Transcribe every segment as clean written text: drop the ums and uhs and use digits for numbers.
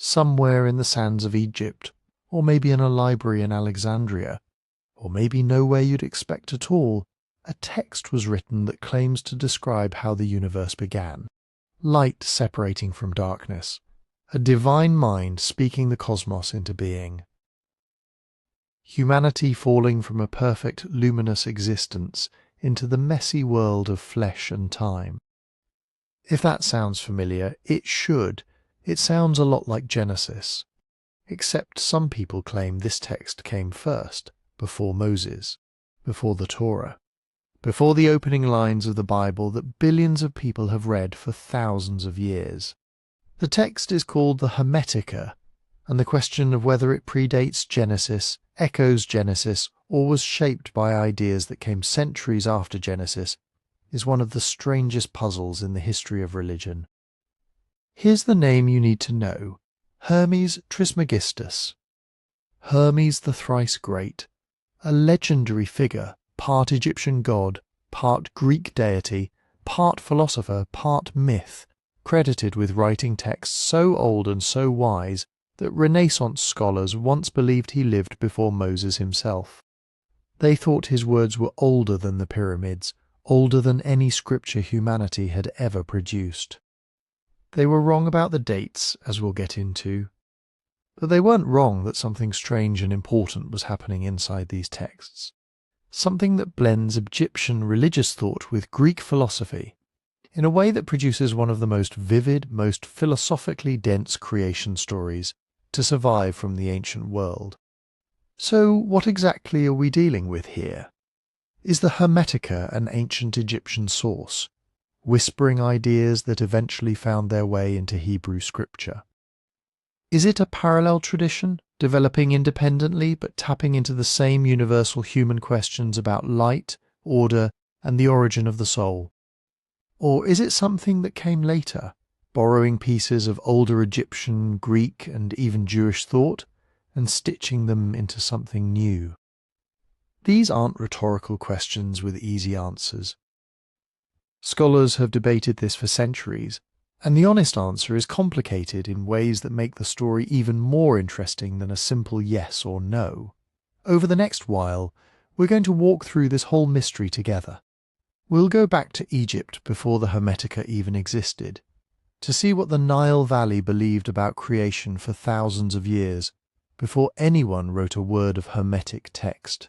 somewhere in the sands of Egypt, or maybe in a library in Alexandria, or maybe nowhere you'd expect at all, a text was written that claims to describe how the universe began. Light separating from darkness, a divine mind speaking the cosmos into being. Humanity falling from a perfect luminous existence into the messy world of flesh and time. If that sounds familiar, it should. It sounds a lot like Genesis. Except some people claim this text came first, before Moses, before the Torah, before the opening lines of the Bible that billions of people have read for thousands of years. The text is called the Hermetica, and the question of whether it predates Genesis, echoes Genesis, or was shaped by ideas that came centuries after Genesis is one of the strangest puzzles in the history of religion. Here's the name you need to know: Hermes Trismegistus. Hermes the thrice great, a legendary figure, part Egyptian god, part Greek deity, part philosopher, part myth, credited with writing texts so old and so wise that Renaissance scholars once believed he lived before Moses himself. They thought his words were older than the pyramids, older than any scripture humanity had ever produced. They were wrong about the dates, as we'll get into, but they weren't wrong that something strange and important was happening inside these texts. Something that blends Egyptian religious thought with Greek philosophy in a way that produces one of the most vivid, most philosophically dense creation stories to survive from the ancient world. So what exactly are we dealing with here? Is the Hermetica an ancient Egyptian source, whispering ideas that eventually found their way into Hebrew scripture? Is it a parallel tradition, developing independently but tapping into the same universal human questions about light, order, and the origin of the soul? Or is it something that came later, borrowing pieces of older Egyptian, Greek, and even Jewish thought, and stitching them into something new? These aren't rhetorical questions with easy answers. Scholars have debated this for centuries, and the honest answer is complicated in ways that make the story even more interesting than a simple yes or no. Over the next while, we're going to walk through this whole mystery together. We'll go back to Egypt before the Hermetica even existed, to see what the Nile Valley believed about creation for thousands of years, before anyone wrote a word of Hermetic text.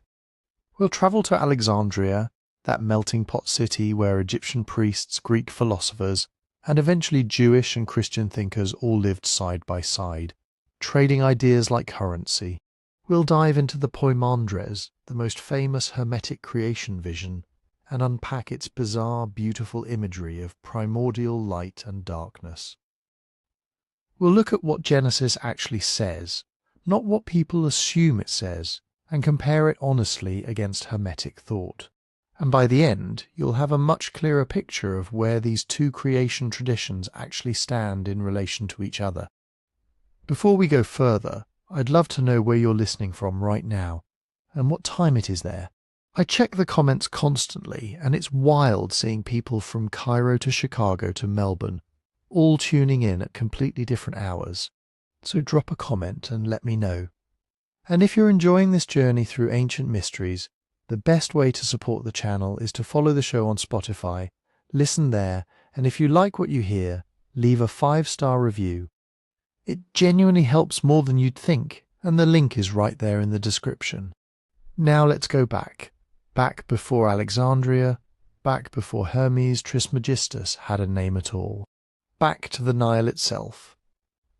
We'll travel to Alexandria, that melting pot city where Egyptian priests, Greek philosophers, and eventually Jewish and Christian thinkers all lived side by side, trading ideas like currency. We'll dive into the Poimandres, the most famous Hermetic creation vision, and unpack its bizarre, beautiful imagery of primordial light and darkness. We'll look at what Genesis actually says, not what people assume it says, and compare it honestly against Hermetic thought. And by the end, you'll have a much clearer picture of where these two creation traditions actually stand in relation to each other. Before we go further, I'd love to know where you're listening from right now, and what time it is there. I check the comments constantly, and it's wild seeing people from Cairo to Chicago to Melbourne, all tuning in at completely different hours. So drop a comment and let me know. And if you're enjoying this journey through ancient mysteries, the best way to support the channel is to follow the show on Spotify, listen there, and if you like what you hear, leave a 5-star review. It genuinely helps more than you'd think, and the link is right there in the description. Now let's go back. Back before Alexandria, back before Hermes Trismegistus had a name at all. Back to the Nile itself.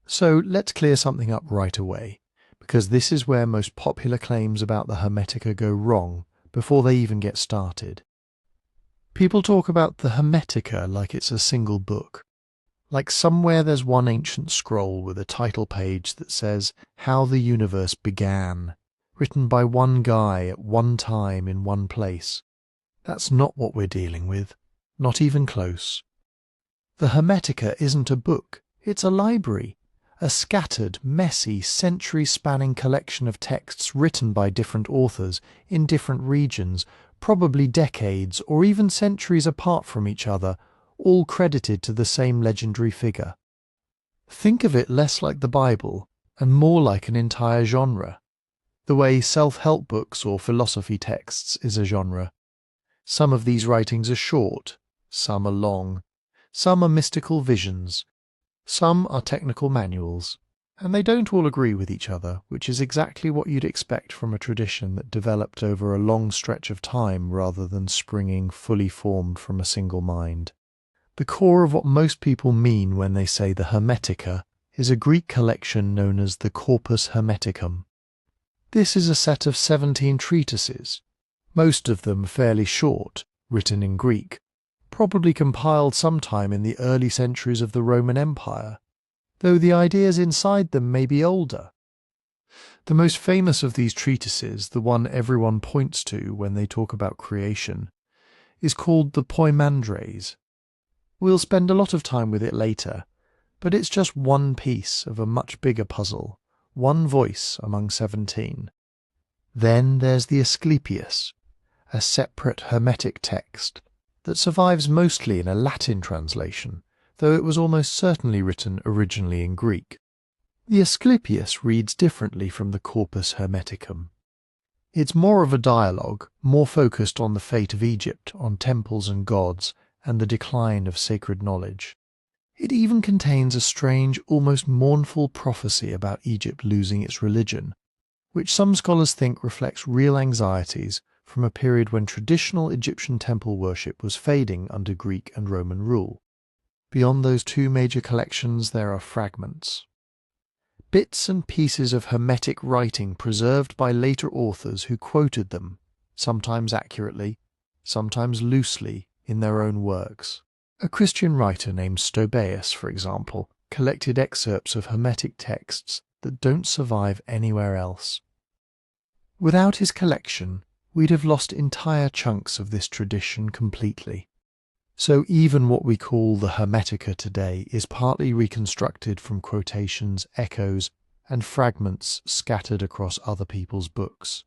So let's clear something up right away, because this is where most popular claims about the Hermetica go wrong before they even get started. People talk about the Hermetica like it's a single book, like somewhere there's one ancient scroll with a title page that says How the Universe Began, written by one guy at one time in one place. That's not what we're dealing with, not even close. The Hermetica isn't a book, it's a library, a scattered, messy, century-spanning collection of texts written by different authors in different regions, probably decades or even centuries apart from each other, all credited to the same legendary figure. Think of it less like the Bible and more like an entire genre, the way self-help books or philosophy texts is a genre. Some of these writings are short, some are long, some are mystical visions, some are technical manuals, and they don't all agree with each other, which is exactly what you'd expect from a tradition that developed over a long stretch of time rather than springing fully formed from a single mind. The core of what most people mean when they say the Hermetica is a Greek collection known as the Corpus Hermeticum. This is a set of 17 treatises, most of them fairly short, written in Greek, probably compiled sometime in the early centuries of the Roman Empire, though the ideas inside them may be older. The most famous of these treatises, the one everyone points to when they talk about creation, is called the Poimandres. We'll spend a lot of time with it later, but it's just one piece of a much bigger puzzle, one voice among 17. Then there's the Asclepius, a separate Hermetic text that survives mostly in a Latin translation, though it was almost certainly written originally in Greek. The Asclepius reads differently from the Corpus Hermeticum. It's more of a dialogue, more focused on the fate of Egypt, on temples and gods, and the decline of sacred knowledge. It even contains a strange, almost mournful prophecy about Egypt losing its religion, which some scholars think reflects real anxieties from a period when traditional Egyptian temple worship was fading under Greek and Roman rule. Beyond those two major collections there are fragments. Bits and pieces of Hermetic writing preserved by later authors who quoted them, sometimes accurately, sometimes loosely, in their own works. A Christian writer named Stobaeus, for example, collected excerpts of Hermetic texts that don't survive anywhere else. Without his collection, we'd have lost entire chunks of this tradition completely. So even what we call the Hermetica today is partly reconstructed from quotations, echoes, and fragments scattered across other people's books.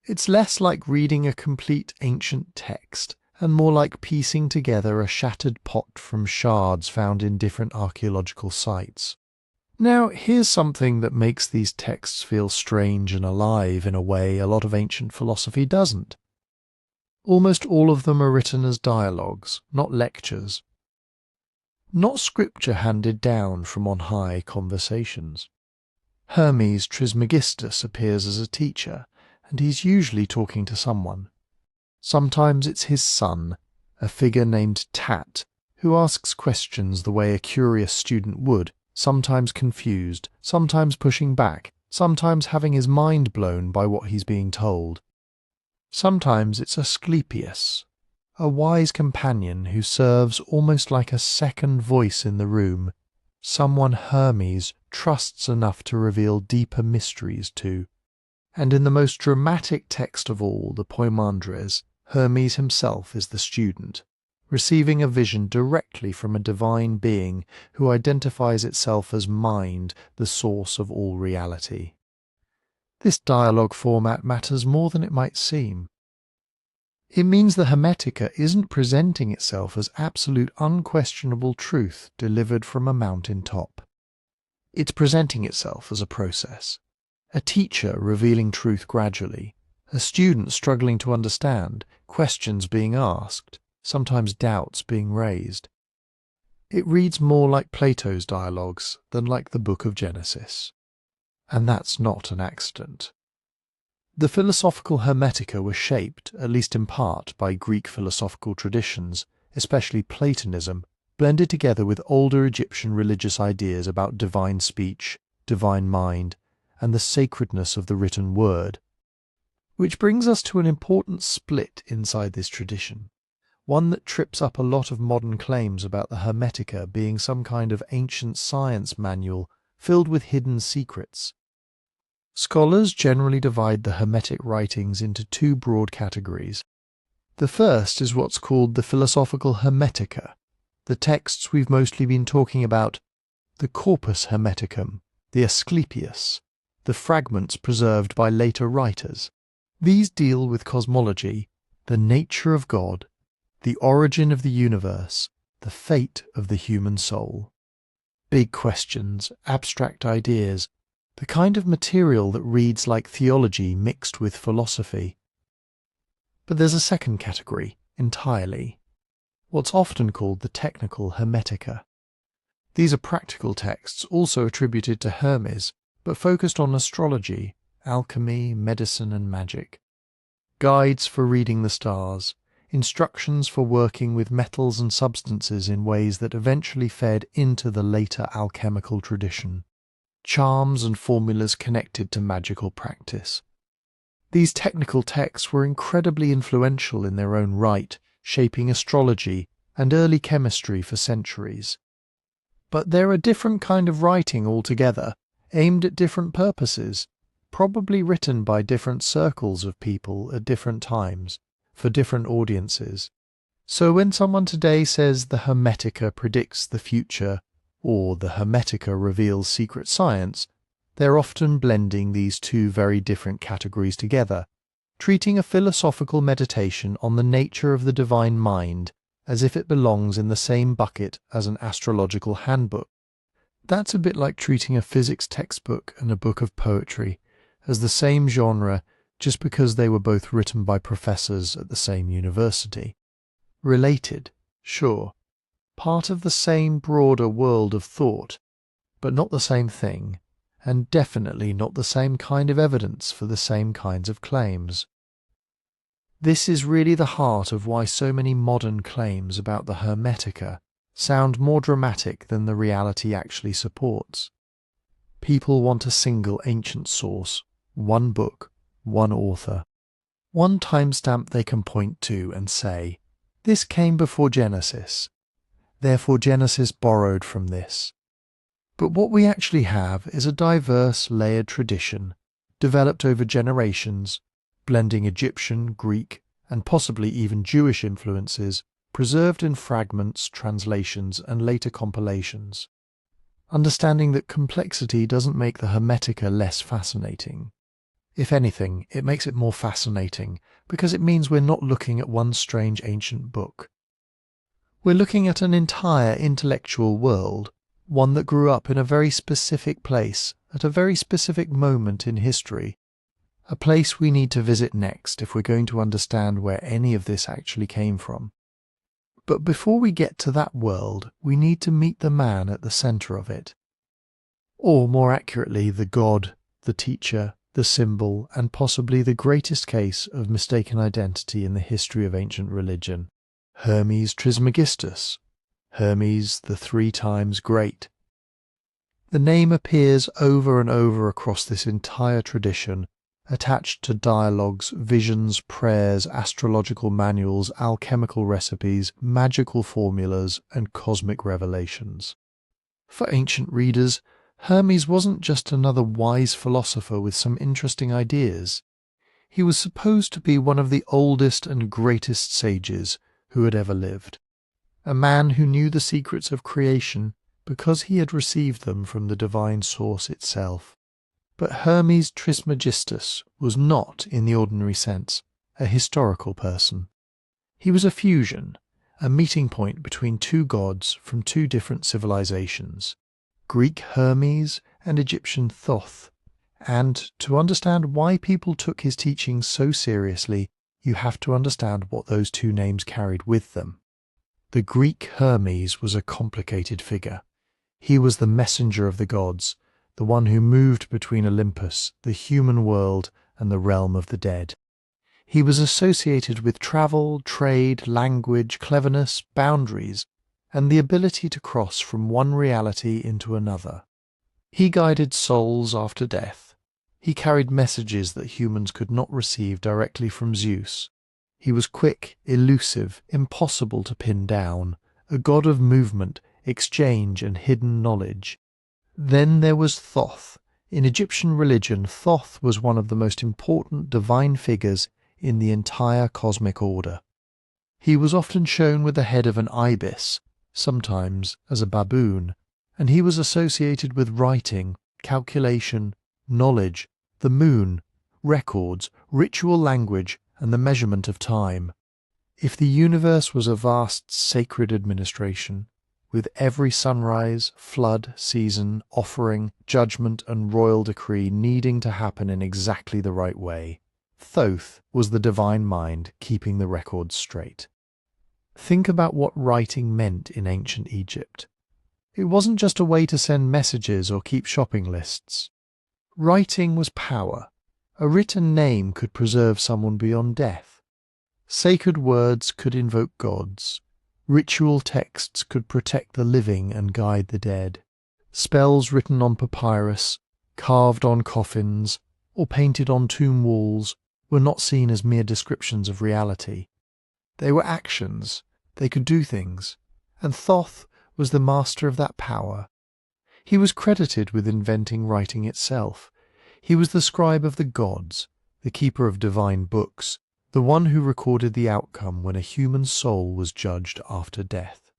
It's less like reading a complete ancient text, and more like piecing together a shattered pot from shards found in different archaeological sites. Now, here's something that makes these texts feel strange and alive in a way a lot of ancient philosophy doesn't. Almost all of them are written as dialogues, not lectures. Not scripture handed down from on high conversations. Hermes Trismegistus appears as a teacher, and he's usually talking to someone. Sometimes it's his son, a figure named Tat, who asks questions the way a curious student would, sometimes confused, sometimes pushing back, sometimes having his mind blown by what he's being told. Sometimes it's Asclepius, a wise companion who serves almost like a second voice in the room, someone Hermes trusts enough to reveal deeper mysteries to. And in the most dramatic text of all, the Poimandres, Hermes himself is the student, receiving a vision directly from a divine being who identifies itself as mind, the source of all reality. This dialogue format matters more than it might seem. It means the Hermetica isn't presenting itself as absolute unquestionable truth delivered from a mountain top. It's presenting itself as a process, a teacher revealing truth gradually, a student struggling to understand, questions being asked, sometimes doubts being raised. It reads more like Plato's dialogues than like the Book of Genesis. And that's not an accident. The philosophical Hermetica was shaped, at least in part, by Greek philosophical traditions, especially Platonism, blended together with older Egyptian religious ideas about divine speech, divine mind, and the sacredness of the written word. Which brings us to an important split inside this tradition, one that trips up a lot of modern claims about the Hermetica being some kind of ancient science manual filled with hidden secrets. Scholars generally divide the Hermetic writings into two broad categories. The first is what's called the philosophical Hermetica, the texts we've mostly been talking about, the Corpus Hermeticum, the Asclepius, the fragments preserved by later writers. These deal with cosmology, the nature of God, the origin of the universe, the fate of the human soul. big questions, abstract ideas, the kind of material that reads like theology mixed with philosophy. But there's a second category, entirely, what's often called the technical Hermetica. These are practical texts also attributed to Hermes, but focused on astrology, alchemy, medicine and magic. Guides for reading the stars, instructions for working with metals and substances in ways that eventually fed into the later alchemical tradition. Charms and formulas connected to magical practice. These technical texts were incredibly influential in their own right, shaping astrology and early chemistry for centuries. But they're a different kind of writing altogether, aimed at different purposes, probably written by different circles of people at different times, for different audiences. So when someone today says the Hermetica predicts the future, or the Hermetica reveals secret science, they're often blending these two very different categories together, treating a philosophical meditation on the nature of the divine mind as if it belongs in the same bucket as an astrological handbook. That's a bit like treating a physics textbook and a book of poetry as the same genre just because they were both written by professors at the same university. Related, sure, part of the same broader world of thought, but not the same thing, and definitely not the same kind of evidence for the same kinds of claims. This is really the heart of why so many modern claims about the Hermetica sound more dramatic than the reality actually supports. People want a single ancient source, one book, one author, one timestamp they can point to and say, this came before Genesis, therefore Genesis borrowed from this. But what we actually have is a diverse, layered tradition, developed over generations, blending Egyptian, Greek, and possibly even Jewish influences, preserved in fragments, translations, and later compilations. Understanding that complexity doesn't make the Hermetica less fascinating. If anything, it makes it more fascinating, because it means we're not looking at one strange ancient book. We're looking at an entire intellectual world, one that grew up in a very specific place, at a very specific moment in history, a place we need to visit next if we're going to understand where any of this actually came from. But before we get to that world, we need to meet the man at the centre of it. Or more accurately, the god, the teacher, the symbol, and possibly the greatest case of mistaken identity in the history of ancient religion, Hermes Trismegistus, Hermes the 3 times great. The name appears over and over across this entire tradition, attached to dialogues, visions, prayers, astrological manuals, alchemical recipes, magical formulas, and cosmic revelations. For ancient readers, Hermes wasn't just another wise philosopher with some interesting ideas. He was supposed to be one of the oldest and greatest sages who had ever lived, a man who knew the secrets of creation because he had received them from the divine source itself. But Hermes Trismegistus was not, in the ordinary sense, a historical person. He was a fusion, a meeting point between two gods from two different civilizations, Greek Hermes and Egyptian Thoth. And to understand why people took his teachings so seriously, you have to understand what those two names carried with them. The Greek Hermes was a complicated figure. He was the messenger of the gods, the one who moved between Olympus, the human world, and the realm of the dead. He was associated with travel, trade, language, cleverness, boundaries, and the ability to cross from one reality into another. He guided souls after death. He carried messages that humans could not receive directly from Zeus. He was quick, elusive, impossible to pin down, a god of movement, exchange, and hidden knowledge. Then there was Thoth. In Egyptian religion, Thoth was one of the most important divine figures in the entire cosmic order. He was often shown with the head of an ibis, sometimes as a baboon, and he was associated with writing, calculation, knowledge, the moon, records, ritual language, and the measurement of time. If the universe was a vast sacred administration, with every sunrise, flood, season, offering, judgment and royal decree needing to happen in exactly the right way. Thoth was the divine mind keeping the records straight. Think about what writing meant in ancient Egypt. It wasn't just a way to send messages or keep shopping lists. Writing was power. A written name could preserve someone beyond death. Sacred words could invoke gods. Ritual texts could protect the living and guide the dead. Spells written on papyrus, carved on coffins, or painted on tomb walls were not seen as mere descriptions of reality. They were actions. They could do things. And Thoth was the master of that power. He was credited with inventing writing itself. He was the scribe of the gods, the keeper of divine books, the one who recorded the outcome when a human soul was judged after death.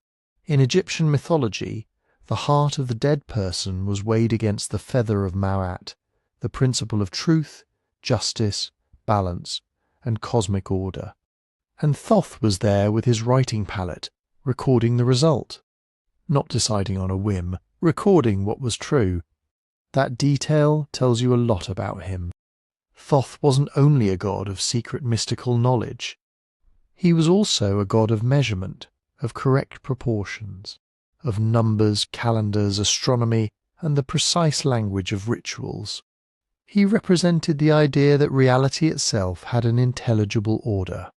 In Egyptian mythology, the heart of the dead person was weighed against the feather of Ma'at, the principle of truth, justice, balance, and cosmic order. And Thoth was there with his writing palette, recording the result. Not deciding on a whim, recording what was true. That detail tells you a lot about him. Thoth wasn't only a god of secret mystical knowledge. He was also a god of measurement, of correct proportions, of numbers, calendars, astronomy, and the precise language of rituals. He represented the idea that reality itself had an intelligible order,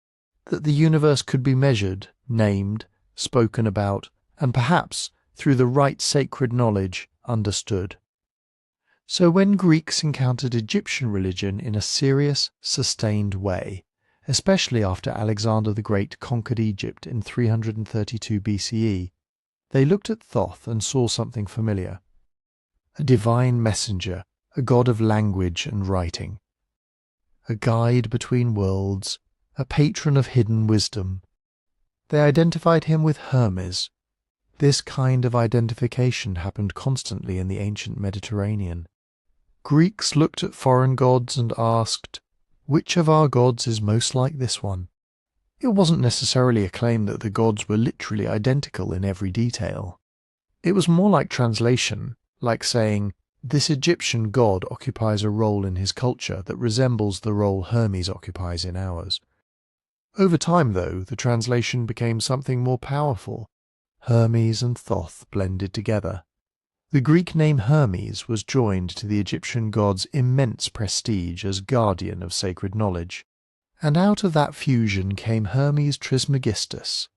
that the universe could be measured, named, spoken about, and perhaps, through the right sacred knowledge, understood. So when Greeks encountered Egyptian religion in a serious, sustained way, especially after Alexander the Great conquered Egypt in 332 BCE, they looked at Thoth and saw something familiar. A divine messenger, a god of language and writing. A guide between worlds, a patron of hidden wisdom. They identified him with Hermes. This kind of identification happened constantly in the ancient Mediterranean. Greeks looked at foreign gods and asked, which of our gods is most like this one? It wasn't necessarily a claim that the gods were literally identical in every detail. It was more like translation, like saying, this Egyptian god occupies a role in his culture that resembles the role Hermes occupies in ours. Over time, though, the translation became something more powerful. Hermes and Thoth blended together. The Greek name Hermes was joined to the Egyptian god's immense prestige as guardian of sacred knowledge. And out of that fusion came Hermes Trismegistus.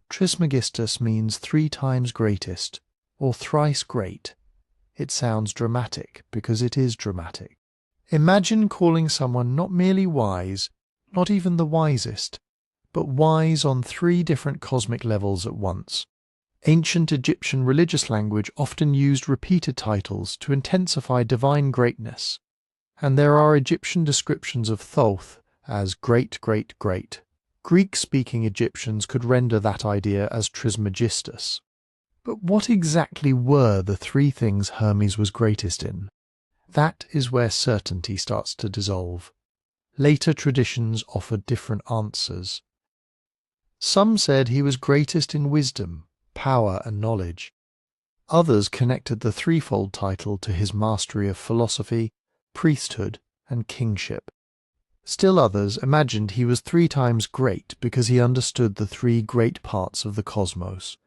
Trismegistus means 3 times greatest, or thrice great. It sounds dramatic because it is dramatic. Imagine calling someone not merely wise, not even the wisest, but wise on 3 different cosmic levels at once. Ancient Egyptian religious language often used repeated titles to intensify divine greatness, and there are Egyptian descriptions of Thoth as great, great, great. Greek-speaking Egyptians could render that idea as Trismegistus. But what exactly were the 3 things Hermes was greatest in? That is where certainty starts to dissolve. Later traditions offered different answers. Some said he was greatest in wisdom, power and knowledge. Others connected the threefold title to his mastery of philosophy, priesthood, and kingship. Still others imagined he was 3 times great because he understood the 3 great parts of the cosmos,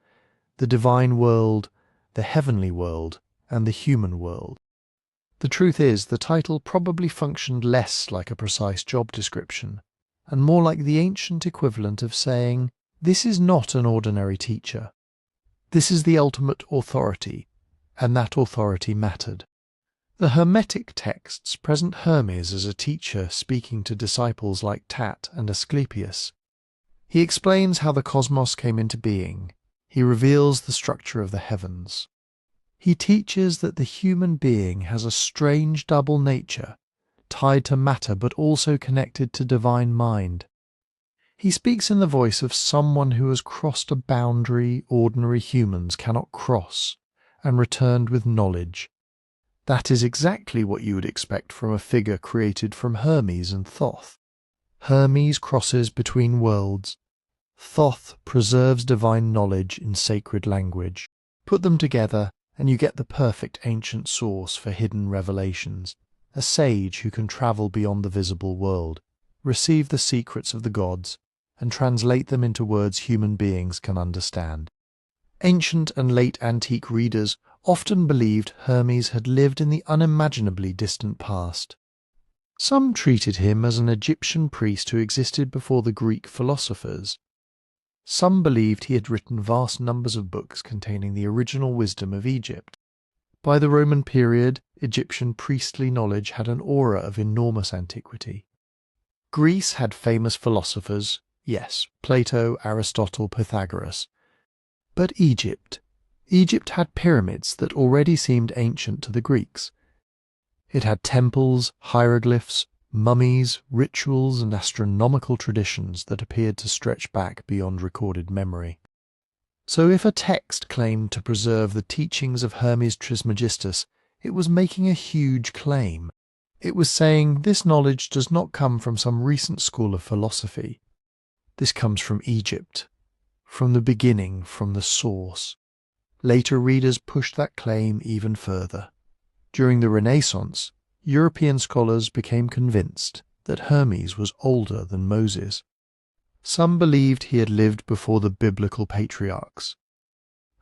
the divine world, the heavenly world, and the human world. The truth is, the title probably functioned less like a precise job description, and more like the ancient equivalent of saying, this is not an ordinary teacher. This is the ultimate authority, and that authority mattered. The Hermetic texts present Hermes as a teacher speaking to disciples like Tat and Asclepius. He explains how the cosmos came into being. He reveals the structure of the heavens. He teaches that the human being has a strange double nature, tied to matter but also connected to divine mind. He speaks in the voice of someone who has crossed a boundary ordinary humans cannot cross, and returned with knowledge. That is exactly what you would expect from a figure created from Hermes and Thoth. Hermes crosses between worlds. Thoth preserves divine knowledge in sacred language. Put them together and you get the perfect ancient source for hidden revelations, a sage who can travel beyond the visible world, receive the secrets of the gods, and translate them into words human beings can understand. Ancient and late antique readers often believed Hermes had lived in the unimaginably distant past. Some treated him as an Egyptian priest who existed before the Greek philosophers. Some believed he had written vast numbers of books containing the original wisdom of Egypt. By the Roman period, Egyptian priestly knowledge had an aura of enormous antiquity. Greece had famous philosophers, yes, Plato, Aristotle, Pythagoras. But Egypt had pyramids that already seemed ancient to the Greeks. It had temples, hieroglyphs, mummies, rituals, and astronomical traditions that appeared to stretch back beyond recorded memory. So if a text claimed to preserve the teachings of Hermes Trismegistus, it was making a huge claim. It was saying this knowledge does not come from some recent school of philosophy. This comes from Egypt, from the beginning, from the source. Later readers pushed that claim even further. During the Renaissance, European scholars became convinced that Hermes was older than Moses. Some believed he had lived before the biblical patriarchs.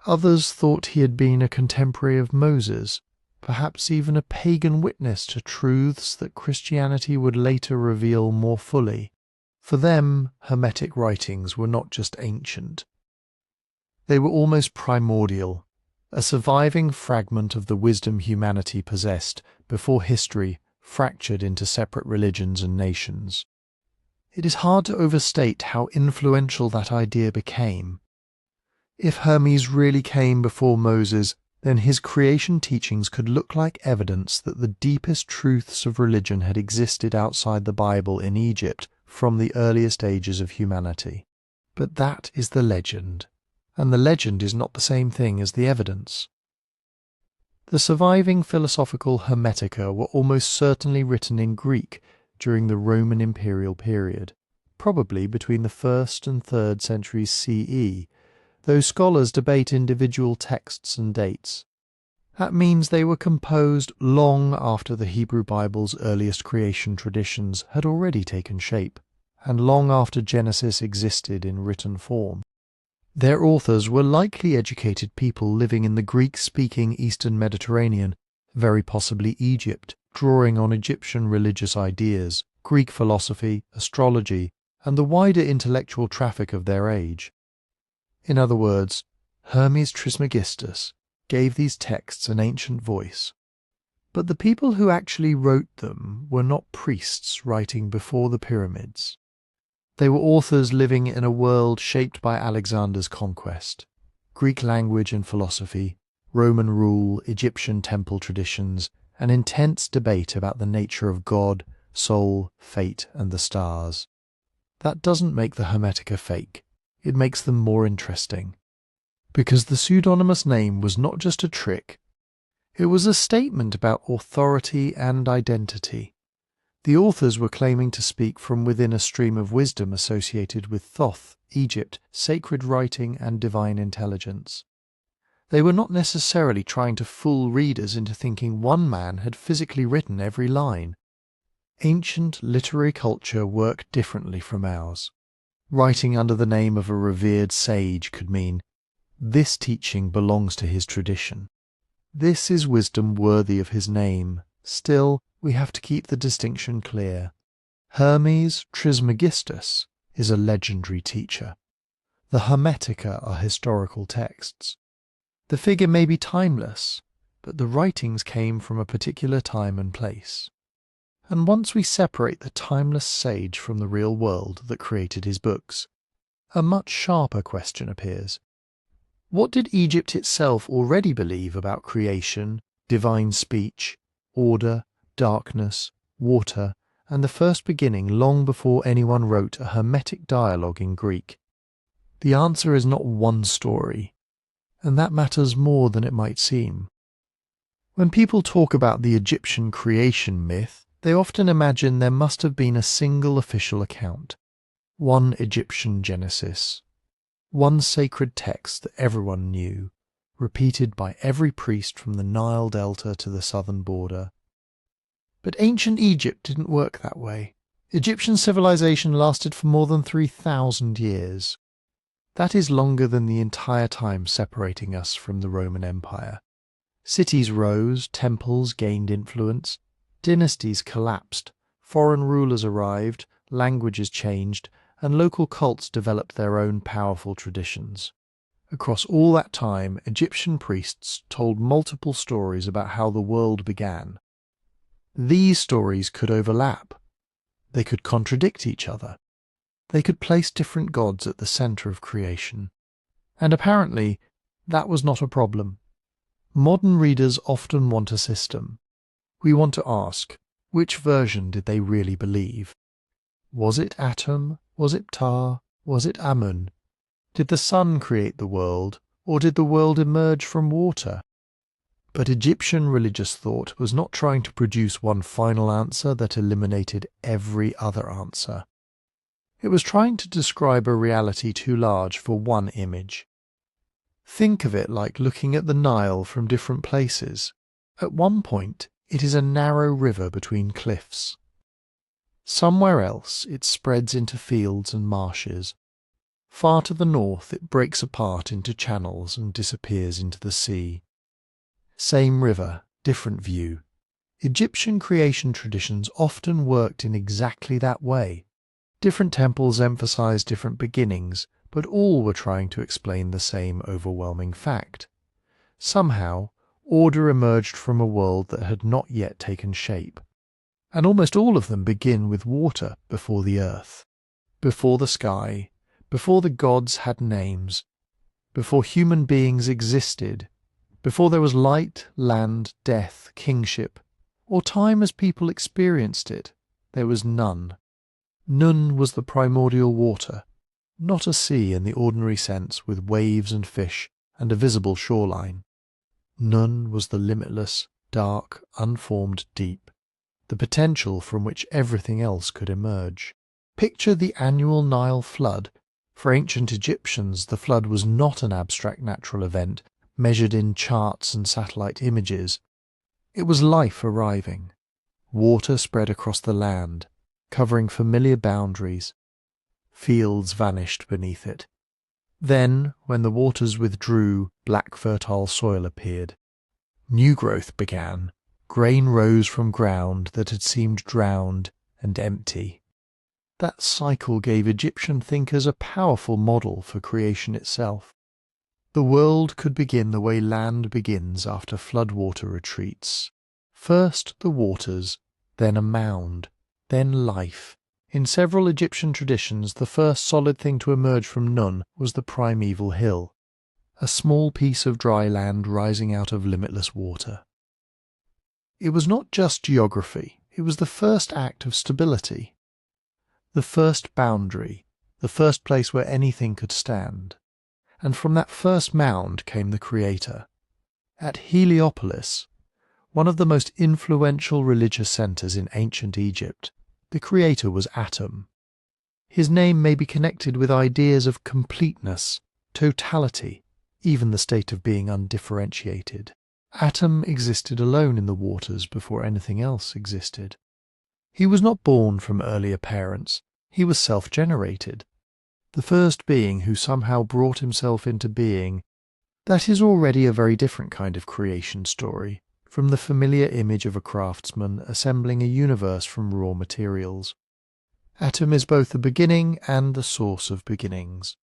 Others thought he had been a contemporary of Moses, perhaps even a pagan witness to truths that Christianity would later reveal more fully. For them, Hermetic writings were not just ancient. They were almost primordial, a surviving fragment of the wisdom humanity possessed before history fractured into separate religions and nations. It is hard to overstate how influential that idea became. If Hermes really came before Moses, then his creation teachings could look like evidence that the deepest truths of religion had existed outside the Bible in Egypt from the earliest ages of humanity. But that is the legend, and the legend is not the same thing as the evidence. The surviving philosophical Hermetica were almost certainly written in Greek during the Roman imperial period, probably between the 1st and 3rd centuries CE, though scholars debate individual texts and dates. That means they were composed long after the Hebrew Bible's earliest creation traditions had already taken shape, and long after Genesis existed in written form. Their authors were likely educated people living in the Greek-speaking Eastern Mediterranean, very possibly Egypt, drawing on Egyptian religious ideas, Greek philosophy, astrology, and the wider intellectual traffic of their age. In other words, Hermes Trismegistus gave these texts an ancient voice. But the people who actually wrote them were not priests writing before the pyramids. They were authors living in a world shaped by Alexander's conquest, Greek language and philosophy, Roman rule, Egyptian temple traditions, an intense debate about the nature of God, soul, fate, and the stars. That doesn't make the Hermetica fake. It makes them more interesting. Because the pseudonymous name was not just a trick. It was a statement about authority and identity. The authors were claiming to speak from within a stream of wisdom associated with Thoth, Egypt, sacred writing, and divine intelligence. They were not necessarily trying to fool readers into thinking one man had physically written every line. Ancient literary culture worked differently from ours. Writing under the name of a revered sage could mean, this teaching belongs to his tradition. This is wisdom worthy of his name. Still, we have to keep the distinction clear. Hermes Trismegistus is a legendary teacher. The Hermetica are historical texts. The figure may be timeless, but the writings came from a particular time and place. And once we separate the timeless sage from the real world that created his books, a much sharper question appears. What did Egypt itself already believe about creation, divine speech, order, darkness, water, and the first beginning long before anyone wrote a Hermetic dialogue in Greek? The answer is not one story, and that matters more than it might seem. When people talk about the Egyptian creation myth, they often imagine there must have been a single official account, one Egyptian Genesis, one sacred text that everyone knew, repeated by every priest from the Nile Delta to the southern border. But ancient Egypt didn't work that way. Egyptian civilization lasted for more than 3,000 years. That is longer than the entire time separating us from the Roman Empire. Cities rose, temples gained influence, dynasties collapsed, foreign rulers arrived, languages changed, and local cults developed their own powerful traditions. Across all that time, Egyptian priests told multiple stories about how the world began. These stories could overlap. They could contradict each other. They could place different gods at the center of creation. And apparently, that was not a problem. Modern readers often want a system. We want to ask, which version did they really believe? Was it Atum? Was it Ptah? Was it Amun? Did the sun create the world, or did the world emerge from water? But Egyptian religious thought was not trying to produce one final answer that eliminated every other answer. It was trying to describe a reality too large for one image. Think of it like looking at the Nile from different places. At one point, it is a narrow river between cliffs. Somewhere else, it spreads into fields and marshes. Far to the north, it breaks apart into channels and disappears into the sea. Same river, different view. Egyptian creation traditions often worked in exactly that way. Different temples emphasized different beginnings, but all were trying to explain the same overwhelming fact. Somehow, order emerged from a world that had not yet taken shape. And almost all of them begin with water before the earth, before the sky, before the gods had names, before human beings existed, before there was light, land, death, kingship, or time as people experienced it, there was none. Nun was the primordial water, not a sea in the ordinary sense with waves and fish and a visible shoreline. Nun was the limitless, dark, unformed deep, the potential from which everything else could emerge. Picture the annual Nile flood. For ancient Egyptians, the flood was not an abstract natural event measured in charts and satellite images. It was life arriving. Water spread across the land, covering familiar boundaries. Fields vanished beneath it. Then, when the waters withdrew, black fertile soil appeared. New growth began. Grain rose from ground that had seemed drowned and empty. That cycle gave Egyptian thinkers a powerful model for creation itself. The world could begin the way land begins after floodwater retreats. First the waters, then a mound, then life. In several Egyptian traditions, the first solid thing to emerge from Nun was the primeval hill, a small piece of dry land rising out of limitless water. It was not just geography, it was the first act of stability, the first boundary, the first place where anything could stand. And from that first mound came the Creator. At Heliopolis, one of the most influential religious centers in ancient Egypt, the Creator was Atum. His name may be connected with ideas of completeness, totality, even the state of being undifferentiated. Atum existed alone in the waters before anything else existed. He was not born from earlier parents, he was self-generated. The first being who somehow brought himself into being. That is already a very different kind of creation story, from the familiar image of a craftsman assembling a universe from raw materials. Atum is both the beginning and the source of beginnings.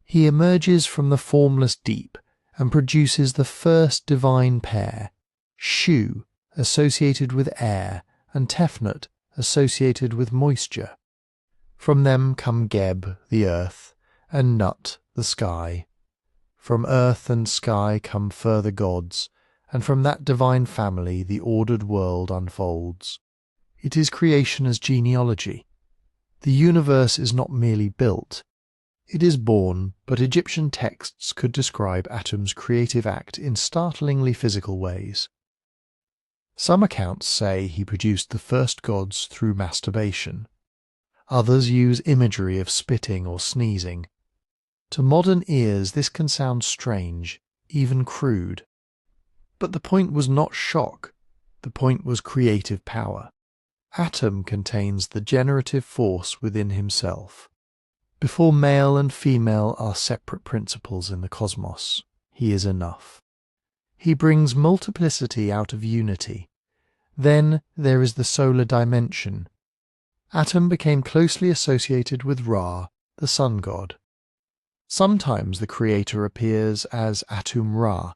He emerges from the formless deep and produces the first divine pair, Shu, associated with air, and Tefnut, associated with moisture. From them come Geb, the earth, and Nut, the sky. From earth and sky come further gods, and from that divine family the ordered world unfolds. It is creation as genealogy. The universe is not merely built. It is born, but Egyptian texts could describe Atum's creative act in startlingly physical ways. Some accounts say he produced the first gods through masturbation. Others use imagery of spitting or sneezing. To modern ears this can sound strange, even crude. But the point was not shock, the point was creative power. Atom contains the generative force within himself. Before male and female are separate principles in the cosmos, he is enough. He brings multiplicity out of unity. Then there is the solar dimension. Atom became closely associated with Ra, the sun god. Sometimes the creator appears as Atum Ra,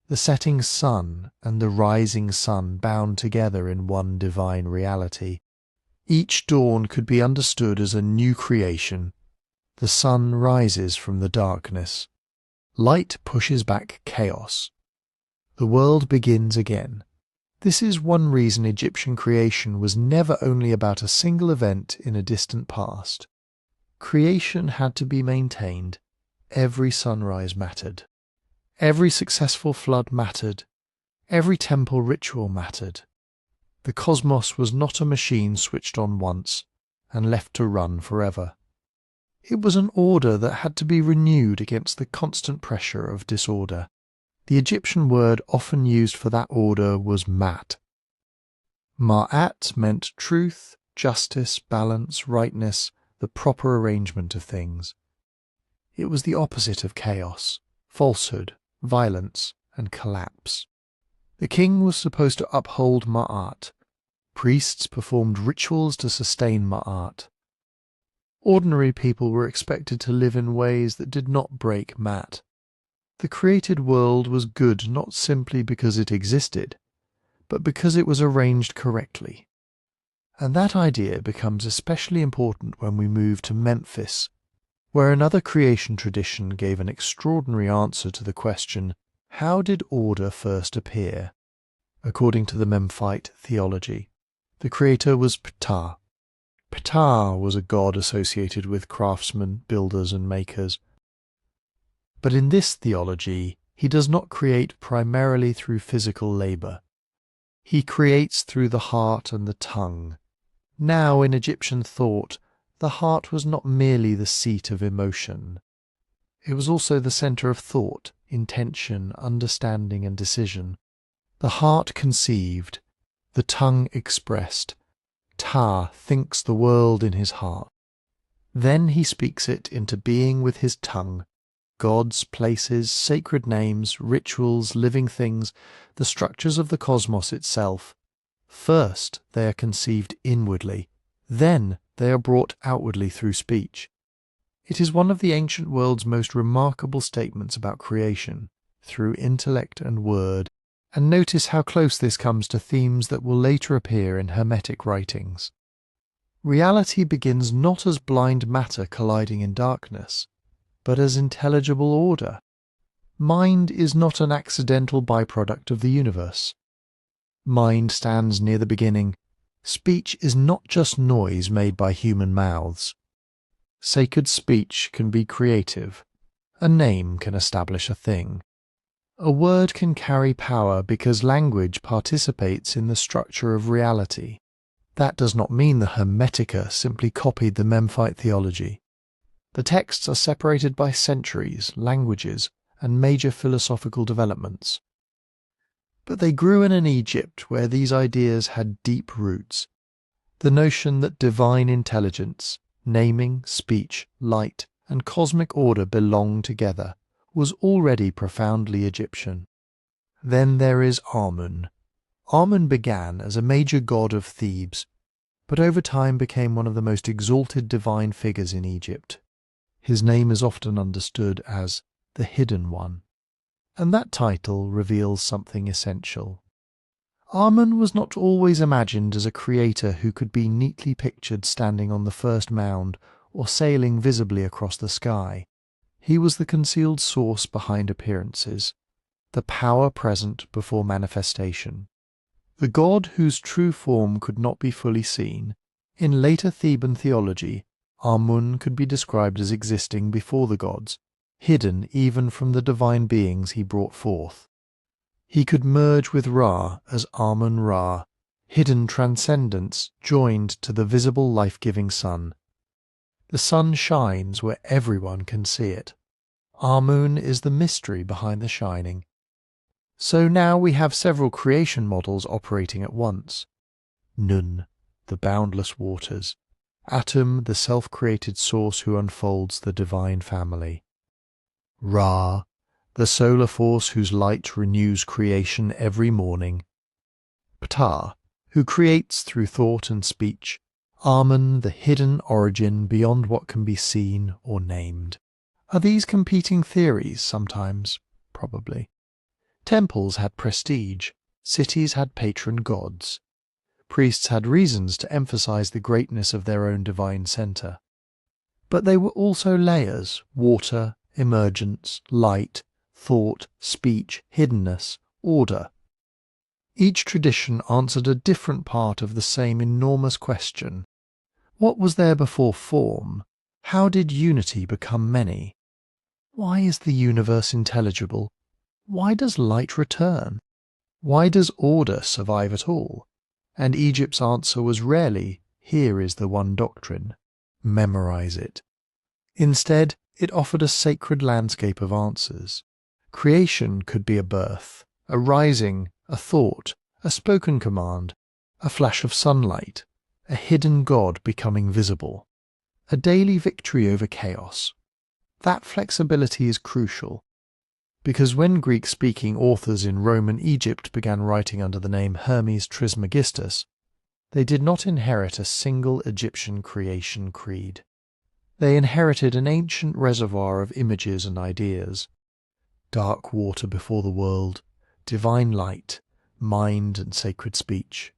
the setting sun and the rising sun bound together in one divine reality. Each dawn could be understood as a new creation. The sun rises from the darkness. Light pushes back chaos. The world begins again. This is one reason Egyptian creation was never only about a single event in a distant past. Creation had to be maintained. Every sunrise mattered. Every successful flood mattered. Every temple ritual mattered. The cosmos was not a machine switched on once and left to run forever. It was an order that had to be renewed against the constant pressure of disorder. The Egyptian word often used for that order was Ma'at. Ma'at meant truth, justice, balance, rightness, the proper arrangement of things. It was the opposite of chaos, falsehood, violence, and collapse. The king was supposed to uphold Ma'at. Priests performed rituals to sustain Ma'at. Ordinary people were expected to live in ways that did not break Ma'at. The created world was good not simply because it existed, but because it was arranged correctly. And that idea becomes especially important when we move to Memphis, where another creation tradition gave an extraordinary answer to the question, how did order first appear? According to the Memphite theology, the creator was Ptah. Ptah was a god associated with craftsmen, builders, and makers. But in this theology, he does not create primarily through physical labor. He creates through the heart and the tongue. Now, in Egyptian thought, the heart was not merely the seat of emotion. It was also the center of thought, intention, understanding, and decision. The heart conceived, the tongue expressed. Ptah thinks the world in his heart. Then he speaks it into being with his tongue. Gods, places, sacred names, rituals, living things, the structures of the cosmos itself. First they are conceived inwardly, then they are brought outwardly through speech. It is one of the ancient world's most remarkable statements about creation, through intellect and word, and notice how close this comes to themes that will later appear in Hermetic writings. Reality begins not as blind matter colliding in darkness, but as intelligible order. Mind is not an accidental byproduct of the universe. Mind stands near the beginning. Speech is not just noise made by human mouths. Sacred speech can be creative. A name can establish a thing. A word can carry power because language participates in the structure of reality. That does not mean the Hermetica simply copied the Memphite theology. The texts are separated by centuries, languages, and major philosophical developments. But they grew in an Egypt where these ideas had deep roots. The notion that divine intelligence, naming, speech, light, and cosmic order belong together was already profoundly Egyptian. Then there is Amun. Amun began as a major god of Thebes, but over time became one of the most exalted divine figures in Egypt. His name is often understood as the Hidden One, and that title reveals something essential. Amun was not always imagined as a creator who could be neatly pictured standing on the first mound or sailing visibly across the sky. He was the concealed source behind appearances, the power present before manifestation. The god whose true form could not be fully seen. In later Theban theology, Amun could be described as existing before the gods, hidden even from the divine beings he brought forth. He could merge with Ra as Amun-Ra, hidden transcendence joined to the visible life-giving sun. The sun shines where everyone can see it. Amun is the mystery behind the shining. So now we have several creation models operating at once. Nun, the boundless waters. Atum, the self-created source who unfolds the divine family. Ra, the solar force whose light renews creation every morning. Ptah, who creates through thought and speech. Amun, the hidden origin beyond what can be seen or named. Are these competing theories sometimes? Probably. Temples had prestige, cities had patron gods. Priests had reasons to emphasize the greatness of their own divine center. But they were also layers: water, emergence, light, thought, speech, hiddenness, order. Each tradition answered a different part of the same enormous question. What was there before form? How did unity become many? Why is the universe intelligible? Why does light return? Why does order survive at all? And Egypt's answer was rarely, here is the one doctrine, memorize it. Instead, it offered a sacred landscape of answers. Creation could be a birth, a rising, a thought, a spoken command, a flash of sunlight, a hidden god becoming visible, a daily victory over chaos. That flexibility is crucial, because when Greek-speaking authors in Roman Egypt began writing under the name Hermes Trismegistus, they did not inherit a single Egyptian creation creed. They inherited an ancient reservoir of images and ideas. Dark water before the world, divine light, mind and sacred speech.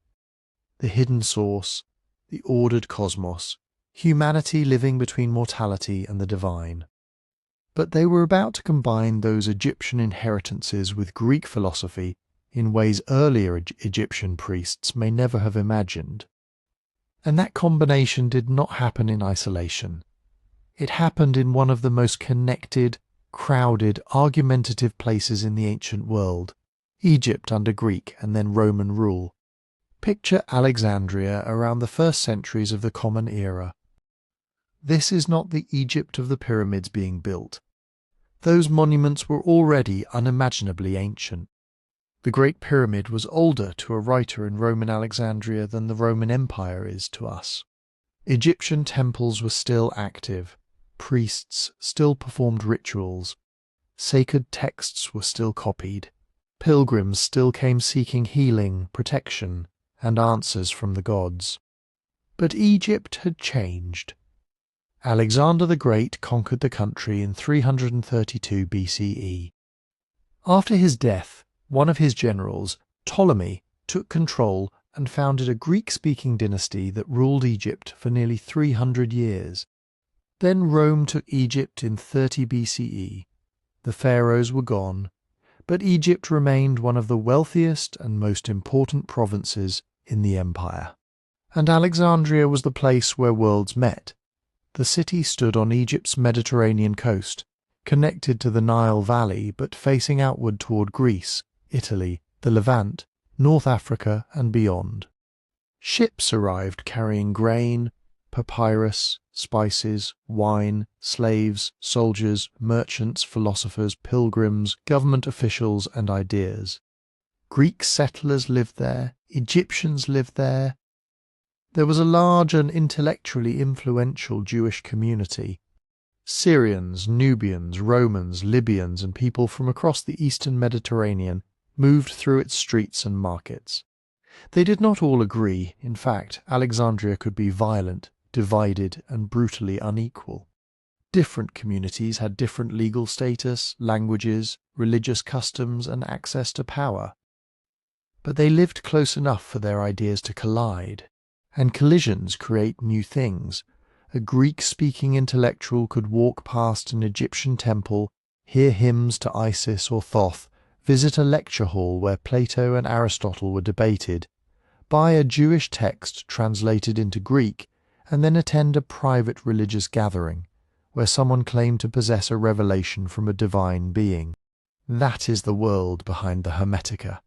The hidden source, the ordered cosmos, humanity living between mortality and the divine. But they were about to combine those Egyptian inheritances with Greek philosophy in ways earlier Egyptian priests may never have imagined. And that combination did not happen in isolation. It happened in one of the most connected, crowded, argumentative places in the ancient world, Egypt under Greek and then Roman rule. Picture Alexandria around the first centuries of the Common Era. This is not the Egypt of the pyramids being built. Those monuments were already unimaginably ancient. The Great Pyramid was older to a writer in Roman Alexandria than the Roman Empire is to us. Egyptian temples were still active. Priests still performed rituals. Sacred texts were still copied. Pilgrims still came seeking healing, protection, and answers from the gods. But Egypt had changed. Alexander the Great conquered the country in 332 BCE. After his death, one of his generals, Ptolemy, took control and founded a Greek-speaking dynasty that ruled Egypt for nearly 300 years. Then Rome took Egypt in 30 BCE. The pharaohs were gone, but Egypt remained one of the wealthiest and most important provinces in the empire. And Alexandria was the place where worlds met. The city stood on Egypt's Mediterranean coast, connected to the Nile Valley but facing outward toward Greece, Italy, the Levant, North Africa and beyond. Ships arrived carrying grain, papyrus, spices, wine, slaves, soldiers, merchants, philosophers, pilgrims, government officials and ideas. Greek settlers lived there, Egyptians lived there. There was a large and intellectually influential Jewish community. Syrians, Nubians, Romans, Libyans and people from across the eastern Mediterranean moved through its streets and markets. They did not all agree. In fact, Alexandria could be violent, divided and brutally unequal. Different communities had different legal status, languages, religious customs and access to power. But they lived close enough for their ideas to collide. And collisions create new things. A Greek-speaking intellectual could walk past an Egyptian temple, hear hymns to Isis or Thoth, visit a lecture hall where Plato and Aristotle were debated, buy a Jewish text translated into Greek, and then attend a private religious gathering, where someone claimed to possess a revelation from a divine being. That is the world behind the Hermetica,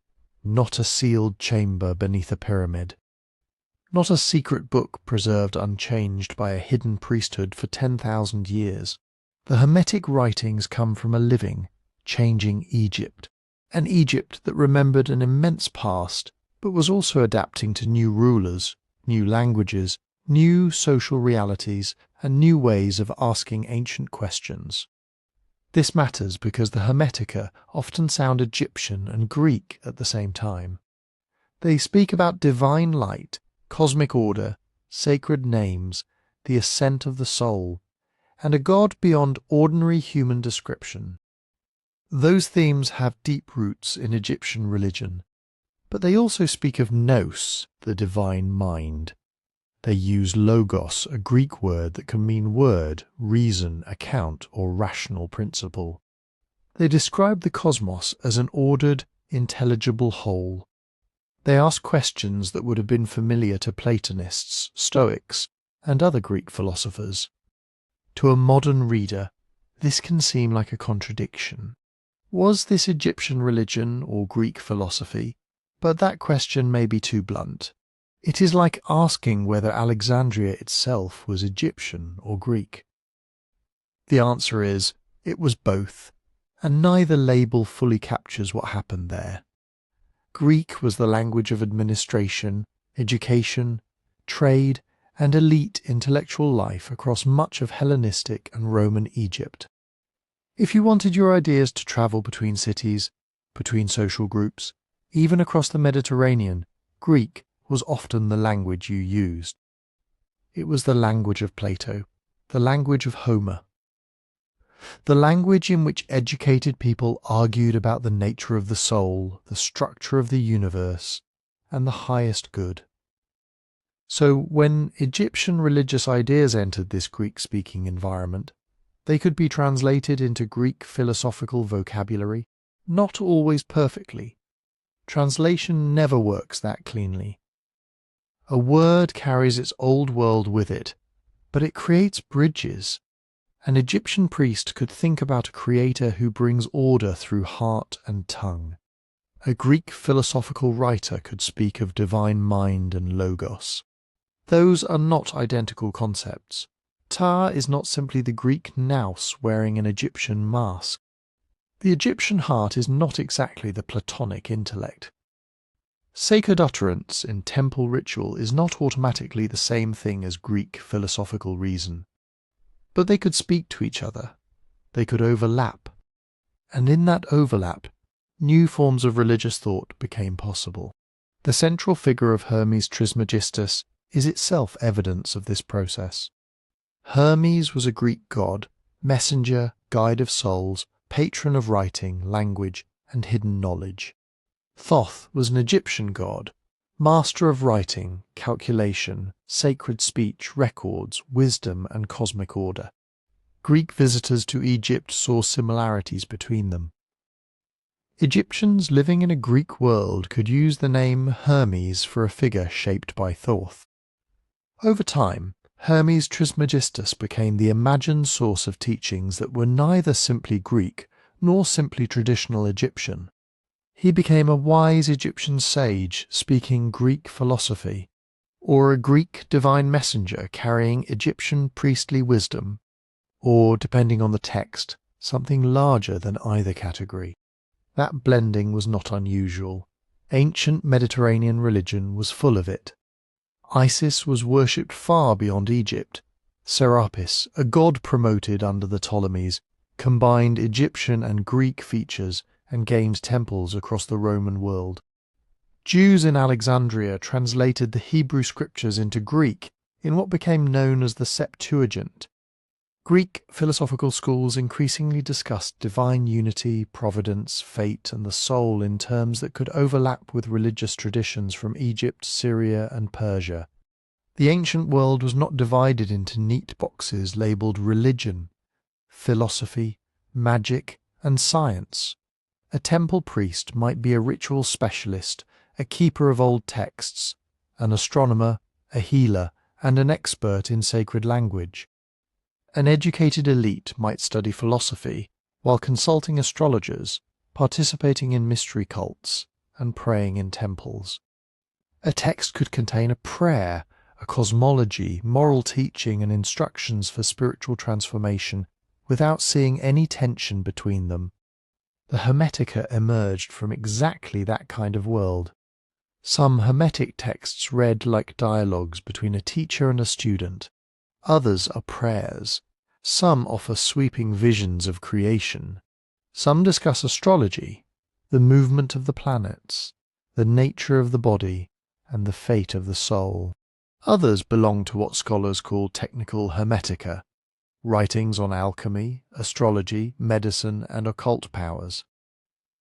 not a sealed chamber beneath a pyramid. Not a secret book preserved unchanged by a hidden priesthood for 10,000 years. The Hermetic writings come from a living, changing Egypt, an Egypt that remembered an immense past, but was also adapting to new rulers, new languages, new social realities, and new ways of asking ancient questions. This matters because the Hermetica often sound Egyptian and Greek at the same time. They speak about divine light, cosmic order, sacred names, the ascent of the soul, and a God beyond ordinary human description. Those themes have deep roots in Egyptian religion, but they also speak of nous, the divine mind. They use logos, a Greek word that can mean word, reason, account, or rational principle. They describe the cosmos as an ordered, intelligible whole. They ask questions that would have been familiar to Platonists, Stoics, and other Greek philosophers. To a modern reader, this can seem like a contradiction. Was this Egyptian religion or Greek philosophy? But that question may be too blunt. It is like asking whether Alexandria itself was Egyptian or Greek. The answer is, it was both, and neither label fully captures what happened there. Greek was the language of administration, education, trade, and elite intellectual life across much of Hellenistic and Roman Egypt. If you wanted your ideas to travel between cities, between social groups, even across the Mediterranean, Greek was often the language you used. It was the language of Plato, the language of Homer, the language in which educated people argued about the nature of the soul, the structure of the universe, and the highest good. So when Egyptian religious ideas entered this Greek-speaking environment, they could be translated into Greek philosophical vocabulary, not always perfectly. Translation never works that cleanly. A word carries its old world with it, but it creates bridges. An Egyptian priest could think about a creator who brings order through heart and tongue. A Greek philosophical writer could speak of divine mind and logos. Those are not identical concepts. Ta is not simply the Greek nous wearing an Egyptian mask. The Egyptian heart is not exactly the Platonic intellect. Sacred utterance in temple ritual is not automatically the same thing as Greek philosophical reason. But they could speak to each other. They could overlap. And in that overlap, new forms of religious thought became possible. The central figure of Hermes Trismegistus is itself evidence of this process. Hermes was a Greek god, messenger, guide of souls, patron of writing, language, and hidden knowledge. Thoth was an Egyptian god, master of writing, calculation, sacred speech, records, wisdom, and cosmic order. Greek visitors to Egypt saw similarities between them. Egyptians living in a Greek world could use the name Hermes for a figure shaped by Thoth. Over time, Hermes Trismegistus became the imagined source of teachings that were neither simply Greek nor simply traditional Egyptian. He became a wise Egyptian sage speaking Greek philosophy, or a Greek divine messenger carrying Egyptian priestly wisdom, or, depending on the text, something larger than either category. That blending was not unusual. Ancient Mediterranean religion was full of it. Isis was worshipped far beyond Egypt. Serapis, a god promoted under the Ptolemies, combined Egyptian and Greek features and gained temples across the Roman world. Jews in Alexandria translated the Hebrew scriptures into Greek in what became known as the Septuagint. Greek philosophical schools increasingly discussed divine unity, providence, fate, and the soul in terms that could overlap with religious traditions from Egypt, Syria, and Persia. The ancient world was not divided into neat boxes labelled religion, philosophy, magic, and science. A temple priest might be a ritual specialist, a keeper of old texts, an astronomer, a healer, and an expert in sacred language. An educated elite might study philosophy while consulting astrologers, participating in mystery cults, and praying in temples. A text could contain a prayer, a cosmology, moral teaching, and instructions for spiritual transformation, without seeing any tension between them. The Hermetica emerged from exactly that kind of world. Some Hermetic texts read like dialogues between a teacher and a student. Others are prayers. Some offer sweeping visions of creation. Some discuss astrology, the movement of the planets, the nature of the body, and the fate of the soul. Others belong to what scholars call technical Hermetica, writings on alchemy, astrology, medicine, and occult powers.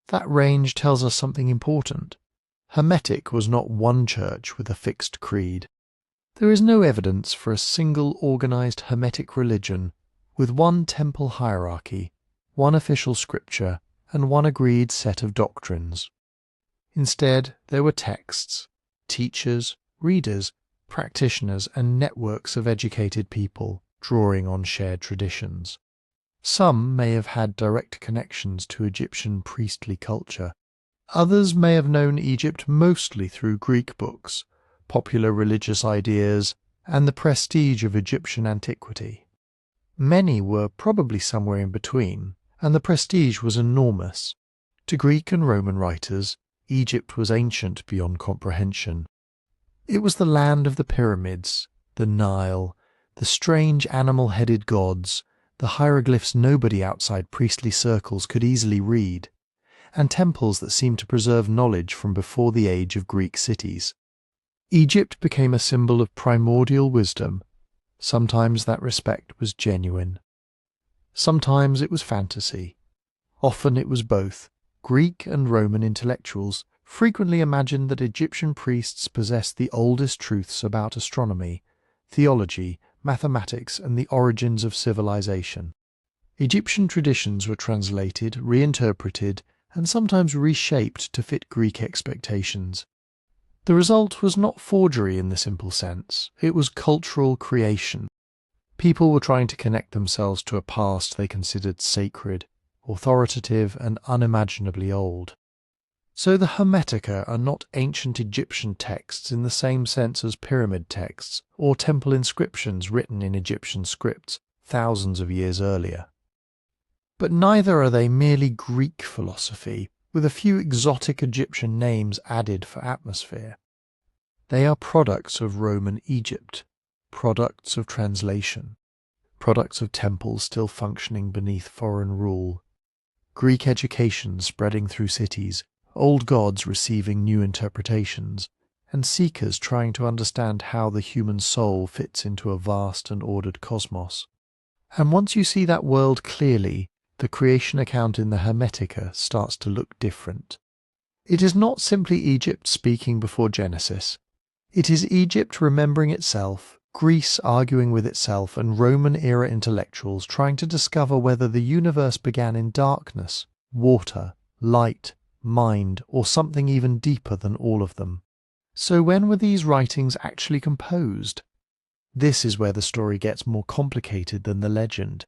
That range tells us something important. Hermetic was not one church with a fixed creed. There is no evidence for a single organized Hermetic religion with one temple hierarchy, one official scripture, and one agreed set of doctrines. Instead, there were texts, teachers, readers, practitioners, and networks of educated people drawing on shared traditions. Some may have had direct connections to Egyptian priestly culture. Others may have known Egypt mostly through Greek books, popular religious ideas, and the prestige of Egyptian antiquity. Many were probably somewhere in between, and the prestige was enormous. To Greek and Roman writers, Egypt was ancient beyond comprehension. It was the land of the pyramids, the Nile, the strange animal-headed gods, the hieroglyphs nobody outside priestly circles could easily read, and temples that seemed to preserve knowledge from before the age of Greek cities. Egypt became a symbol of primordial wisdom. Sometimes that respect was genuine. Sometimes it was fantasy. Often it was both. Greek and Roman intellectuals frequently imagined that Egyptian priests possessed the oldest truths about astronomy, theology, mathematics, and the origins of civilization. Egyptian traditions were translated, reinterpreted, and sometimes reshaped to fit Greek expectations. The result was not forgery in the simple sense, it was cultural creation. People were trying to connect themselves to a past they considered sacred, authoritative, and unimaginably old. So the Hermetica are not ancient Egyptian texts in the same sense as pyramid texts or temple inscriptions written in Egyptian scripts thousands of years earlier. But neither are they merely Greek philosophy, with a few exotic Egyptian names added for atmosphere. They are products of Roman Egypt, products of translation, products of temples still functioning beneath foreign rule, Greek education spreading through cities, old gods receiving new interpretations, and seekers trying to understand how the human soul fits into a vast and ordered cosmos. And once you see that world clearly, the creation account in the Hermetica starts to look different. It is not simply Egypt speaking before Genesis. It is Egypt remembering itself, Greece arguing with itself, and Roman-era intellectuals trying to discover whether the universe began in darkness, water, light, mind, or something even deeper than all of them. So when were these writings actually composed? This is where the story gets more complicated than the legend.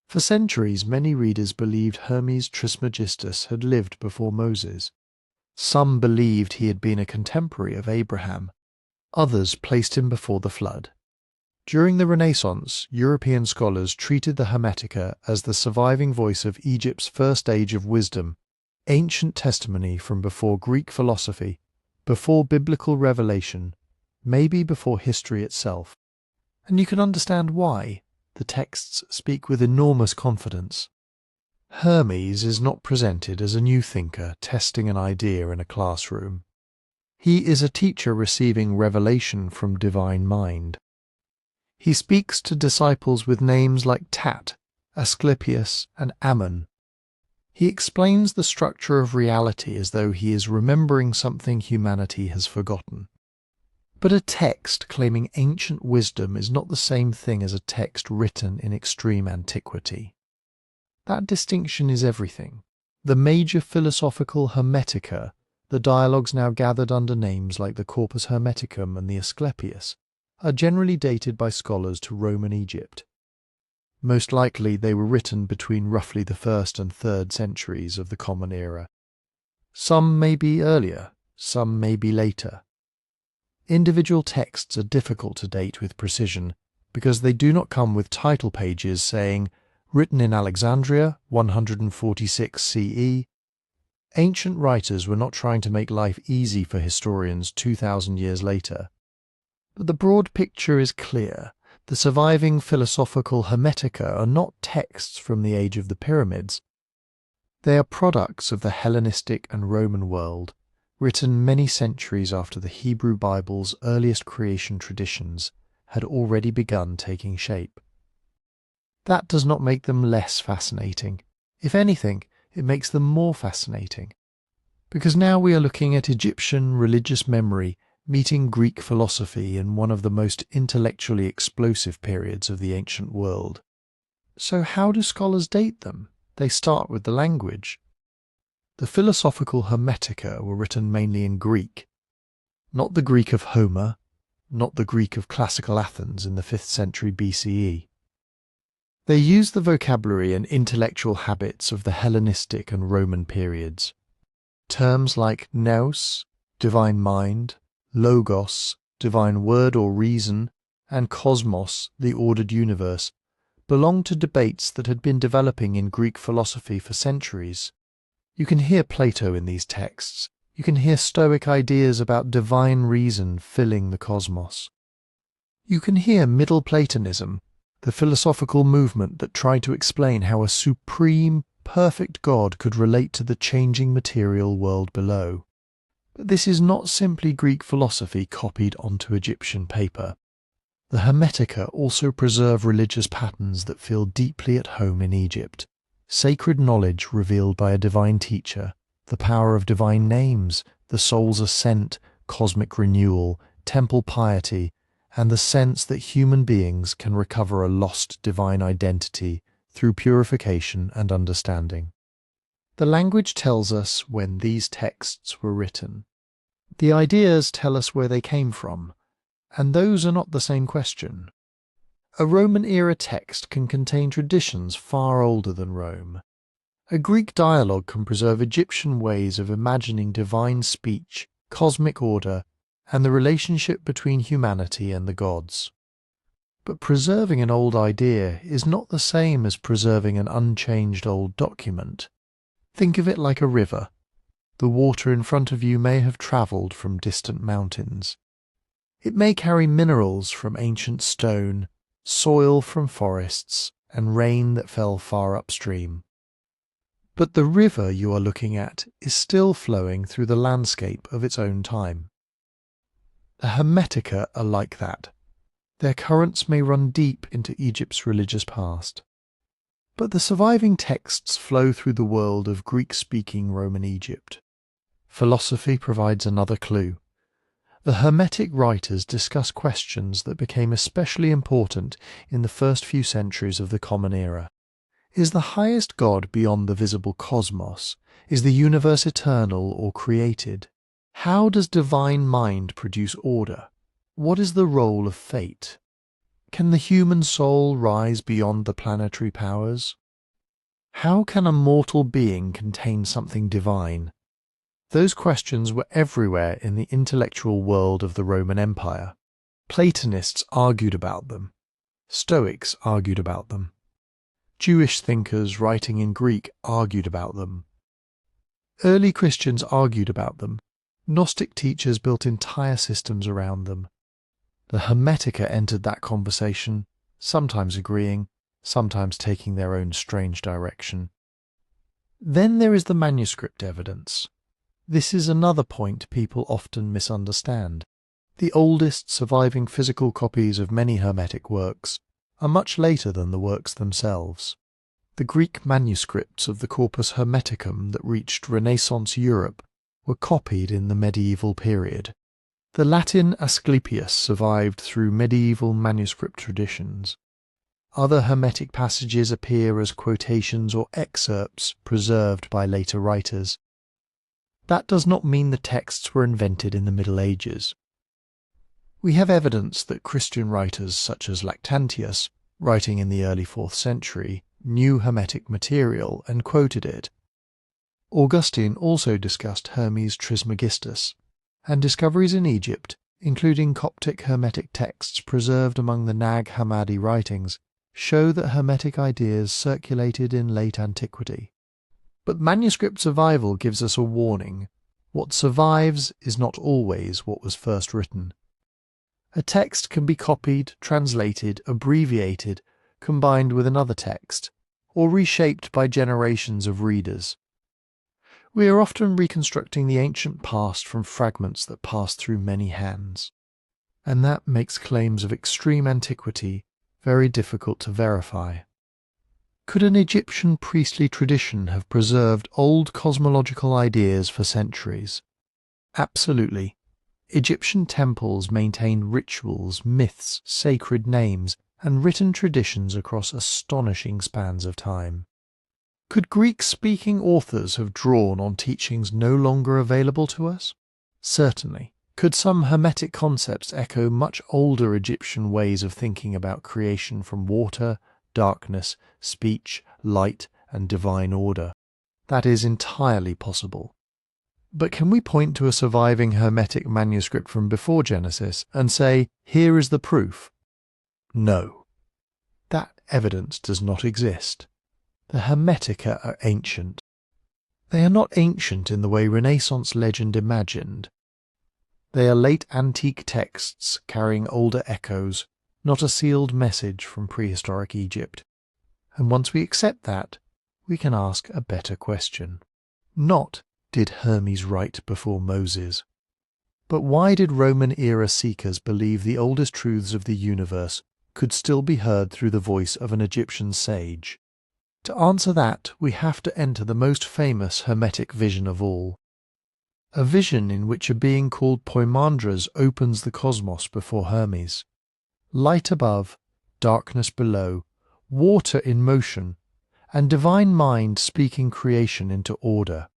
For centuries, many readers believed Hermes Trismegistus had lived before Moses. Some believed he had been a contemporary of Abraham. Others placed him before the flood. During the Renaissance, European scholars treated the Hermetica as the surviving voice of Egypt's first age of wisdom, ancient testimony from before Greek philosophy, before biblical revelation, maybe before history itself. And you can understand why. The texts speak with enormous confidence. Hermes is not presented as a new thinker testing an idea in a classroom. He is a teacher receiving revelation from divine mind. He speaks to disciples with names like Tat, Asclepius, and Ammon. He explains the structure of reality as though he is remembering something humanity has forgotten. But a text claiming ancient wisdom is not the same thing as a text written in extreme antiquity. That distinction is everything. The major philosophical Hermetica, the dialogues now gathered under names like the Corpus Hermeticum and the Asclepius, are generally dated by scholars to Roman Egypt. Most likely they were written between roughly the 1st and 3rd centuries of the Common Era. Some may be earlier, some may be later. Individual texts are difficult to date with precision because they do not come with title pages saying, Written in Alexandria, 146 CE, ancient writers were not trying to make life easy for historians 2,000 years later. But the broad picture is clear. The surviving philosophical Hermetica are not texts from the age of the pyramids. They are products of the Hellenistic and Roman world, written many centuries after the Hebrew Bible's earliest creation traditions had already begun taking shape. That does not make them less fascinating. If anything, it makes them more fascinating. Because now we are looking at Egyptian religious memory meeting Greek philosophy in one of the most intellectually explosive periods of the ancient world. So how do scholars date them? They start with the language. The philosophical Hermetica were written mainly in Greek. Not the Greek of Homer, not the Greek of classical Athens in the 5th century BCE. They used the vocabulary and intellectual habits of the Hellenistic and Roman periods. Terms like nous, divine mind, logos, divine word or reason, and cosmos, the ordered universe, belonged to debates that had been developing in Greek philosophy for centuries. You can hear Plato in these texts. You can hear Stoic ideas about divine reason filling the cosmos. You can hear Middle Platonism, the philosophical movement that tried to explain how a supreme, perfect God could relate to the changing material world below. But this is not simply Greek philosophy copied onto Egyptian paper. The Hermetica also preserve religious patterns that feel deeply at home in Egypt. Sacred knowledge revealed by a divine teacher, the power of divine names, the soul's ascent, cosmic renewal, temple piety, and the sense that human beings can recover a lost divine identity through purification and understanding. The language tells us when these texts were written. The ideas tell us where they came from, and those are not the same question. A Roman-era text can contain traditions far older than Rome. A Greek dialogue can preserve Egyptian ways of imagining divine speech, cosmic order, and the relationship between humanity and the gods. But preserving an old idea is not the same as preserving an unchanged old document. Think of it like a river. The water in front of you may have travelled from distant mountains. It may carry minerals from ancient stone, soil from forests, and rain that fell far upstream. But the river you are looking at is still flowing through the landscape of its own time. The Hermetica are like that. Their currents may run deep into Egypt's religious past. But the surviving texts flow through the world of Greek-speaking Roman Egypt. Philosophy provides another clue. The Hermetic writers discuss questions that became especially important in the first few centuries of the Common Era. Is the highest God beyond the visible cosmos? Is the universe eternal or created? How does divine mind produce order? What is the role of fate? Can the human soul rise beyond the planetary powers? How can a mortal being contain something divine? Those questions were everywhere in the intellectual world of the Roman Empire. Platonists argued about them. Stoics argued about them. Jewish thinkers writing in Greek argued about them. Early Christians argued about them. Gnostic teachers built entire systems around them. The Hermetica entered that conversation, sometimes agreeing, sometimes taking their own strange direction. Then there is the manuscript evidence. This is another point people often misunderstand. The oldest surviving physical copies of many Hermetic works are much later than the works themselves. The Greek manuscripts of the Corpus Hermeticum that reached Renaissance Europe were copied in the medieval period. The Latin Asclepius survived through medieval manuscript traditions. Other Hermetic passages appear as quotations or excerpts preserved by later writers. That does not mean the texts were invented in the Middle Ages. We have evidence that Christian writers such as Lactantius, writing in the early 4th century, knew Hermetic material and quoted it. Augustine also discussed Hermes Trismegistus, and discoveries in Egypt, including Coptic Hermetic texts preserved among the Nag Hammadi writings, show that Hermetic ideas circulated in late antiquity. But manuscript survival gives us a warning. What survives is not always what was first written. A text can be copied, translated, abbreviated, combined with another text, or reshaped by generations of readers. We are often reconstructing the ancient past from fragments that passed through many hands, and that makes claims of extreme antiquity very difficult to verify. Could an Egyptian priestly tradition have preserved old cosmological ideas for centuries? Absolutely. Egyptian temples maintained rituals, myths, sacred names, and written traditions across astonishing spans of time. Could Greek-speaking authors have drawn on teachings no longer available to us? Certainly. Could some Hermetic concepts echo much older Egyptian ways of thinking about creation from water, darkness, speech, light, and divine order? That is entirely possible. But can we point to a surviving Hermetic manuscript from before Genesis and say, here is the proof? No. That evidence does not exist. The Hermetica are ancient. They are not ancient in the way Renaissance legend imagined. They are late antique texts carrying older echoes, not a sealed message from prehistoric Egypt. And once we accept that, we can ask a better question. Not, did Hermes write before Moses? But why did Roman-era seekers believe the oldest truths of the universe could still be heard through the voice of an Egyptian sage? To answer that, we have to enter the most famous Hermetic vision of all. A vision in which a being called Poimandres opens the cosmos before Hermes. Light above, darkness below, water in motion, and divine mind speaking creation into order.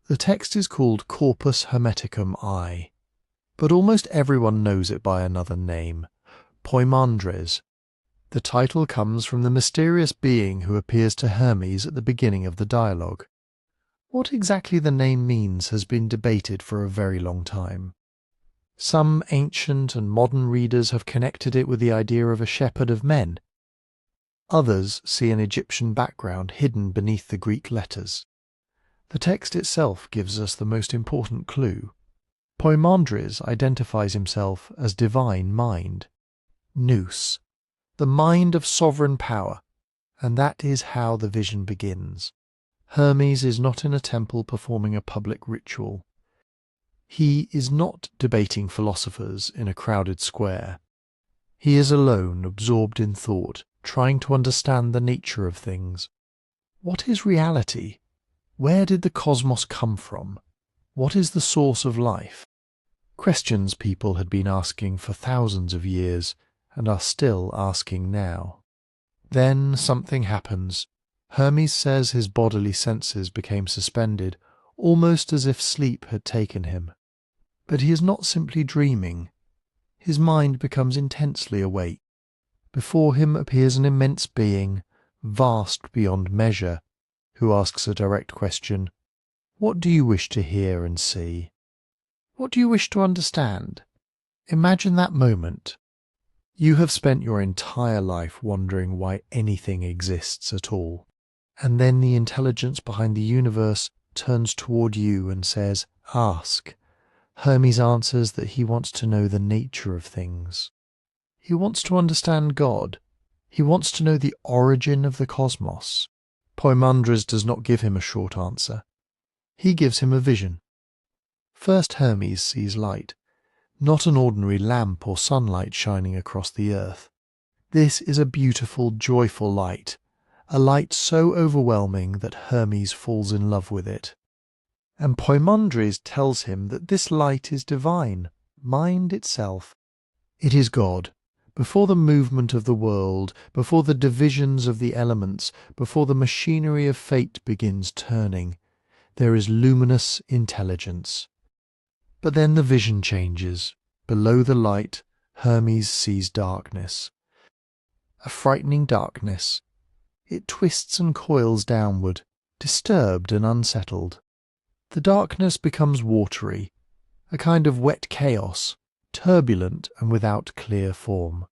The text is called Corpus Hermeticum I, but almost everyone knows it by another name, Poimandres. The title comes from the mysterious being who appears to Hermes at the beginning of the dialogue. What exactly the name means has been debated for a very long time. Some ancient and modern readers have connected it with the idea of a shepherd of men. Others see an Egyptian background hidden beneath the Greek letters. The text itself gives us the most important clue. Poimandres identifies himself as divine mind, nous, the mind of sovereign power, and that is how the vision begins. Hermes is not in a temple performing a public ritual. He is not debating philosophers in a crowded square. He is alone, absorbed in thought, trying to understand the nature of things. What is reality? Where did the cosmos come from? What is the source of life? Questions people had been asking for thousands of years and are still asking now. Then something happens. Hermes says his bodily senses became suspended, almost as if sleep had taken him. But he is not simply dreaming. His mind becomes intensely awake. Before him appears an immense being, vast beyond measure, who asks a direct question. What do you wish to hear and see? What do you wish to understand? Imagine that moment. You have spent your entire life wondering why anything exists at all. And then the intelligence behind the universe turns toward you and says, ask. Hermes answers that he wants to know the nature of things. He wants to understand God. He wants to know the origin of the cosmos. Poimandres does not give him a short answer. He gives him a vision. First Hermes sees light, not an ordinary lamp or sunlight shining across the earth. This is a beautiful, joyful light, a light so overwhelming that Hermes falls in love with it. And Poimandres tells him that this light is divine, mind itself. It is God. Before the movement of the world, before the divisions of the elements, before the machinery of fate begins turning, there is luminous intelligence. But then the vision changes. Below the light, Hermes sees darkness. A frightening darkness. It twists and coils downward, disturbed and unsettled. The darkness becomes watery, a kind of wet chaos, turbulent and without clear form.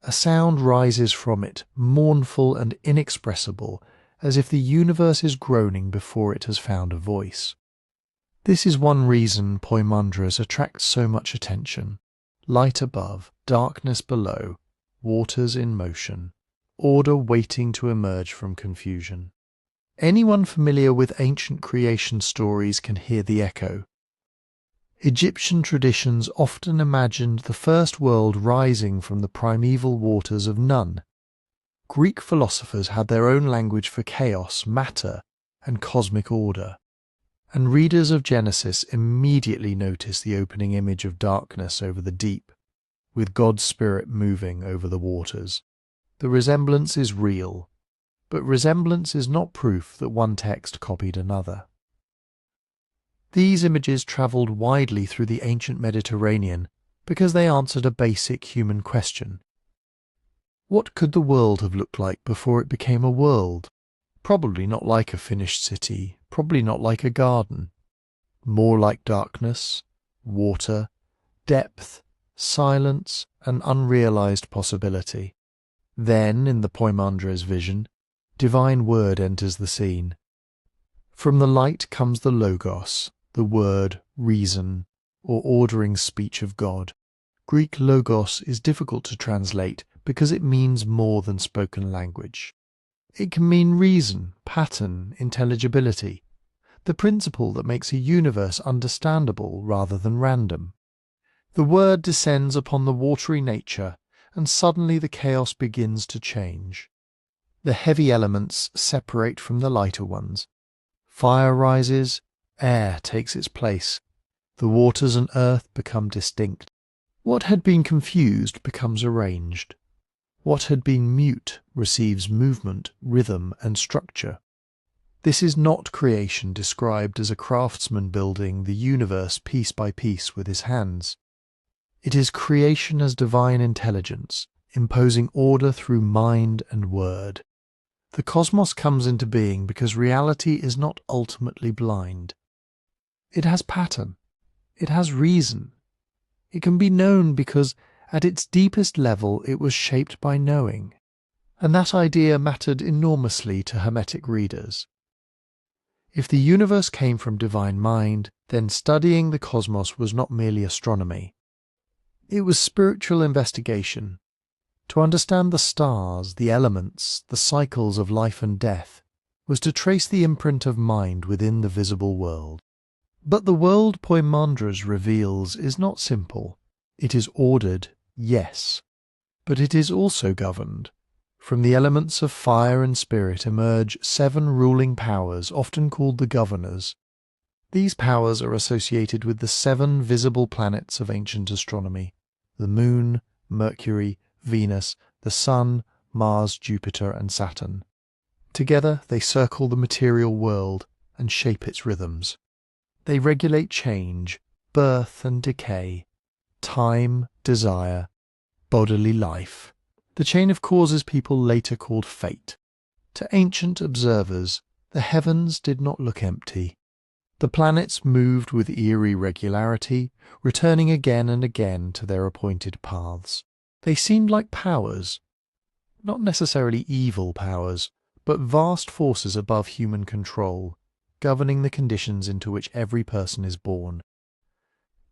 A sound rises from it, mournful and inexpressible, as if the universe is groaning before it has found a voice. This is one reason Poimandres attracts so much attention. Light above, darkness below, waters in motion, order waiting to emerge from confusion. Anyone familiar with ancient creation stories can hear the echo. Egyptian traditions often imagined the first world rising from the primeval waters of none. Greek philosophers had their own language for chaos, matter, and cosmic order. And readers of Genesis immediately notice the opening image of darkness over the deep, with God's Spirit moving over the waters. The resemblance is real, but resemblance is not proof that one text copied another. These images travelled widely through the ancient Mediterranean because they answered a basic human question. What could the world have looked like before it became a world? Probably not like a finished city, probably not like a garden. More like darkness, water, depth, silence, and unrealized possibility. Then, in the Poimandres vision, divine word enters the scene. From the light comes the logos, the word, reason, or ordering speech of God. Greek logos is difficult to translate because it means more than spoken language. It can mean reason, pattern, intelligibility, the principle that makes a universe understandable rather than random. The word descends upon the watery nature, and suddenly the chaos begins to change. The heavy elements separate from the lighter ones. Fire rises, air takes its place. The waters and earth become distinct. What had been confused becomes arranged. What had been mute receives movement, rhythm, and structure. This is not creation described as a craftsman building the universe piece by piece with his hands. It is creation as divine intelligence, imposing order through mind and word. The cosmos comes into being because reality is not ultimately blind. It has pattern. It has reason. It can be known because, at its deepest level, it was shaped by knowing. And that idea mattered enormously to Hermetic readers. If the universe came from divine mind, then studying the cosmos was not merely astronomy. It was spiritual investigation. To understand the stars, the elements, the cycles of life and death, was to trace the imprint of mind within the visible world. But the world Poimandres reveals is not simple. It is ordered, yes, but it is also governed. From the elements of fire and spirit emerge 7 ruling powers, often called the governors. These powers are associated with the 7 visible planets of ancient astronomy: the Moon, Mercury, Venus, the Sun, Mars, Jupiter, and Saturn. Together they circle the material world and shape its rhythms. They regulate change, birth and decay, time, desire, bodily life, the chain of causes people later called fate. To ancient observers, the heavens did not look empty. The planets moved with eerie regularity, returning again and again to their appointed paths. They seemed like powers, not necessarily evil powers, but vast forces above human control, governing the conditions into which every person is born.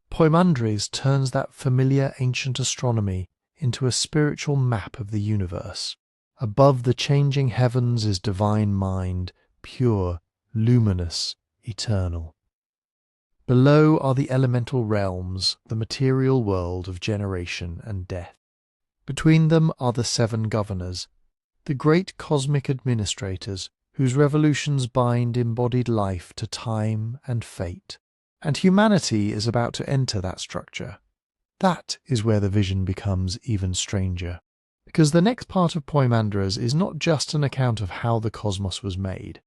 Poimandres turns that familiar ancient astronomy into a spiritual map of the universe. Above the changing heavens is divine mind, pure, luminous, eternal. Below are the elemental realms, the material world of generation and death. Between them are the 7 governors, the great cosmic administrators whose revolutions bind embodied life to time and fate. And humanity is about to enter that structure. That is where the vision becomes even stranger. Because the next part of Poimandres is not just an account of how the cosmos was made.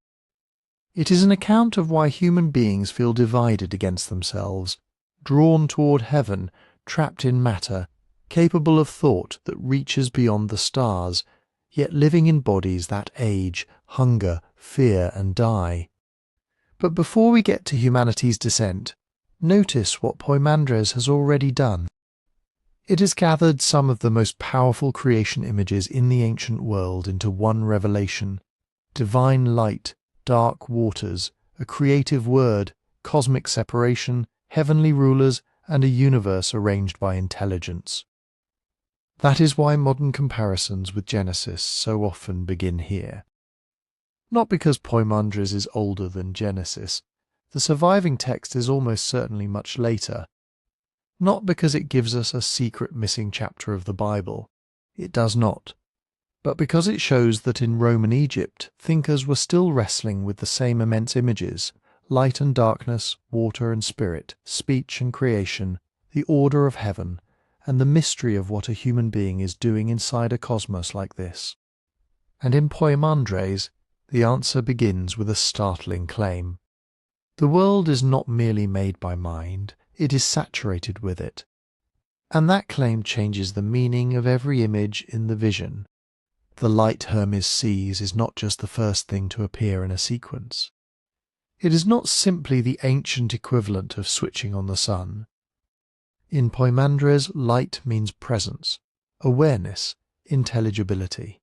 It is an account of why human beings feel divided against themselves, drawn toward heaven, trapped in matter, capable of thought that reaches beyond the stars, yet living in bodies that age, hunger, fear, and die. But before we get to humanity's descent, notice what Poimandres has already done. It has gathered some of the most powerful creation images in the ancient world into one revelation: divine light, dark waters, a creative word, cosmic separation, heavenly rulers, and a universe arranged by intelligence. That is why modern comparisons with Genesis so often begin here. Not because Poimandres is older than Genesis. The surviving text is almost certainly much later. Not because it gives us a secret missing chapter of the Bible. It does not. But because it shows that in Roman Egypt, thinkers were still wrestling with the same immense images: light and darkness, water and spirit, speech and creation, the order of heaven, and the mystery of what a human being is doing inside a cosmos like this. And in Poimandres, the answer begins with a startling claim. The world is not merely made by mind, it is saturated with it. And that claim changes the meaning of every image in the vision. The light Hermes sees is not just the first thing to appear in a sequence. It is not simply the ancient equivalent of switching on the sun. In Poimandres, light means presence, awareness, intelligibility.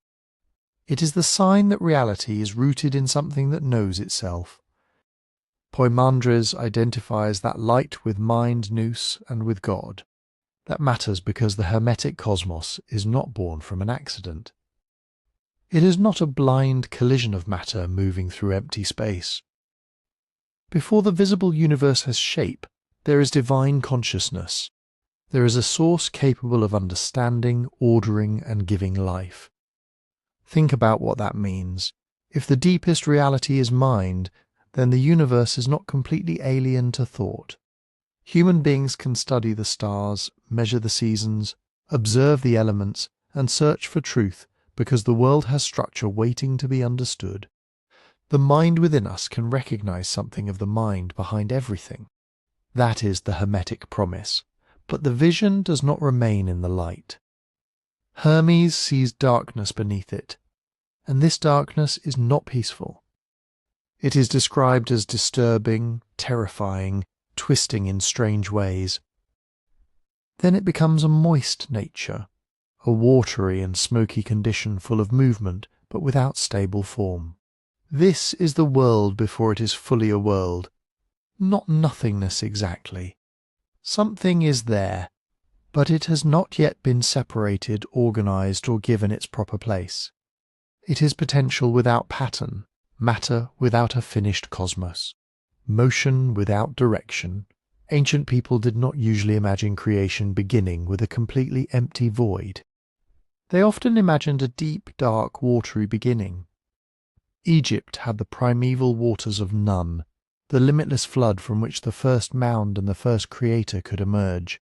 It is the sign that reality is rooted in something that knows itself. Poimandres identifies that light with mind, nous, and with God. That matters because the Hermetic cosmos is not born from an accident. It is not a blind collision of matter moving through empty space. Before the visible universe has shape, there is divine consciousness. There is a source capable of understanding, ordering, and giving life. Think about what that means. If the deepest reality is mind, then the universe is not completely alien to thought. Human beings can study the stars, measure the seasons, observe the elements, and search for truth because the world has structure waiting to be understood. The mind within us can recognize something of the mind behind everything. That is the Hermetic promise. But the vision does not remain in the light. Hermes sees darkness beneath it, and this darkness is not peaceful. It is described as disturbing, terrifying, twisting in strange ways. Then it becomes a moist nature, a watery and smoky condition full of movement but without stable form. This is the world before it is fully a world, not nothingness exactly. Something is there, but it has not yet been separated, organized, or given its proper place. It is potential without pattern, matter without a finished cosmos, motion without direction. Ancient people did not usually imagine creation beginning with a completely empty void. They often imagined a deep, dark, watery beginning. Egypt had the primeval waters of none, the limitless flood from which the first mound and the first creator could emerge.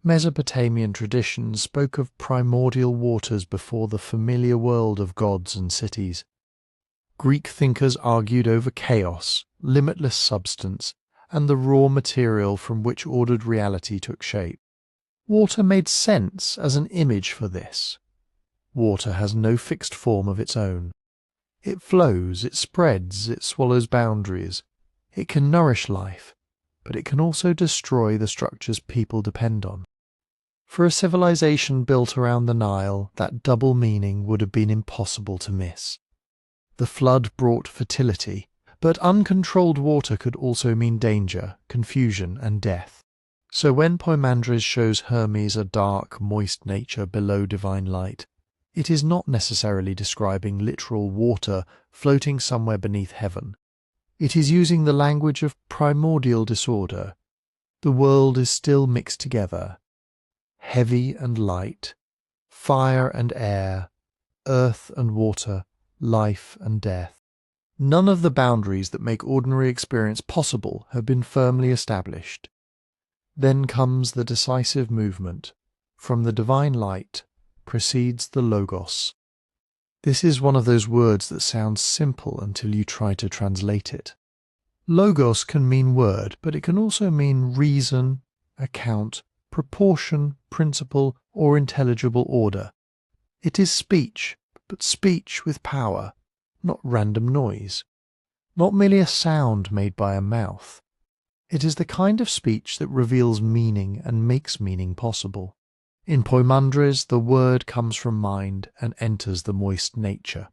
Mesopotamian traditions spoke of primordial waters before the familiar world of gods and cities. Greek thinkers argued over chaos, limitless substance, and the raw material from which ordered reality took shape. Water made sense as an image for this. Water has no fixed form of its own. It flows, it spreads, it swallows boundaries. It can nourish life, but it can also destroy the structures people depend on. For a civilization built around the Nile, that double meaning would have been impossible to miss. The flood brought fertility, but uncontrolled water could also mean danger, confusion, and death. So when Poimandres shows Hermes a dark, moist nature below divine light, it is not necessarily describing literal water floating somewhere beneath heaven. It is using the language of primordial disorder. The world is still mixed together. Heavy and light, fire and air, earth and water, life and death. None of the boundaries that make ordinary experience possible have been firmly established. Then comes the decisive movement. From the divine light proceeds the Logos. This is one of those words that sounds simple until you try to translate it. Logos can mean word, but it can also mean reason, account, proportion, principle, or intelligible order. It is speech, but speech with power, not random noise, not merely a sound made by a mouth. It is the kind of speech that reveals meaning and makes meaning possible. In Poimandres, the word comes from mind and enters the moist nature.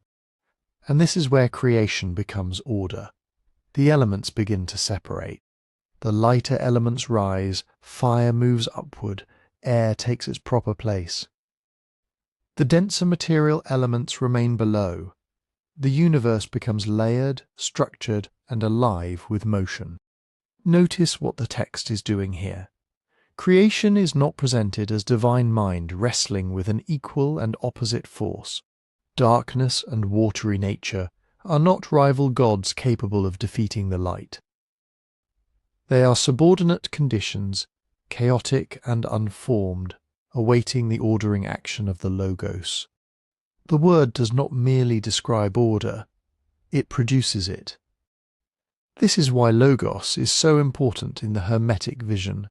And this is where creation becomes order. The elements begin to separate. The lighter elements rise, fire moves upward, air takes its proper place. The denser material elements remain below. The universe becomes layered, structured, and alive with motion. Notice what the text is doing here. Creation is not presented as divine mind wrestling with an equal and opposite force. Darkness and watery nature are not rival gods capable of defeating the light. They are subordinate conditions, chaotic and unformed, awaiting the ordering action of the Logos. The word does not merely describe order, it produces it. This is why Logos is so important in the Hermetic vision.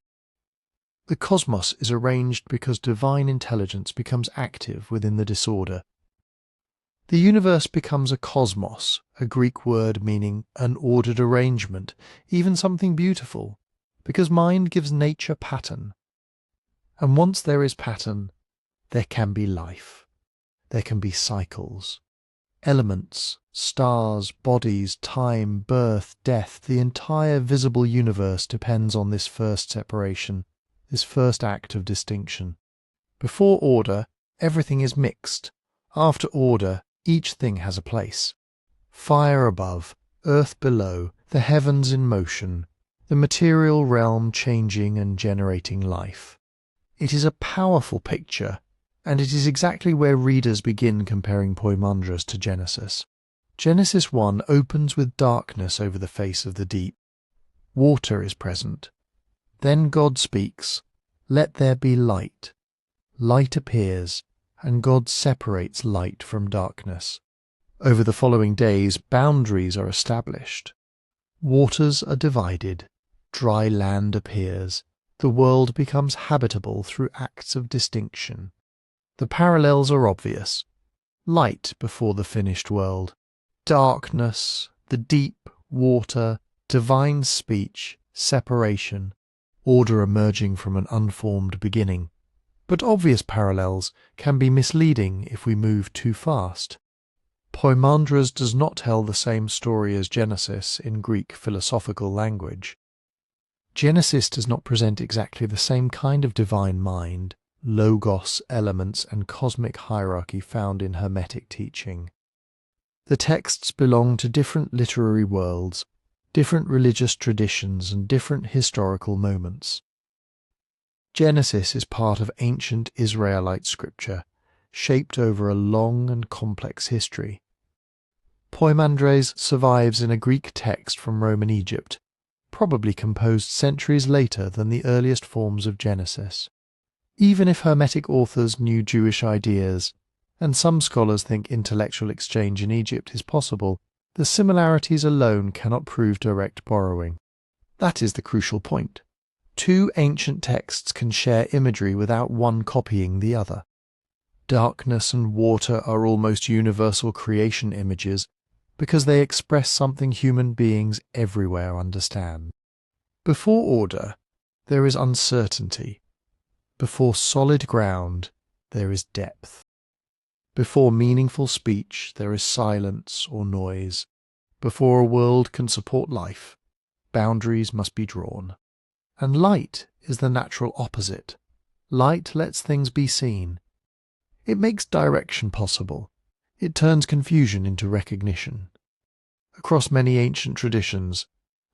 The cosmos is arranged because divine intelligence becomes active within the disorder. The universe becomes a cosmos, a Greek word meaning an ordered arrangement, even something beautiful, because mind gives nature pattern. And once there is pattern, there can be life. There can be cycles. Elements, stars, bodies, time, birth, death, the entire visible universe depends on this first separation, this first act of distinction. Before order, everything is mixed. After order, each thing has a place. Fire above, earth below, the heavens in motion, the material realm changing and generating life. It is a powerful picture, and it is exactly where readers begin comparing Poimandres to Genesis. Genesis 1 opens with darkness over the face of the deep. Water is present. Then God speaks, "Let there be light." Light appears, and God separates light from darkness. Over the following days, boundaries are established. Waters are divided. Dry land appears. The world becomes habitable through acts of distinction. The parallels are obvious. Light before the finished world. Darkness, the deep, water, divine speech, separation, order emerging from an unformed beginning. But obvious parallels can be misleading if we move too fast. Poimandres does not tell the same story as Genesis in Greek philosophical language. Genesis does not present exactly the same kind of divine mind, logos elements and cosmic hierarchy found in Hermetic teaching. The texts belong to different literary worlds, different religious traditions and different historical moments. Genesis is part of ancient Israelite scripture, shaped over a long and complex history. Poimandres survives in a Greek text from Roman Egypt, probably composed centuries later than the earliest forms of Genesis. Even if Hermetic authors knew Jewish ideas, and some scholars think intellectual exchange in Egypt is possible, the similarities alone cannot prove direct borrowing. That is the crucial point. Two ancient texts can share imagery without one copying the other. Darkness and water are almost universal creation images because they express something human beings everywhere understand. Before order, there is uncertainty. Before solid ground, there is depth. Before meaningful speech, there is silence or noise. Before a world can support life, boundaries must be drawn. And light is the natural opposite. Light lets things be seen. It makes direction possible. It turns confusion into recognition. Across many ancient traditions,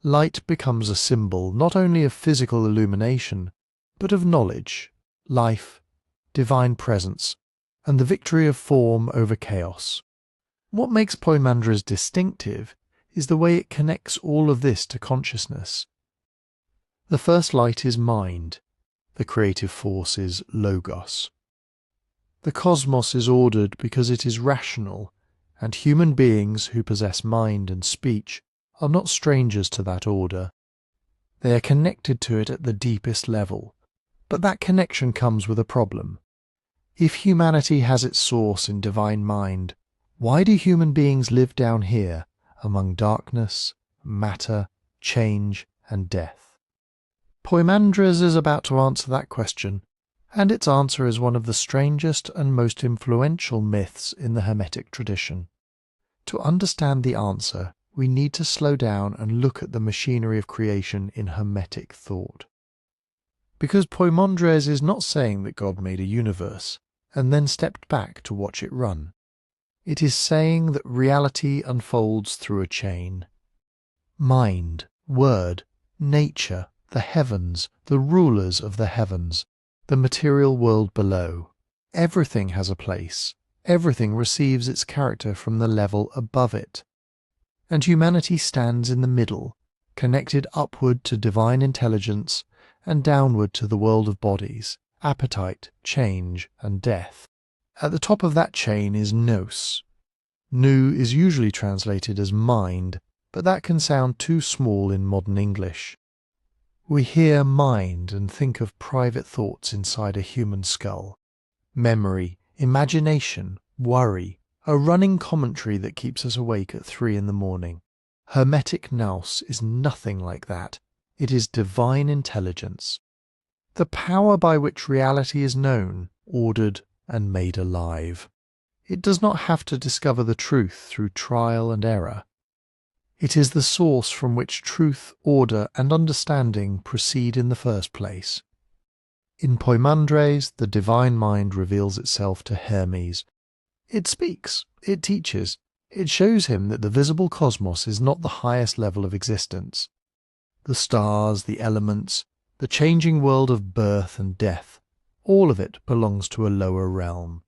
light becomes a symbol not only of physical illumination, but of knowledge, life, divine presence, and the victory of form over chaos. What makes Poimandres distinctive is the way it connects all of this to consciousness. The first light is mind. The creative force is logos. The cosmos is ordered because it is rational, and human beings who possess mind and speech are not strangers to that order. They are connected to it at the deepest level, but that connection comes with a problem. If humanity has its source in divine mind, why do human beings live down here among darkness, matter, change, and death? Poimandres is about to answer that question, and its answer is one of the strangest and most influential myths in the Hermetic tradition. To understand the answer, we need to slow down and look at the machinery of creation in Hermetic thought. Because Poimandres is not saying that God made a universe and then stepped back to watch it run. It is saying that reality unfolds through a chain. Mind, word, nature, the heavens, the rulers of the heavens, the material world below. Everything has a place. Everything receives its character from the level above it. And humanity stands in the middle, connected upward to divine intelligence and downward to the world of bodies, appetite, change, and death. At the top of that chain is nous. Nu is usually translated as mind, but that can sound too small in modern English. We hear mind and think of private thoughts inside a human skull. Memory, imagination, worry, a running commentary that keeps us awake at 3 a.m. Hermetic nous is nothing like that. It is divine intelligence. The power by which reality is known, ordered, and made alive. It does not have to discover the truth through trial and error. It is the source from which truth, order, and understanding proceed in the first place. In Poimandres, the divine mind reveals itself to Hermes. It speaks, it teaches, it shows him that the visible cosmos is not the highest level of existence. The stars, the elements, the changing world of birth and death, all of it belongs to a lower realm.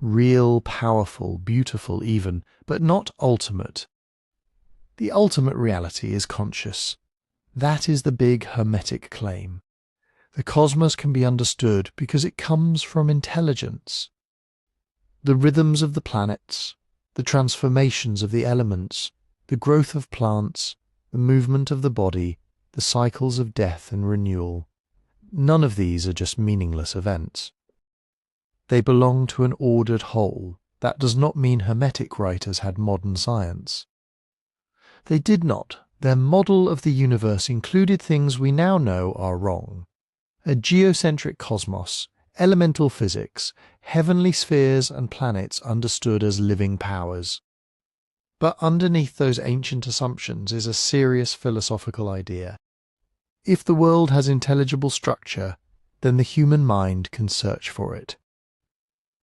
Real, powerful, beautiful even, but not ultimate. The ultimate reality is conscious. That is the big Hermetic claim. The cosmos can be understood because it comes from intelligence. The rhythms of the planets, the transformations of the elements, the growth of plants, the movement of the body, the cycles of death and renewal. None of these are just meaningless events. They belong to an ordered whole. That does not mean Hermetic writers had modern science. They did not. Their model of the universe included things we now know are wrong. A geocentric cosmos, elemental physics, heavenly spheres and planets understood as living powers. But underneath those ancient assumptions is a serious philosophical idea. If the world has intelligible structure, then the human mind can search for it.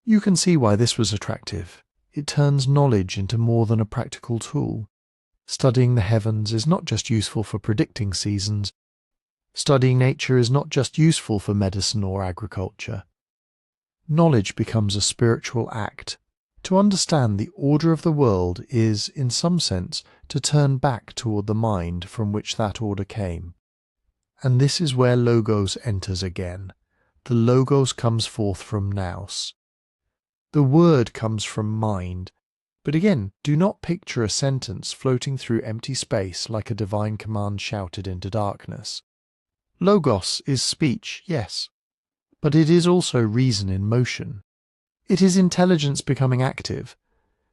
You can see why this was attractive. It turns knowledge into more than a practical tool. Studying the heavens is not just useful for predicting seasons. Studying nature is not just useful for medicine or agriculture. Knowledge becomes a spiritual act. To understand the order of the world is, in some sense, to turn back toward the mind from which that order came. And this is where logos enters again. The logos comes forth from nous. The word comes from mind. But again, do not picture a sentence floating through empty space like a divine command shouted into darkness. Logos is speech, yes, but it is also reason in motion. It is intelligence becoming active,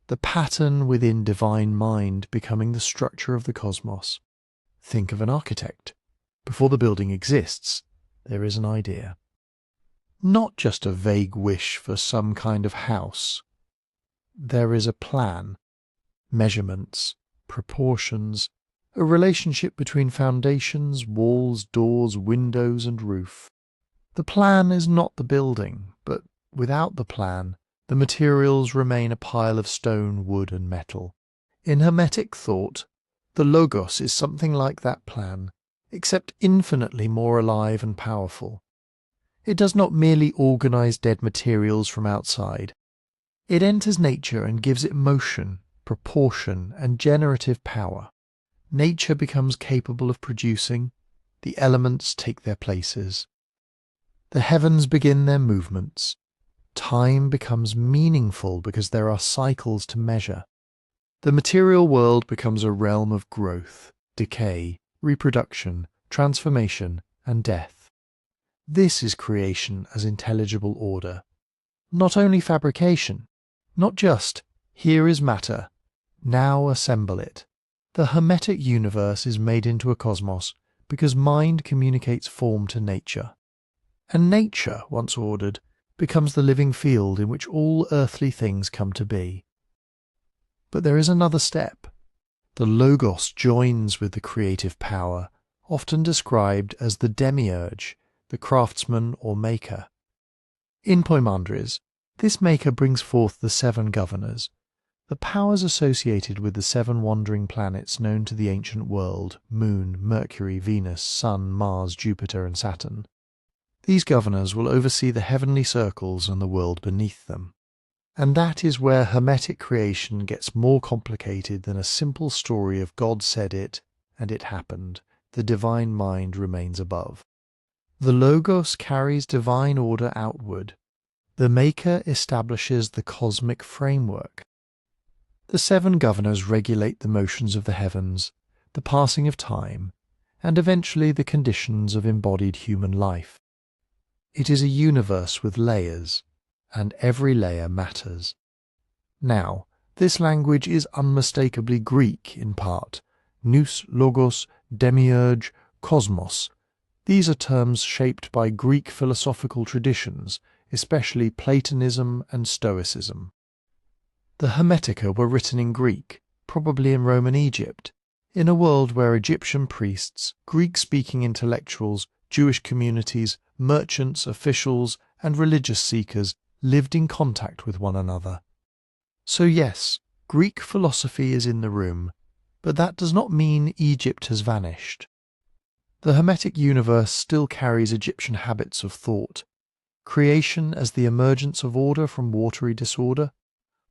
the pattern within divine mind becoming the structure of the cosmos. Think of an architect. Before the building exists, there is an idea. Not just a vague wish for some kind of house. There is a plan, measurements, proportions, a relationship between foundations, walls, doors, windows, and roof. The plan is not the building, but without the plan, the materials remain a pile of stone, wood, and metal. In Hermetic thought, the logos is something like that plan, except infinitely more alive and powerful. It does not merely organize dead materials from outside. It enters nature and gives it motion, proportion, and generative power. Nature becomes capable of producing. The elements take their places. The heavens begin their movements. Time becomes meaningful because there are cycles to measure. The material world becomes a realm of growth, decay, reproduction, transformation, and death. This is creation as intelligible order. Not only fabrication, not just, here is matter, now assemble it. The Hermetic universe is made into a cosmos because mind communicates form to nature. And nature, once ordered, becomes the living field in which all earthly things come to be. But there is another step. The Logos joins with the creative power, often described as the demiurge, the craftsman or maker. In Poimandres, this maker brings forth the 7 governors, the powers associated with the 7 wandering planets known to the ancient world: Moon, Mercury, Venus, Sun, Mars, Jupiter and Saturn. These governors will oversee the heavenly circles and the world beneath them. And that is where Hermetic creation gets more complicated than a simple story of God said it, and it happened. The divine mind remains above. The Logos carries divine order outward. The Maker establishes the cosmic framework. The 7 governors regulate the motions of the heavens, the passing of time, and eventually the conditions of embodied human life. It is a universe with layers, and every layer matters. Now, this language is unmistakably Greek in part. Nous, logos, demiurge, cosmos. These are terms shaped by Greek philosophical traditions, especially Platonism and Stoicism. The Hermetica were written in Greek, probably in Roman Egypt, in a world where Egyptian priests, Greek-speaking intellectuals, Jewish communities, merchants, officials, and religious seekers lived in contact with one another. So yes, Greek philosophy is in the room, but that does not mean Egypt has vanished. The Hermetic universe still carries Egyptian habits of thought: creation as the emergence of order from watery disorder,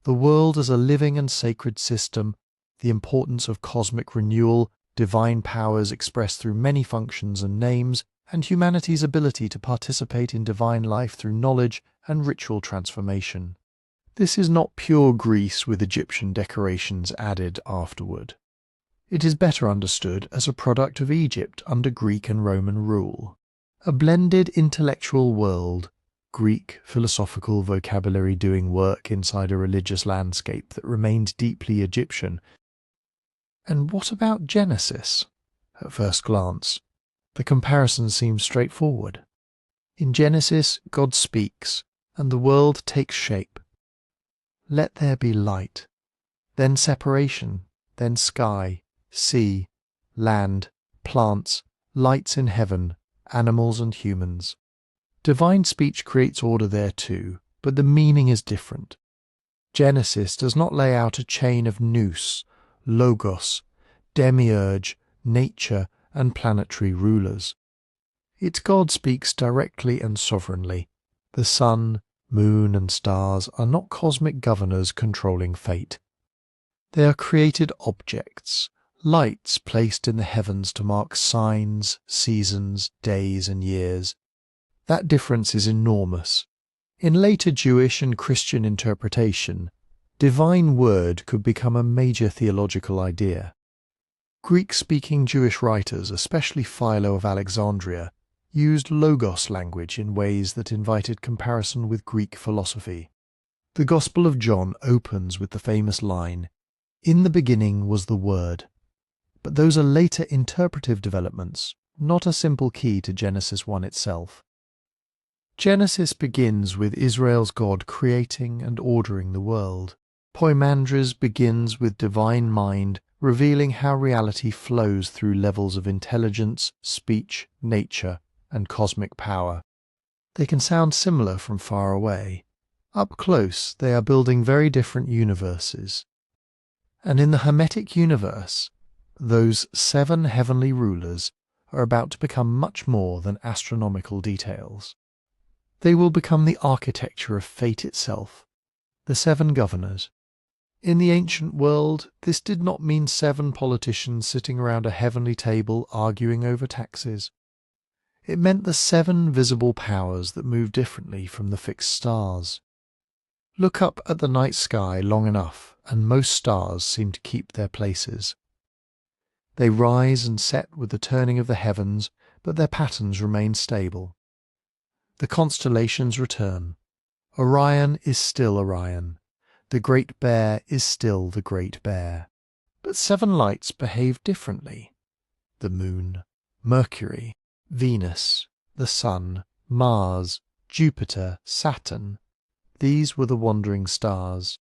the world as a living and sacred system, the importance of cosmic renewal, divine powers expressed through many functions and names, and humanity's ability to participate in divine life through knowledge and ritual transformation. This is not pure Greece with Egyptian decorations added afterward. It is better understood as a product of Egypt under Greek and Roman rule. A blended intellectual world, Greek philosophical vocabulary doing work inside a religious landscape that remained deeply Egyptian. And what about Genesis? At first glance, the comparison seems straightforward. In Genesis, God speaks, and the world takes shape. Let there be light, then separation, then sky, sea, land, plants, lights in heaven, animals and humans. Divine speech creates order there too, but the meaning is different. Genesis does not lay out a chain of nous, logos, demiurge, nature, and planetary rulers. Its God speaks directly and sovereignly. The sun, moon, and stars are not cosmic governors controlling fate. They are created objects, lights placed in the heavens to mark signs, seasons, days, and years. That difference is enormous. In later Jewish and Christian interpretation, divine word could become a major theological idea. Greek-speaking Jewish writers, especially Philo of Alexandria, used logos language in ways that invited comparison with Greek philosophy. The Gospel of John opens with the famous line, "In the beginning was the Word." But those are later interpretive developments, not a simple key to Genesis 1 itself. Genesis begins with Israel's God creating and ordering the world. Poimandres begins with divine mind revealing how reality flows through levels of intelligence, speech, nature, and cosmic power. They can sound similar from far away. Up close, they are building very different universes. And in the Hermetic universe, those 7 heavenly rulers are about to become much more than astronomical details. They will become the architecture of fate itself, the 7 governors. In the ancient world, this did not mean 7 politicians sitting around a heavenly table arguing over taxes. It meant the 7 visible powers that move differently from the fixed stars. Look up at the night sky long enough, and most stars seem to keep their places. They rise and set with the turning of the heavens, but their patterns remain stable. The constellations return. Orion is still Orion. The Great Bear is still the Great Bear. But 7 lights behave differently. The Moon, Mercury, Venus, the Sun, Mars, Jupiter, Saturn. These were the wandering stars.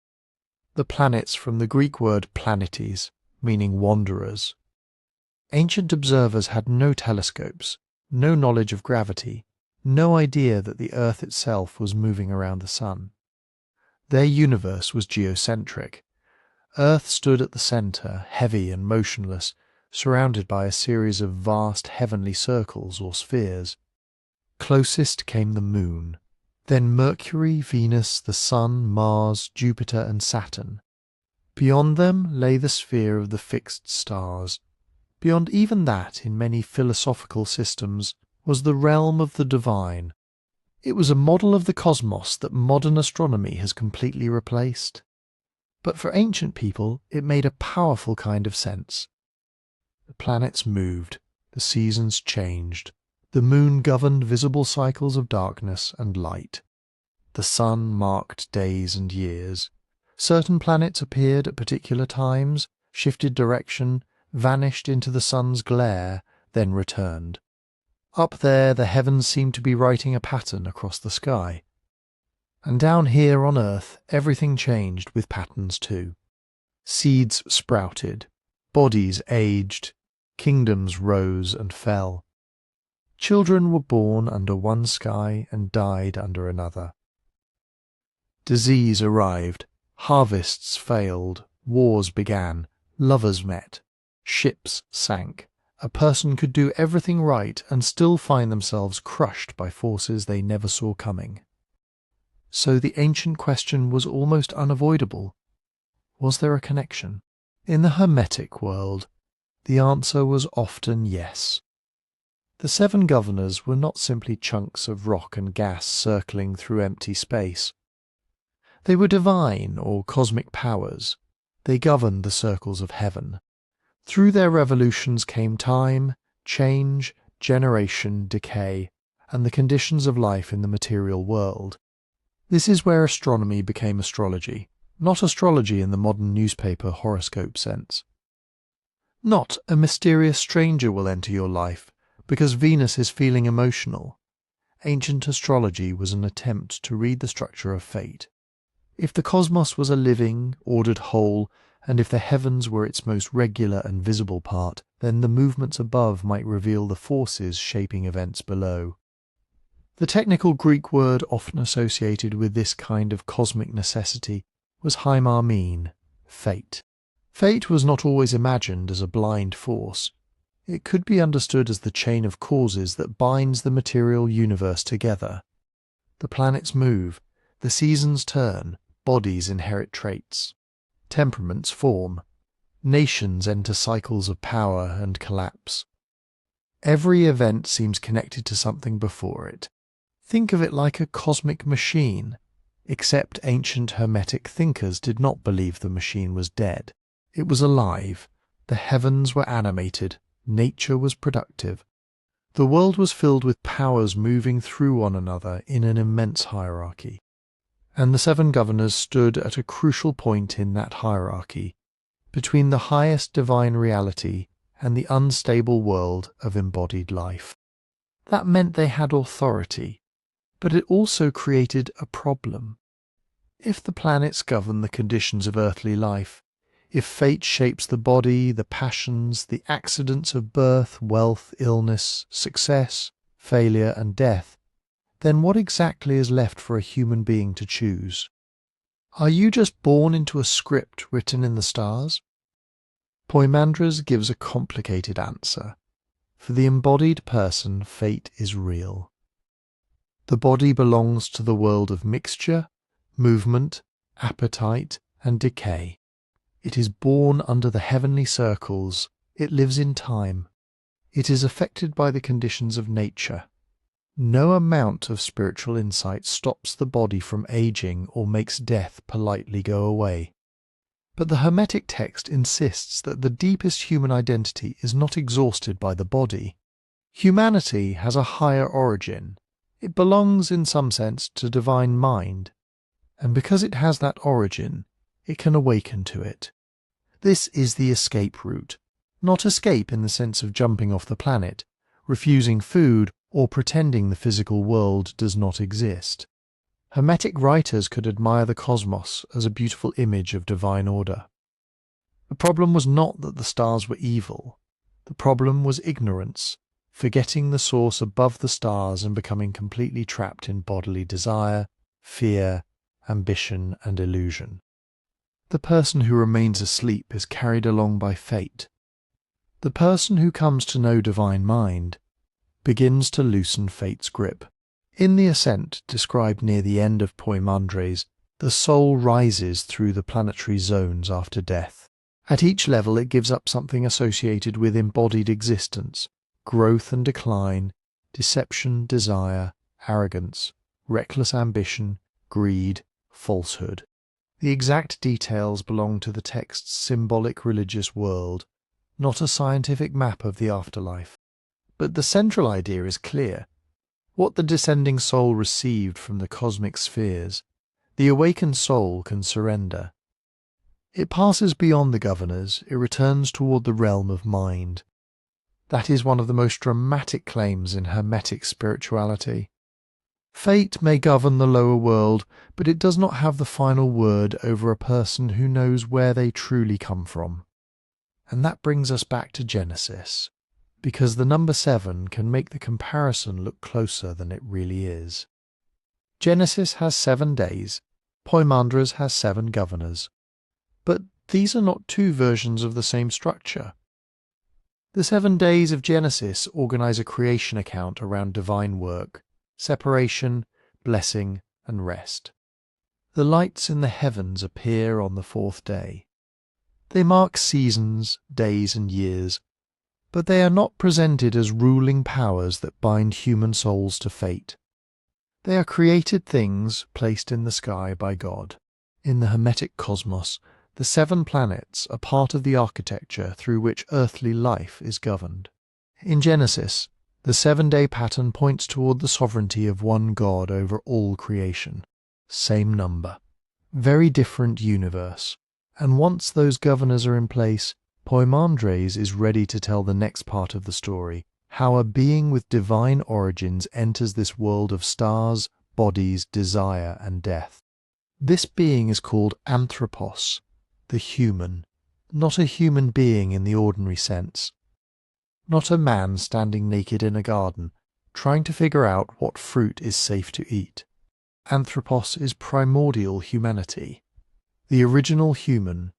The planets from the Greek word planetes, meaning wanderers. Ancient observers had no telescopes, no knowledge of gravity, no idea that the Earth itself was moving around the Sun. Their universe was geocentric. Earth stood at the centre, heavy and motionless, surrounded by a series of vast heavenly circles or spheres. Closest came the Moon, then Mercury, Venus, the Sun, Mars, Jupiter and Saturn. Beyond them lay the sphere of the fixed stars. Beyond even that, in many philosophical systems, was the realm of the divine. It was a model of the cosmos that modern astronomy has completely replaced. But for ancient people, it made a powerful kind of sense. The planets moved, the seasons changed, the moon governed visible cycles of darkness and light. The sun marked days and years. Certain planets appeared at particular times, shifted direction, vanished into the sun's glare, then returned. Up there, the heavens seemed to be writing a pattern across the sky. And down here on Earth, everything changed with patterns too. Seeds sprouted, bodies aged, kingdoms rose and fell. Children were born under one sky and died under another. Disease arrived, harvests failed, wars began, lovers met, ships sank. A person could do everything right and still find themselves crushed by forces they never saw coming. So the ancient question was almost unavoidable. Was there a connection? In the Hermetic world, the answer was often yes. The seven governors were not simply chunks of rock and gas circling through empty space. They were divine or cosmic powers. They governed the circles of heaven. Through their revolutions came time, change, generation, decay, and the conditions of life in the material world. This is where astronomy became astrology, not astrology in the modern newspaper horoscope sense. Not a mysterious stranger will enter your life because Venus is feeling emotional. Ancient astrology was an attempt to read the structure of fate. If the cosmos was a living, ordered whole, and if the heavens were its most regular and visible part, then the movements above might reveal the forces shaping events below. The technical Greek word often associated with this kind of cosmic necessity was haimarmene, fate. Fate was not always imagined as a blind force. It could be understood as the chain of causes that binds the material universe together. The planets move, the seasons turn, bodies inherit traits. Temperaments form. Nations enter cycles of power and collapse. Every event seems connected to something before it. Think of it like a cosmic machine, except ancient Hermetic thinkers did not believe the machine was dead. It was alive. The heavens were animated. Nature was productive. The world was filled with powers moving through one another in an immense hierarchy. And the seven governors stood at a crucial point in that hierarchy, between the highest divine reality and the unstable world of embodied life. That meant they had authority, but it also created a problem. If the planets govern the conditions of earthly life, if fate shapes the body, the passions, the accidents of birth, wealth, illness, success, failure, and death, then what exactly is left for a human being to choose? Are you just born into a script written in the stars? Poimandres gives a complicated answer. For the embodied person, fate is real. The body belongs to the world of mixture, movement, appetite, and decay. It is born under the heavenly circles. It lives in time. It is affected by the conditions of nature. No amount of spiritual insight stops the body from aging or makes death politely go away. But the Hermetic text insists that the deepest human identity is not exhausted by the body. Humanity has a higher origin. It belongs, in some sense, to divine mind. And because it has that origin, it can awaken to it. This is the escape route. Not escape in the sense of jumping off the planet, refusing food, or pretending the physical world does not exist. Hermetic writers could admire the cosmos as a beautiful image of divine order. The problem was not that the stars were evil. The problem was ignorance, forgetting the source above the stars and becoming completely trapped in bodily desire, fear, ambition, and illusion. The person who remains asleep is carried along by fate. The person who comes to know divine mind begins to loosen fate's grip. In the ascent described near the end of Poimandres, the soul rises through the planetary zones after death. At each level it gives up something associated with embodied existence, growth and decline, deception, desire, arrogance, reckless ambition, greed, falsehood. The exact details belong to the text's symbolic religious world, not a scientific map of the afterlife. But the central idea is clear. What the descending soul received from the cosmic spheres, the awakened soul can surrender. It passes beyond the governors, it returns toward the realm of mind. That is one of the most dramatic claims in Hermetic spirituality. Fate may govern the lower world, but it does not have the final word over a person who knows where they truly come from. And that brings us back to Genesis, because the number 7 can make the comparison look closer than it really is. Genesis has 7 days, Poimandres has 7 governors. But these are not two versions of the same structure. The 7 days of Genesis organize a creation account around divine work, separation, blessing, and rest. The lights in the heavens appear on the 4th day. They mark seasons, days, and years, but they are not presented as ruling powers that bind human souls to fate. They are created things placed in the sky by God. In the Hermetic cosmos, the 7 planets are part of the architecture through which earthly life is governed. In Genesis, the 7-day pattern points toward the sovereignty of one God over all creation. Same number. Very different universe. And once those governors are in place, Poimandres is ready to tell the next part of the story, how a being with divine origins enters this world of stars, bodies, desire, and death. This being is called Anthropos, the human, not a human being in the ordinary sense. Not a man standing naked in a garden, trying to figure out what fruit is safe to eat. Anthropos is primordial humanity, the original human,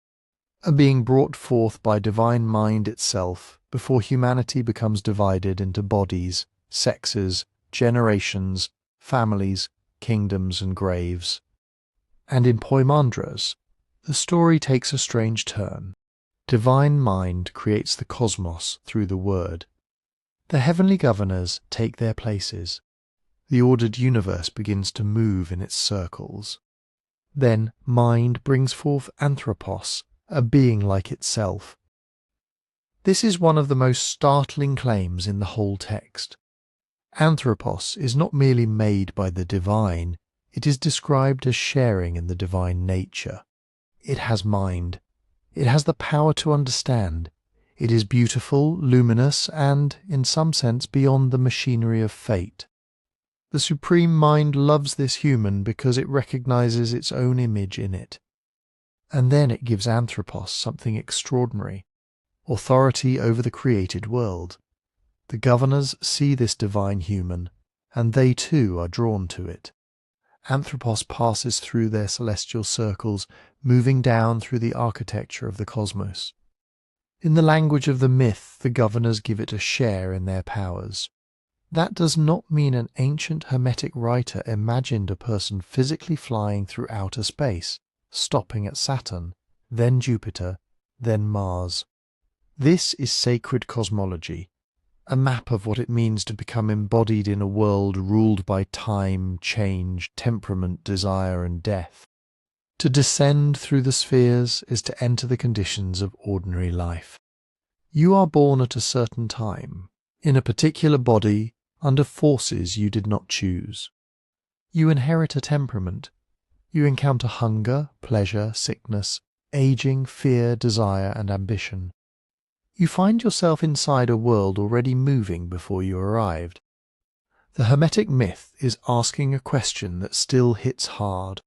a being brought forth by divine mind itself before humanity becomes divided into bodies, sexes, generations, families, kingdoms, and graves. And in Poimandres, the story takes a strange turn. Divine mind creates the cosmos through the word. The heavenly governors take their places. The ordered universe begins to move in its circles. Then mind brings forth Anthropos, a being like itself. This is one of the most startling claims in the whole text. Anthropos is not merely made by the divine, it is described as sharing in the divine nature. It has mind. It has the power to understand. It is beautiful, luminous, and, in some sense, beyond the machinery of fate. The Supreme Mind loves this human because it recognizes its own image in it. And then it gives Anthropos something extraordinary, authority over the created world. The governors see this divine human, and they too are drawn to it. Anthropos passes through their celestial circles, moving down through the architecture of the cosmos. In the language of the myth, the governors give it a share in their powers. That does not mean an ancient Hermetic writer imagined a person physically flying through outer space, stopping at Saturn, then Jupiter, then Mars. This is sacred cosmology, a map of what it means to become embodied in a world ruled by time, change, temperament, desire, and death. To descend through the spheres is to enter the conditions of ordinary life. You are born at a certain time, in a particular body, under forces you did not choose. You inherit a temperament. You encounter hunger, pleasure, sickness, aging, fear, desire, and ambition. You find yourself inside a world already moving before you arrived. The Hermetic myth is asking a question that still hits hard.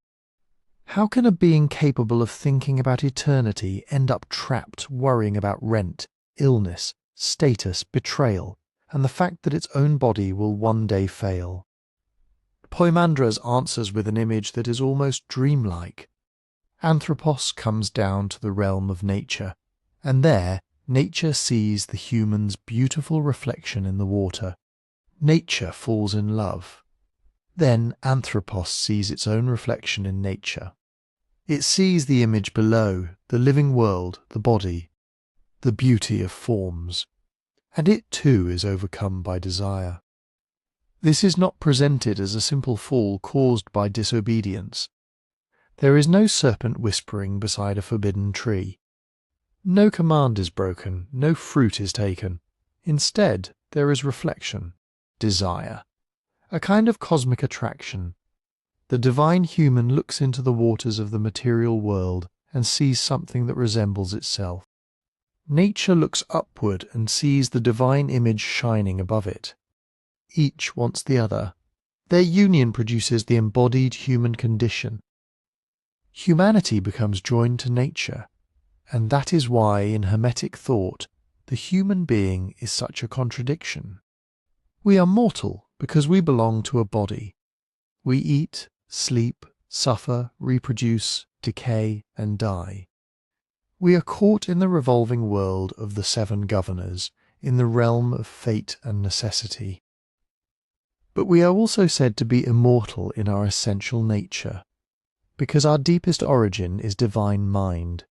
How can a being capable of thinking about eternity end up trapped worrying about rent, illness, status, betrayal, and the fact that its own body will one day fail? Poimandres answers with an image that is almost dreamlike. Anthropos comes down to the realm of nature, and there nature sees the human's beautiful reflection in the water. Nature falls in love. Then Anthropos sees its own reflection in nature. It sees the image below, the living world, the body, the beauty of forms, and it too is overcome by desire. This is not presented as a simple fall caused by disobedience. There is no serpent whispering beside a forbidden tree. No command is broken, no fruit is taken. Instead, there is reflection, desire, a kind of cosmic attraction. The divine human looks into the waters of the material world and sees something that resembles itself. Nature looks upward and sees the divine image shining above it. Each wants the other. Their union produces the embodied human condition. Humanity becomes joined to nature, and that is why in Hermetic thought the human being is such a contradiction. We are mortal because we belong to a body. We eat, sleep, suffer, reproduce, decay, and die. We are caught in the revolving world of the seven governors, in the realm of fate and necessity. But we are also said to be immortal in our essential nature, because our deepest origin is divine mind,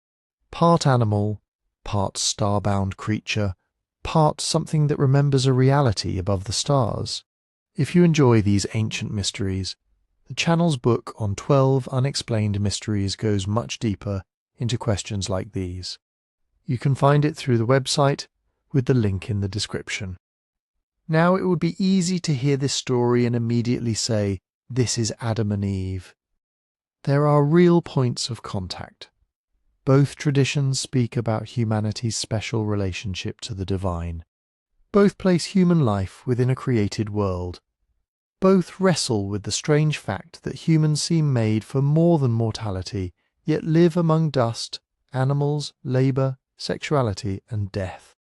part animal, part star-bound creature, part something that remembers a reality above the stars. If you enjoy these ancient mysteries, the channel's book on 12 unexplained mysteries goes much deeper into questions like these. You can find it through the website with the link in the description. Now it would be easy to hear this story and immediately say, this is Adam and Eve. There are real points of contact. Both traditions speak about humanity's special relationship to the divine. Both place human life within a created world. Both wrestle with the strange fact that humans seem made for more than mortality, yet live among dust, animals, labour, sexuality, and death.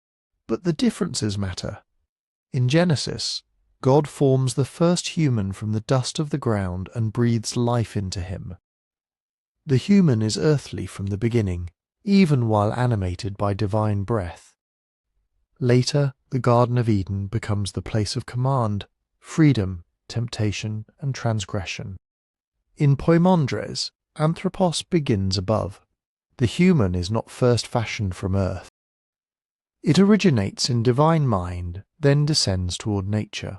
But the differences matter. In Genesis, God forms the first human from the dust of the ground and breathes life into him. The human is earthly from the beginning, even while animated by divine breath. Later, the Garden of Eden becomes the place of command, freedom, temptation, and transgression. In Poimandres, Anthropos begins above. The human is not first fashioned from earth. It originates in divine mind, then descends toward nature.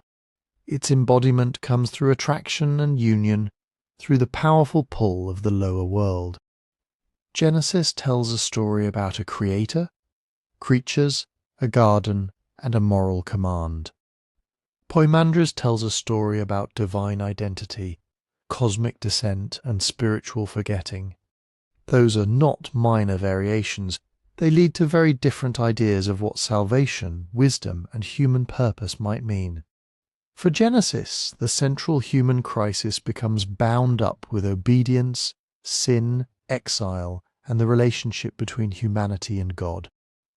Its embodiment comes through attraction and union, through the powerful pull of the lower world. Genesis tells a story about a creator, creatures, a garden, and a moral command. Poimandres tells a story about divine identity, cosmic descent, and spiritual forgetting. Those are not minor variations. They lead to very different ideas of what salvation, wisdom, and human purpose might mean. For Genesis, the central human crisis becomes bound up with obedience, sin, exile, and the relationship between humanity and God.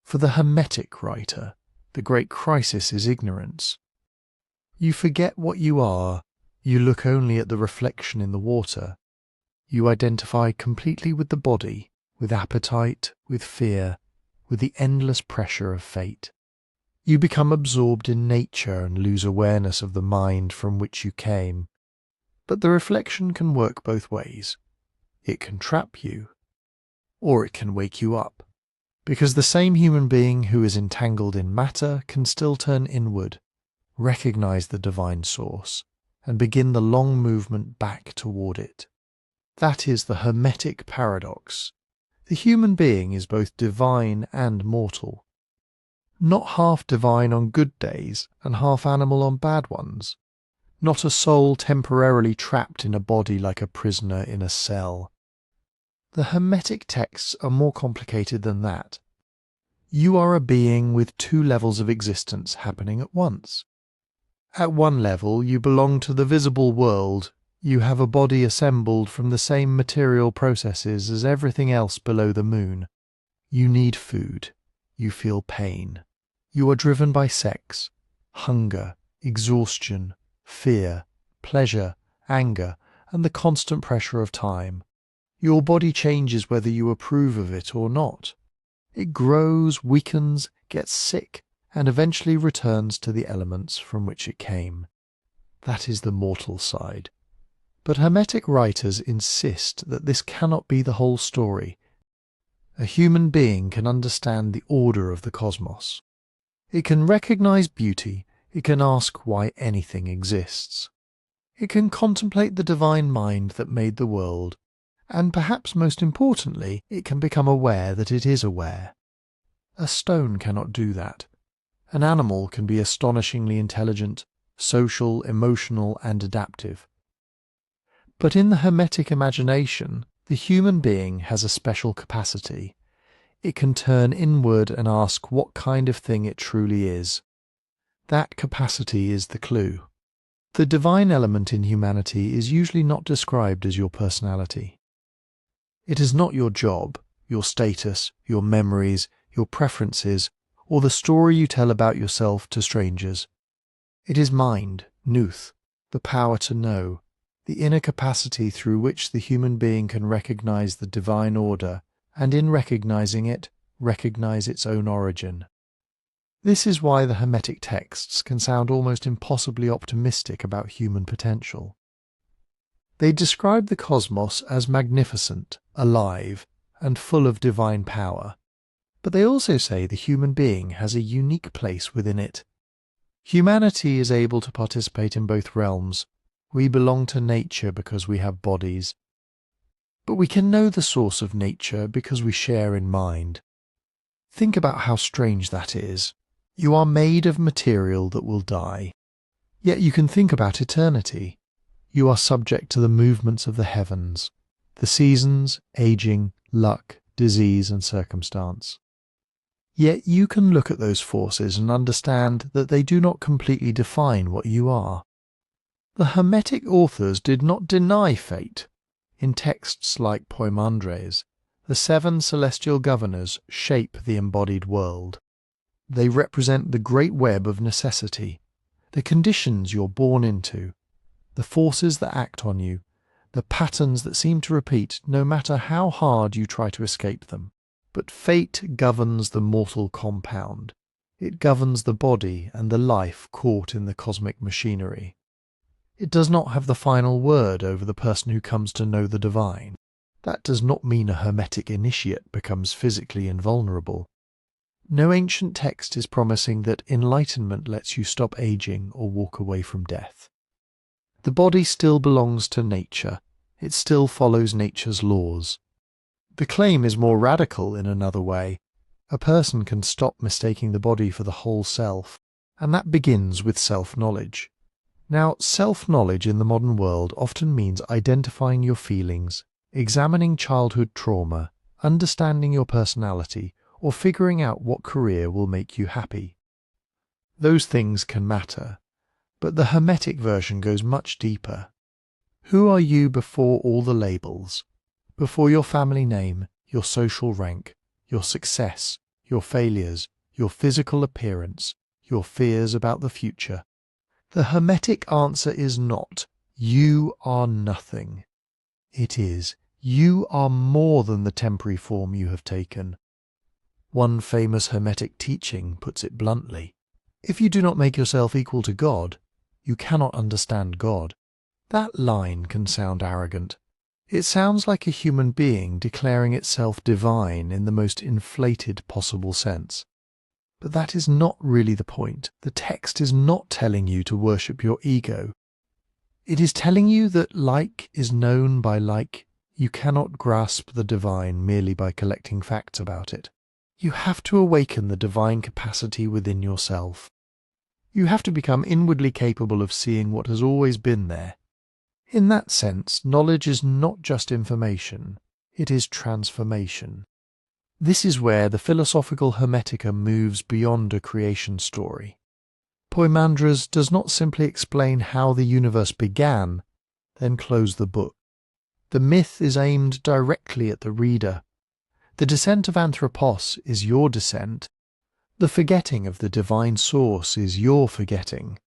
For the Hermetic writer, the great crisis is ignorance. You forget what you are, you look only at the reflection in the water. You identify completely with the body, with appetite, with fear, with the endless pressure of fate. You become absorbed in nature and lose awareness of the mind from which you came. But the reflection can work both ways. It can trap you, or it can wake you up, because the same human being who is entangled in matter can still turn inward, recognize the divine source, and begin the long movement back toward it. That is the Hermetic paradox. The human being is both divine and mortal. Not half divine on good days and half animal on bad ones. Not a soul temporarily trapped in a body like a prisoner in a cell. The Hermetic texts are more complicated than that. You are a being with two levels of existence happening at once. At one level, you belong to the visible world. You have a body assembled from the same material processes as everything else below the moon. You need food. You feel pain. You are driven by sex, hunger, exhaustion, fear, pleasure, anger, and the constant pressure of time. Your body changes whether you approve of it or not. It grows, weakens, gets sick, and eventually returns to the elements from which it came. That is the mortal side. But Hermetic writers insist that this cannot be the whole story. A human being can understand the order of the cosmos. It can recognize beauty. It can ask why anything exists. It can contemplate the divine mind that made the world. And perhaps most importantly, it can become aware that it is aware. A stone cannot do that. An animal can be astonishingly intelligent, social, emotional, and adaptive. But in the Hermetic imagination, the human being has a special capacity. It can turn inward and ask what kind of thing it truly is. That capacity is the clue. The divine element in humanity is usually not described as your personality. It is not your job, your status, your memories, your preferences, or the story you tell about yourself to strangers. It is mind, Nuth, the power to know, the inner capacity through which the human being can recognize the divine order, and in recognizing it, recognize its own origin. This is why the Hermetic texts can sound almost impossibly optimistic about human potential. They describe the cosmos as magnificent, alive, and full of divine power, but they also say the human being has a unique place within it. Humanity is able to participate in both realms. We belong to nature because we have bodies. But we can know the source of nature because we share in mind. Think about how strange that is. You are made of material that will die. Yet you can think about eternity. You are subject to the movements of the heavens, the seasons, aging, luck, disease, and circumstance. Yet you can look at those forces and understand that they do not completely define what you are. The Hermetic authors did not deny fate. In texts like Poimandres, the 7 celestial governors shape the embodied world. They represent the great web of necessity, the conditions you're born into, the forces that act on you, the patterns that seem to repeat no matter how hard you try to escape them. But fate governs the mortal compound. It governs the body and the life caught in the cosmic machinery. It does not have the final word over the person who comes to know the divine. That does not mean a Hermetic initiate becomes physically invulnerable. No ancient text is promising that enlightenment lets you stop aging or walk away from death. The body still belongs to nature. It still follows nature's laws. The claim is more radical in another way. A person can stop mistaking the body for the whole self, and that begins with self-knowledge. Now, self-knowledge in the modern world often means identifying your feelings, examining childhood trauma, understanding your personality, or figuring out what career will make you happy. Those things can matter, but the Hermetic version goes much deeper. Who are you before all the labels? Before your family name, your social rank, your success, your failures, your physical appearance, your fears about the future? The Hermetic answer is not, you are nothing. It is, you are more than the temporary form you have taken. One famous Hermetic teaching puts it bluntly. If you do not make yourself equal to God, you cannot understand God. That line can sound arrogant. It sounds like a human being declaring itself divine in the most inflated possible sense. But that is not really the point. The text is not telling you to worship your ego. It is telling you that like is known by like. You cannot grasp the divine merely by collecting facts about it. You have to awaken the divine capacity within yourself. You have to become inwardly capable of seeing what has always been there. In that sense, knowledge is not just information, it is transformation. This is where the philosophical Hermetica moves beyond a creation story. Poimandres does not simply explain how the universe began, then close the book. The myth is aimed directly at the reader. The descent of Anthropos is your descent. The forgetting of the divine source is your forgetting.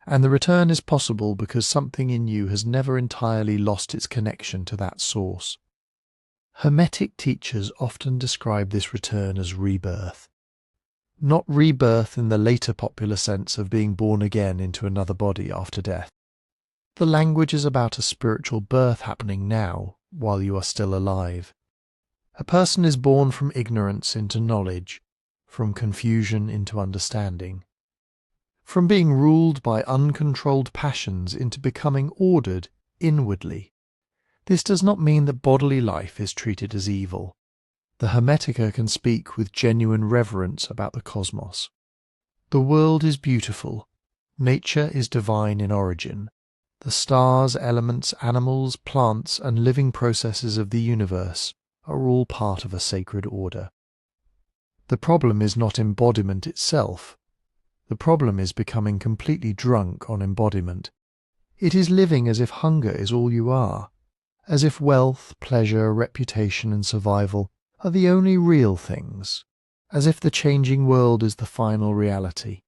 And the return is possible because something in you has never entirely lost its connection to that source. Hermetic teachers often describe this return as rebirth. Not rebirth in the later popular sense of being born again into another body after death. The language is about a spiritual birth happening now, while you are still alive. A person is born from ignorance into knowledge, from confusion into understanding, from being ruled by uncontrolled passions into becoming ordered inwardly. This does not mean that bodily life is treated as evil. The Hermetica can speak with genuine reverence about the cosmos. The world is beautiful. Nature is divine in origin. The stars, elements, animals, plants, and living processes of the universe are all part of a sacred order. The problem is not embodiment itself. The problem is becoming completely drunk on embodiment. It is living as if hunger is all you are, as if wealth, pleasure, reputation, and survival are the only real things, as if the changing world is the final reality,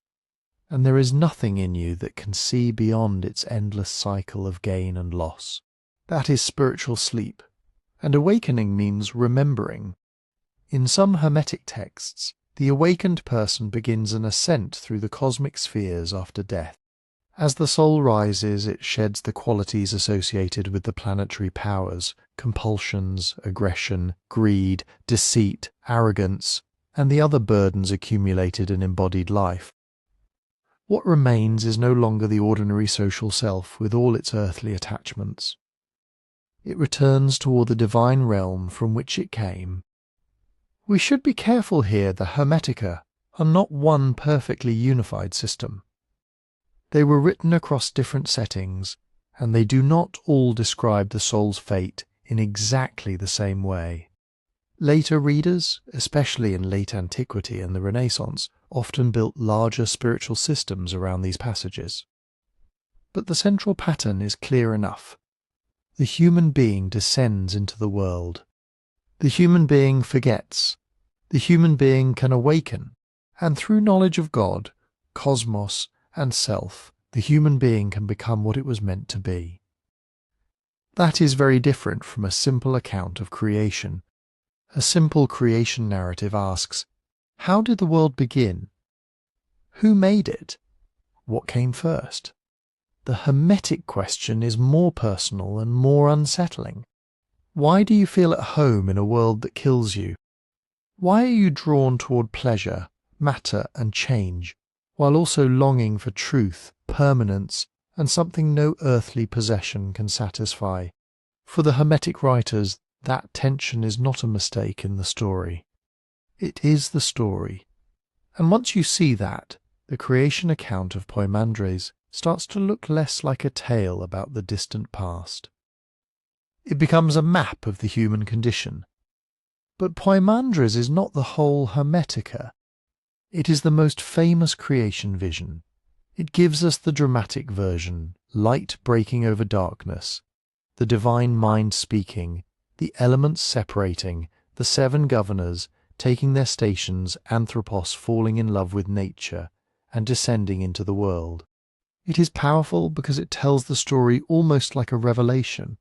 and there is nothing in you that can see beyond its endless cycle of gain and loss. That is spiritual sleep, and awakening means remembering. In some Hermetic texts, the awakened person begins an ascent through the cosmic spheres after death. As the soul rises, it sheds the qualities associated with the planetary powers, compulsions, aggression, greed, deceit, arrogance, and the other burdens accumulated in embodied life. What remains is no longer the ordinary social self with all its earthly attachments. It returns toward the divine realm from which it came. We should be careful here. The Hermetica are not one perfectly unified system. They were written across different settings, and they do not all describe the soul's fate in exactly the same way. Later readers, especially in late antiquity and the Renaissance, often built larger spiritual systems around these passages. But the central pattern is clear enough. The human being descends into the world. The human being forgets. The human being can awaken, and through knowledge of God, cosmos, and self, the human being can become what it was meant to be. That is very different from a simple account of creation. A simple creation narrative asks, how did the world begin? Who made it? What came first? The Hermetic question is more personal and more unsettling. Why do you feel at home in a world that kills you? Why are you drawn toward pleasure, matter, and change, while also longing for truth, permanence, and something no earthly possession can satisfy? For the Hermetic writers, that tension is not a mistake in the story. It is the story. And once you see that, the creation account of Poimandres starts to look less like a tale about the distant past. It becomes a map of the human condition. But Poimandres is not the whole Hermetica. It is the most famous creation vision. It gives us the dramatic version, light breaking over darkness, the divine mind speaking, the elements separating, the seven governors taking their stations, Anthropos falling in love with nature and descending into the world. It is powerful because it tells the story almost like a revelation.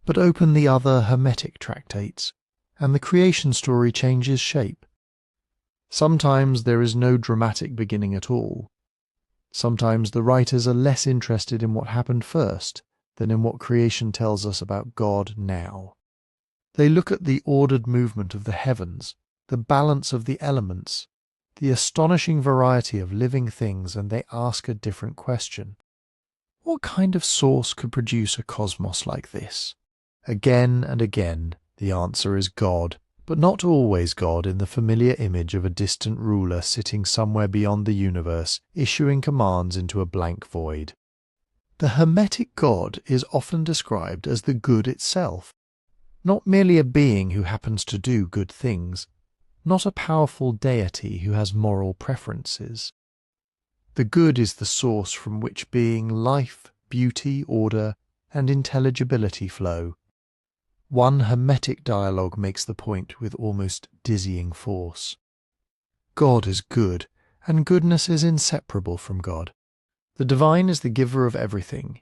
But open the other Hermetic tractates, and the creation story changes shape. Sometimes there is no dramatic beginning at all. Sometimes the writers are less interested in what happened first than in what creation tells us about God now. They look at the ordered movement of the heavens, the balance of the elements, the astonishing variety of living things, and they ask a different question. What kind of source could produce a cosmos like this? Again and again, the answer is God, but not always God in the familiar image of a distant ruler sitting somewhere beyond the universe, issuing commands into a blank void. The Hermetic God is often described as the good itself, not merely a being who happens to do good things, not a powerful deity who has moral preferences. The good is the source from which being, life, beauty, order, and intelligibility flow. One Hermetic dialogue makes the point with almost dizzying force. God is good, and goodness is inseparable from God. The divine is the giver of everything,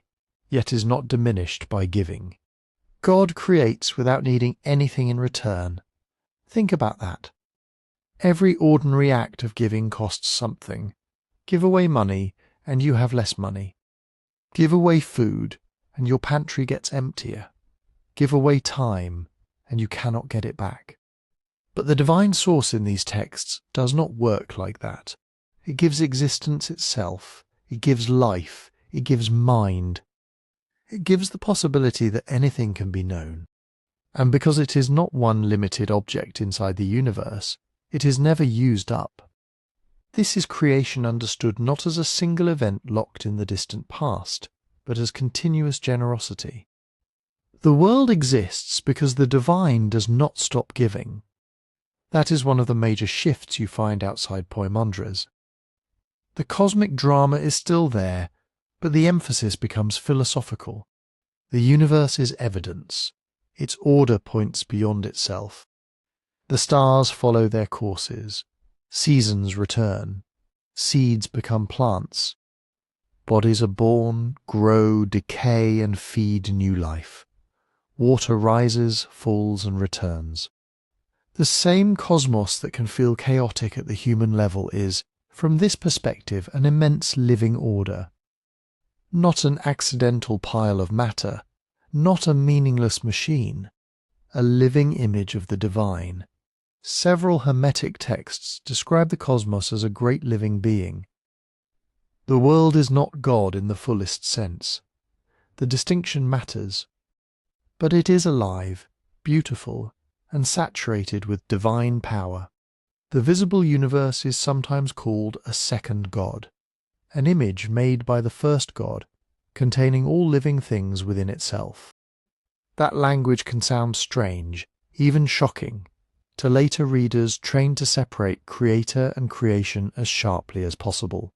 yet is not diminished by giving. God creates without needing anything in return. Think about that. Every ordinary act of giving costs something. Give away money, and you have less money. Give away food, and your pantry gets emptier. Give away time, and you cannot get it back. But the divine source in these texts does not work like that. It gives existence itself. It gives life. It gives mind. It gives the possibility that anything can be known. And because it is not one limited object inside the universe, it is never used up. This is creation understood not as a single event locked in the distant past, but as continuous generosity. The world exists because the divine does not stop giving. That is one of the major shifts you find outside Poimandres. The cosmic drama is still there, but the emphasis becomes philosophical. The universe is evidence. Its order points beyond itself. The stars follow their courses. Seasons return. Seeds become plants. Bodies are born, grow, decay, and feed new life. Water rises, falls, and returns. The same cosmos that can feel chaotic at the human level is, from this perspective, an immense living order. Not an accidental pile of matter, not a meaningless machine, a living image of the divine. Several Hermetic texts describe the cosmos as a great living being. The world is not God in the fullest sense. The distinction matters. But it is alive, beautiful, and saturated with divine power. The visible universe is sometimes called a second God, an image made by the first God, containing all living things within itself. That language can sound strange, even shocking, to later readers trained to separate creator and creation as sharply as possible.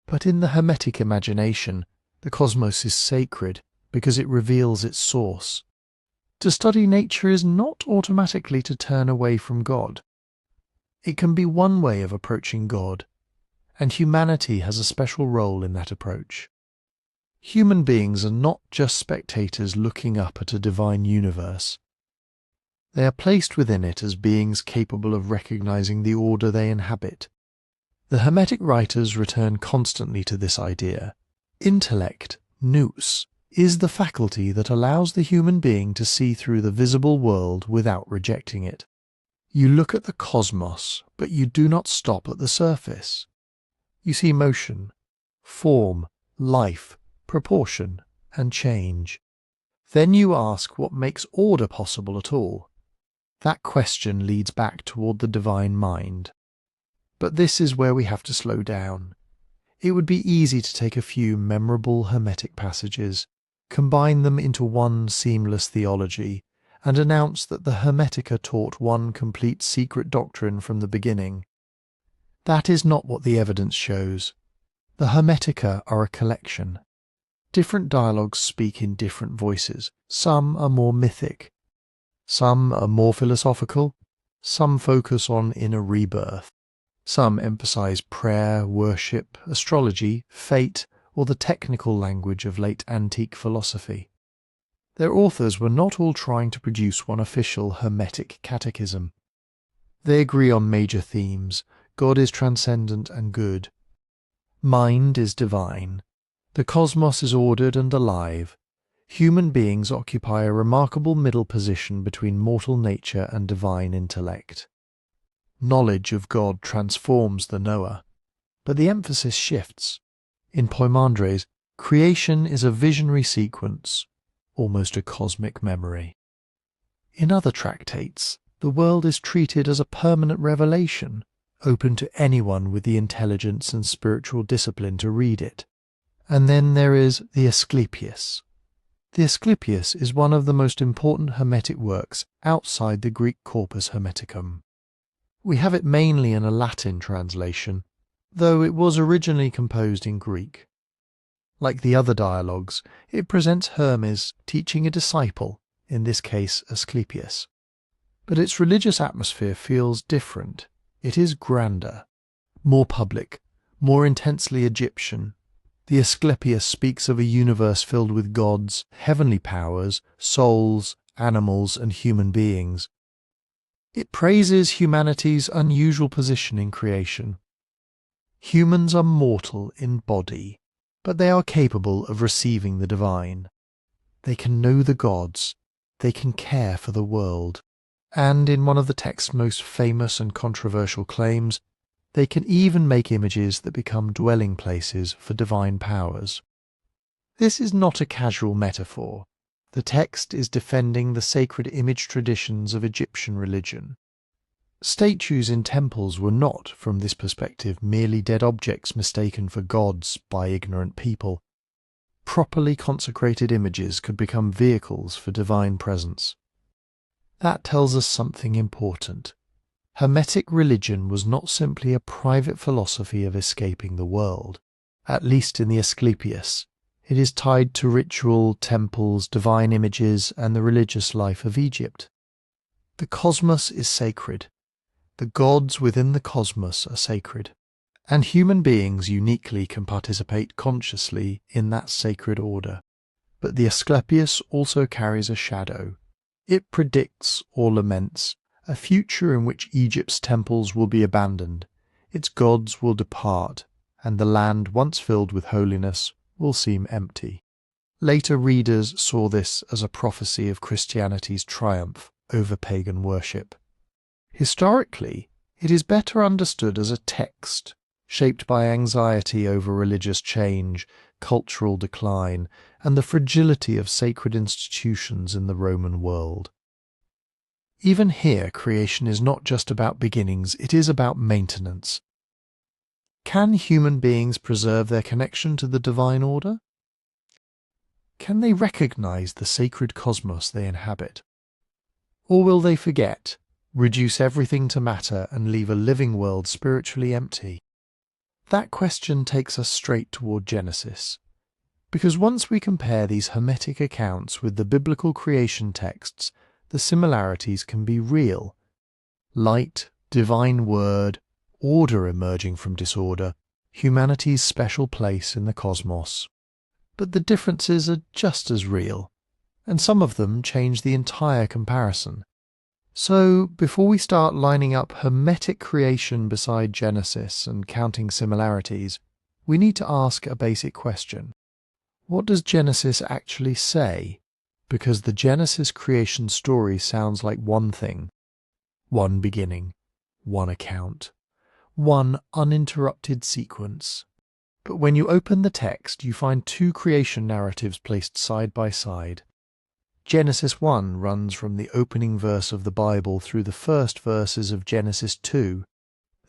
But in the Hermetic imagination, the cosmos is sacred because it reveals its source. To study nature is not automatically to turn away from God. It can be one way of approaching God, and humanity has a special role in that approach. Human beings are not just spectators looking up at a divine universe. They are placed within it as beings capable of recognizing the order they inhabit. The Hermetic writers return constantly to this idea. Intellect, nous, is the faculty that allows the human being to see through the visible world without rejecting it. You look at the cosmos, but you do not stop at the surface. You see motion, form, life, proportion, and change. Then you ask what makes order possible at all. That question leads back toward the divine mind. But this is where we have to slow down. It would be easy to take a few memorable Hermetic passages, combine them into one seamless theology, and announce that the Hermetica taught one complete secret doctrine from the beginning. That is not what the evidence shows. The Hermetica are a collection. Different dialogues speak in different voices. Some are more mythic. Some are more philosophical. Some focus on inner rebirth. Some emphasize prayer, worship, astrology, fate, or the technical language of late antique philosophy. Their authors were not all trying to produce one official Hermetic catechism. They agree on major themes. God is transcendent and good. Mind is divine. The cosmos is ordered and alive. Human beings occupy a remarkable middle position between mortal nature and divine intellect. Knowledge of God transforms the knower, but the emphasis shifts. In Poimandres, creation is a visionary sequence, almost a cosmic memory. In other tractates, the world is treated as a permanent revelation, open to anyone with the intelligence and spiritual discipline to read it. And then there is the Asclepius. The Asclepius is one of the most important Hermetic works outside the Greek corpus Hermeticum. We have it mainly in a Latin translation, though it was originally composed in Greek. Like the other dialogues, it presents Hermes teaching a disciple, in this case Asclepius. But its religious atmosphere feels different. It is grander, more public, more intensely Egyptian. The Asclepius speaks of a universe filled with gods, heavenly powers, souls, animals, and human beings. It praises humanity's unusual position in creation. Humans are mortal in body, but they are capable of receiving the divine. They can know the gods, they can care for the world, and in one of the text's most famous and controversial claims, they can even make images that become dwelling places for divine powers. This is not a casual metaphor. The text is defending the sacred image traditions of Egyptian religion. Statues in temples were not, from this perspective, merely dead objects mistaken for gods by ignorant people. Properly consecrated images could become vehicles for divine presence. That tells us something important. Hermetic religion was not simply a private philosophy of escaping the world. At least in the Asclepius, it is tied to ritual, temples, divine images, and the religious life of Egypt. The cosmos is sacred. The gods within the cosmos are sacred, and human beings uniquely can participate consciously in that sacred order. But the Asclepius also carries a shadow. It predicts or laments a future in which Egypt's temples will be abandoned, its gods will depart, and the land once filled with holiness will seem empty. Later readers saw this as a prophecy of Christianity's triumph over pagan worship. Historically, it is better understood as a text, shaped by anxiety over religious change, cultural decline, and the fragility of sacred institutions in the Roman world. Even here, creation is not just about beginnings, it is about maintenance. Can human beings preserve their connection to the divine order? Can they recognize the sacred cosmos they inhabit? Or will they forget, reduce everything to matter, and leave a living world spiritually empty? That question takes us straight toward Genesis, because once we compare these Hermetic accounts with the biblical creation texts, the similarities can be real. Light, divine word, order emerging from disorder, humanity's special place in the cosmos. But the differences are just as real, and some of them change the entire comparison. So, before we start lining up Hermetic creation beside Genesis and counting similarities, we need to ask a basic question. What does Genesis actually say? Because the Genesis creation story sounds like one thing. One beginning, one account, one uninterrupted sequence. But when you open the text, you find two creation narratives placed side by side. Genesis 1 runs from the opening verse of the Bible through the first verses of Genesis 2.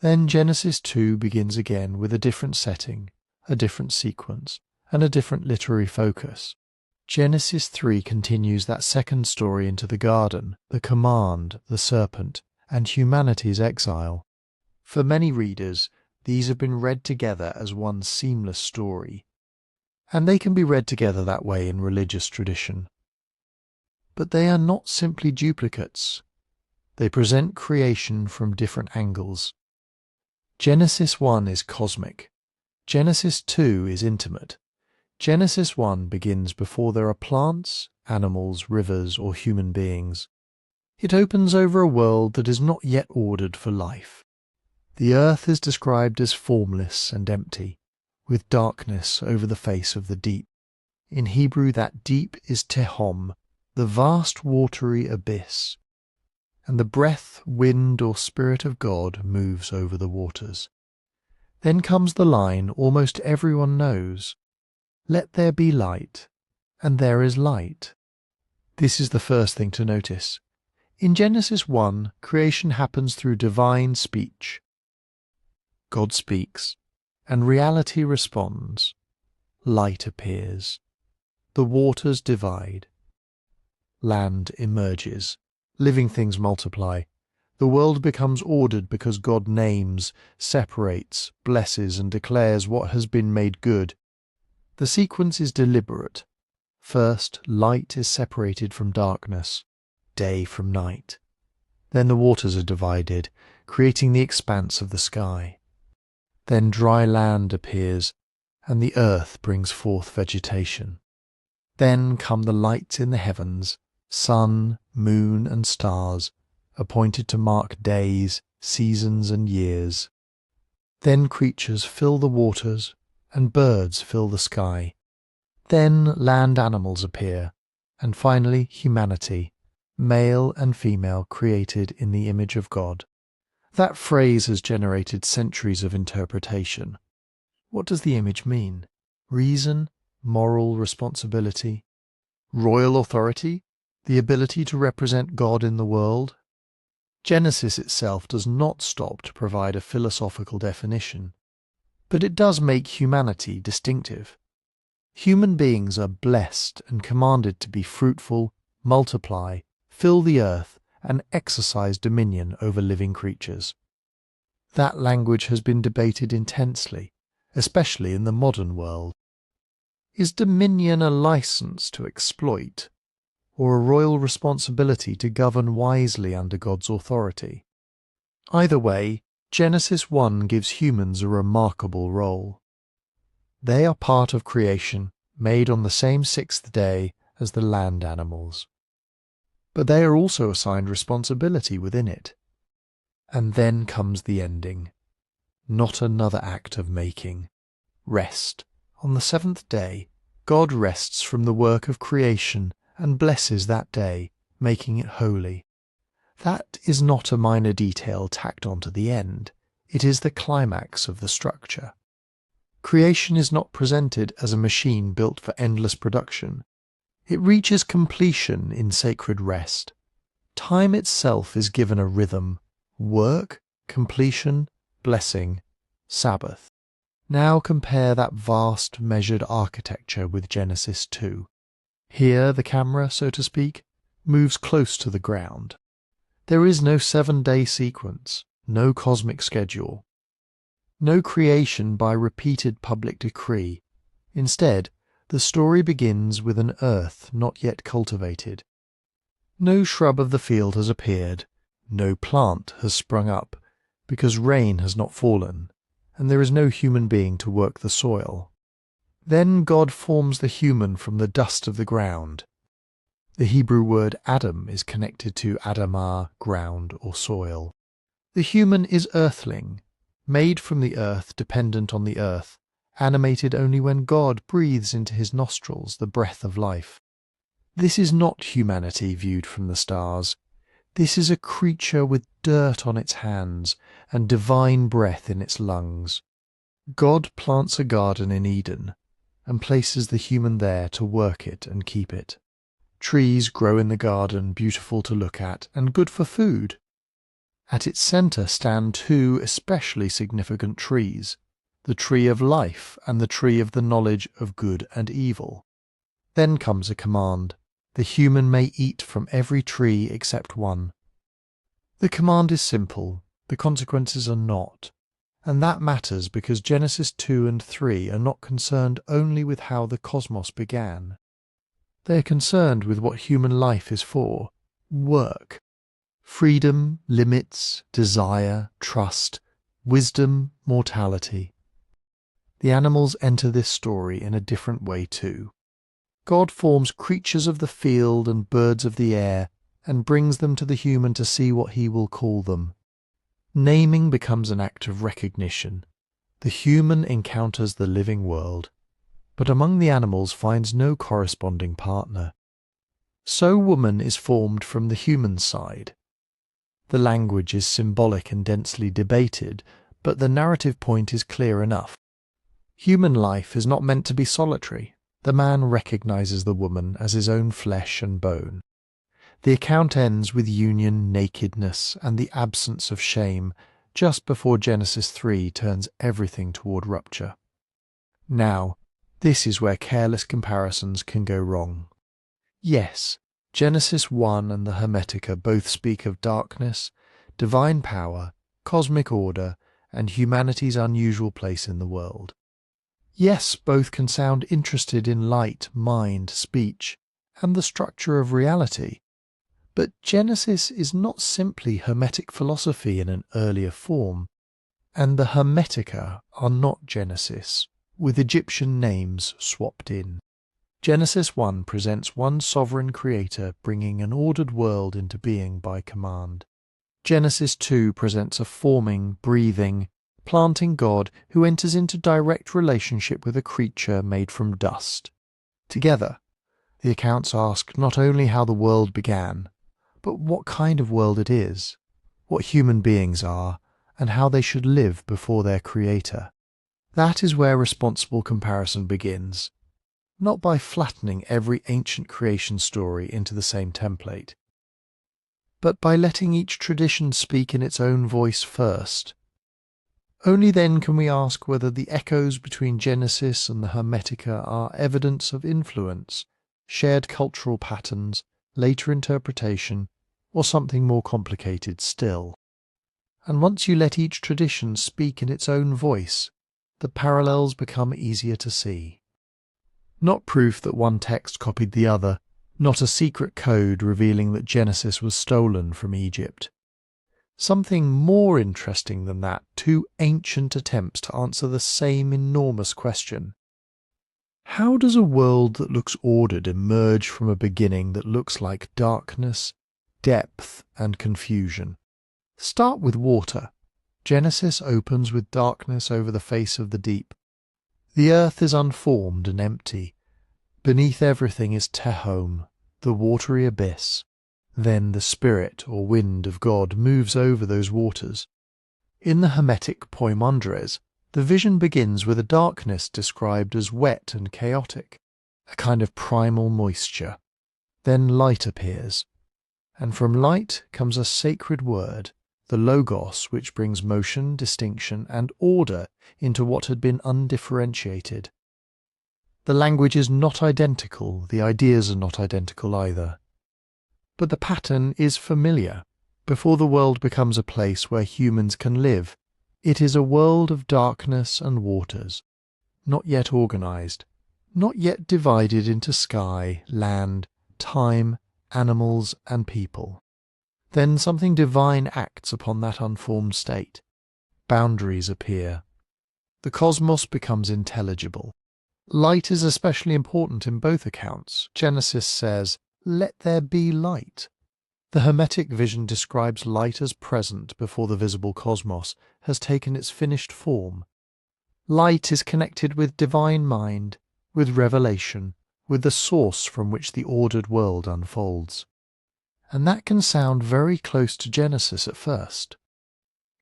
Then Genesis 2 begins again with a different setting, a different sequence, and a different literary focus. Genesis 3 continues that second story into the garden, the command, the serpent, and humanity's exile. For many readers, these have been read together as one seamless story, and they can be read together that way in religious tradition. But they are not simply duplicates. They present creation from different angles. Genesis 1 is cosmic. Genesis 2 is intimate. Genesis 1 begins before there are plants, animals, rivers, or human beings. It opens over a world that is not yet ordered for life. The earth is described as formless and empty, with darkness over the face of the deep. In Hebrew, that deep is tehom, the vast watery abyss, and the breath, wind, or spirit of God moves over the waters. Then comes the line almost everyone knows, "Let there be light," and there is light. This is the first thing to notice. In Genesis 1, creation happens through divine speech. God speaks, and reality responds. Light appears. The waters divide. Land emerges. Living things multiply. The world becomes ordered because God names, separates, blesses, and declares what has been made good. The sequence is deliberate. First, light is separated from darkness, day from night. Then the waters are divided, creating the expanse of the sky. Then dry land appears, and the earth brings forth vegetation. Then come the lights in the heavens, sun, moon, and stars, appointed to mark days, seasons, and years. Then creatures fill the waters, and birds fill the sky. Then land animals appear, and finally humanity, male and female created in the image of God. That phrase has generated centuries of interpretation. What does the image mean? Reason? Moral responsibility? Royal authority? The ability to represent God in the world? Genesis itself does not stop to provide a philosophical definition, but it does make humanity distinctive. Human beings are blessed and commanded to be fruitful, multiply, fill the earth, and exercise dominion over living creatures. That language has been debated intensely, especially in the modern world. Is dominion a license to exploit, or a royal responsibility to govern wisely under God's authority? Either way, Genesis 1 gives humans a remarkable role. They are part of creation, made on the same sixth day as the land animals. But they are also assigned responsibility within it. And then comes the ending. Not another act of making. Rest. On the seventh day, God rests from the work of creation and blesses that day, making it holy. That is not a minor detail tacked onto the end. It is the climax of the structure. Creation is not presented as a machine built for endless production. It reaches completion in sacred rest. Time itself is given a rhythm: work, completion, blessing, Sabbath. Now compare that vast measured architecture with Genesis 2. Here the camera, so to speak, moves close to the ground. There is no 7-day sequence, no cosmic schedule, no creation by repeated public decree. Instead, the story begins with an earth not yet cultivated. No shrub of the field has appeared, no plant has sprung up, because rain has not fallen, and there is no human being to work the soil. Then God forms the human from the dust of the ground. The Hebrew word Adam is connected to Adamah, ground or soil. The human is earthling, made from the earth, dependent on the earth, animated only when God breathes into his nostrils the breath of life. This is not humanity viewed from the stars. This is a creature with dirt on its hands and divine breath in its lungs. God plants a garden in Eden and places the human there to work it and keep it. Trees grow in the garden, beautiful to look at and good for food. At its centre stand two especially significant trees, the tree of life and the tree of the knowledge of good and evil. Then comes a command: the human may eat from every tree except one. The command is simple, the consequences are not, and that matters because Genesis 2 and 3 are not concerned only with how the cosmos began. They are concerned with what human life is for: work. Freedom, limits, desire, trust, wisdom, mortality. The animals enter this story in a different way too. God forms creatures of the field and birds of the air and brings them to the human to see what he will call them. Naming becomes an act of recognition. The human encounters the living world, but among the animals finds no corresponding partner. So woman is formed from the human side. The language is symbolic and densely debated, but the narrative point is clear enough. Human life is not meant to be solitary. The man recognizes the woman as his own flesh and bone. The account ends with union, nakedness, and the absence of shame, just before Genesis 3 turns everything toward rupture. Now, this is where careless comparisons can go wrong. Yes, Genesis 1 and the Hermetica both speak of darkness, divine power, cosmic order, and humanity's unusual place in the world. Yes, both can sound interested in light, mind, speech, and the structure of reality. But Genesis is not simply Hermetic philosophy in an earlier form, and the Hermetica are not Genesis, with Egyptian names swapped in. Genesis 1 presents one sovereign creator bringing an ordered world into being by command. Genesis 2 presents a forming, breathing, planting God who enters into direct relationship with a creature made from dust. Together, the accounts ask not only how the world began, but what kind of world it is, what human beings are, and how they should live before their Creator. That is where responsible comparison begins, not by flattening every ancient creation story into the same template, but by letting each tradition speak in its own voice first. Only then can we ask whether the echoes between Genesis and the Hermetica are evidence of influence, shared cultural patterns, later interpretation, or something more complicated still. And once you let each tradition speak in its own voice, the parallels become easier to see. Not proof that one text copied the other, not a secret code revealing that Genesis was stolen from Egypt. Something more interesting than that, two ancient attempts to answer the same enormous question. How does a world that looks ordered emerge from a beginning that looks like darkness, depth, and confusion? Start with water. Genesis opens with darkness over the face of the deep. The earth is unformed and empty. Beneath everything is Tehom, the watery abyss. Then the spirit or wind of God moves over those waters. In the Hermetic Poimandres, the vision begins with a darkness described as wet and chaotic, a kind of primal moisture. Then light appears, and from light comes a sacred word, the Logos, which brings motion, distinction, and order into what had been undifferentiated. The language is not identical, the ideas are not identical either. But the pattern is familiar. Before the world becomes a place where humans can live, it is a world of darkness and waters, not yet organized, not yet divided into sky, land, time, animals, and people. Then something divine acts upon that unformed state. Boundaries appear. The cosmos becomes intelligible. Light is especially important in both accounts. Genesis says, "Let there be light." The Hermetic vision describes light as present before the visible cosmos has taken its finished form. Light is connected with divine mind, with revelation, with the source from which the ordered world unfolds. And that can sound very close to Genesis at first.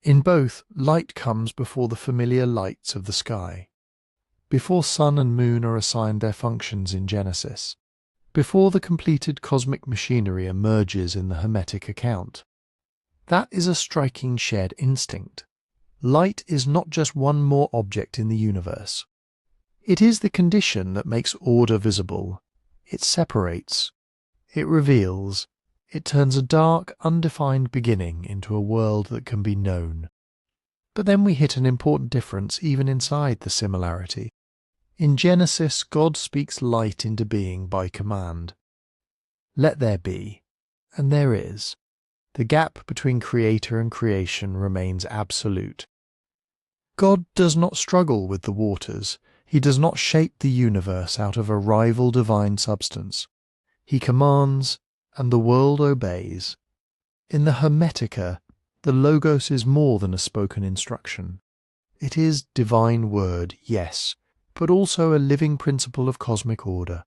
In both, light comes before the familiar lights of the sky, before sun and moon are assigned their functions in Genesis, before the completed cosmic machinery emerges in the Hermetic account. That is a striking shared instinct. Light is not just one more object in the universe. It is the condition that makes order visible. It separates. It reveals. It turns a dark, undefined beginning into a world that can be known. But then we hit an important difference even inside the similarity. In Genesis, God speaks light into being by command. Let there be, and there is. The gap between creator and creation remains absolute. God does not struggle with the waters. He does not shape the universe out of a rival divine substance. He commands, and the world obeys. In the Hermetica, the Logos is more than a spoken instruction. It is divine word, yes, but also a living principle of cosmic order.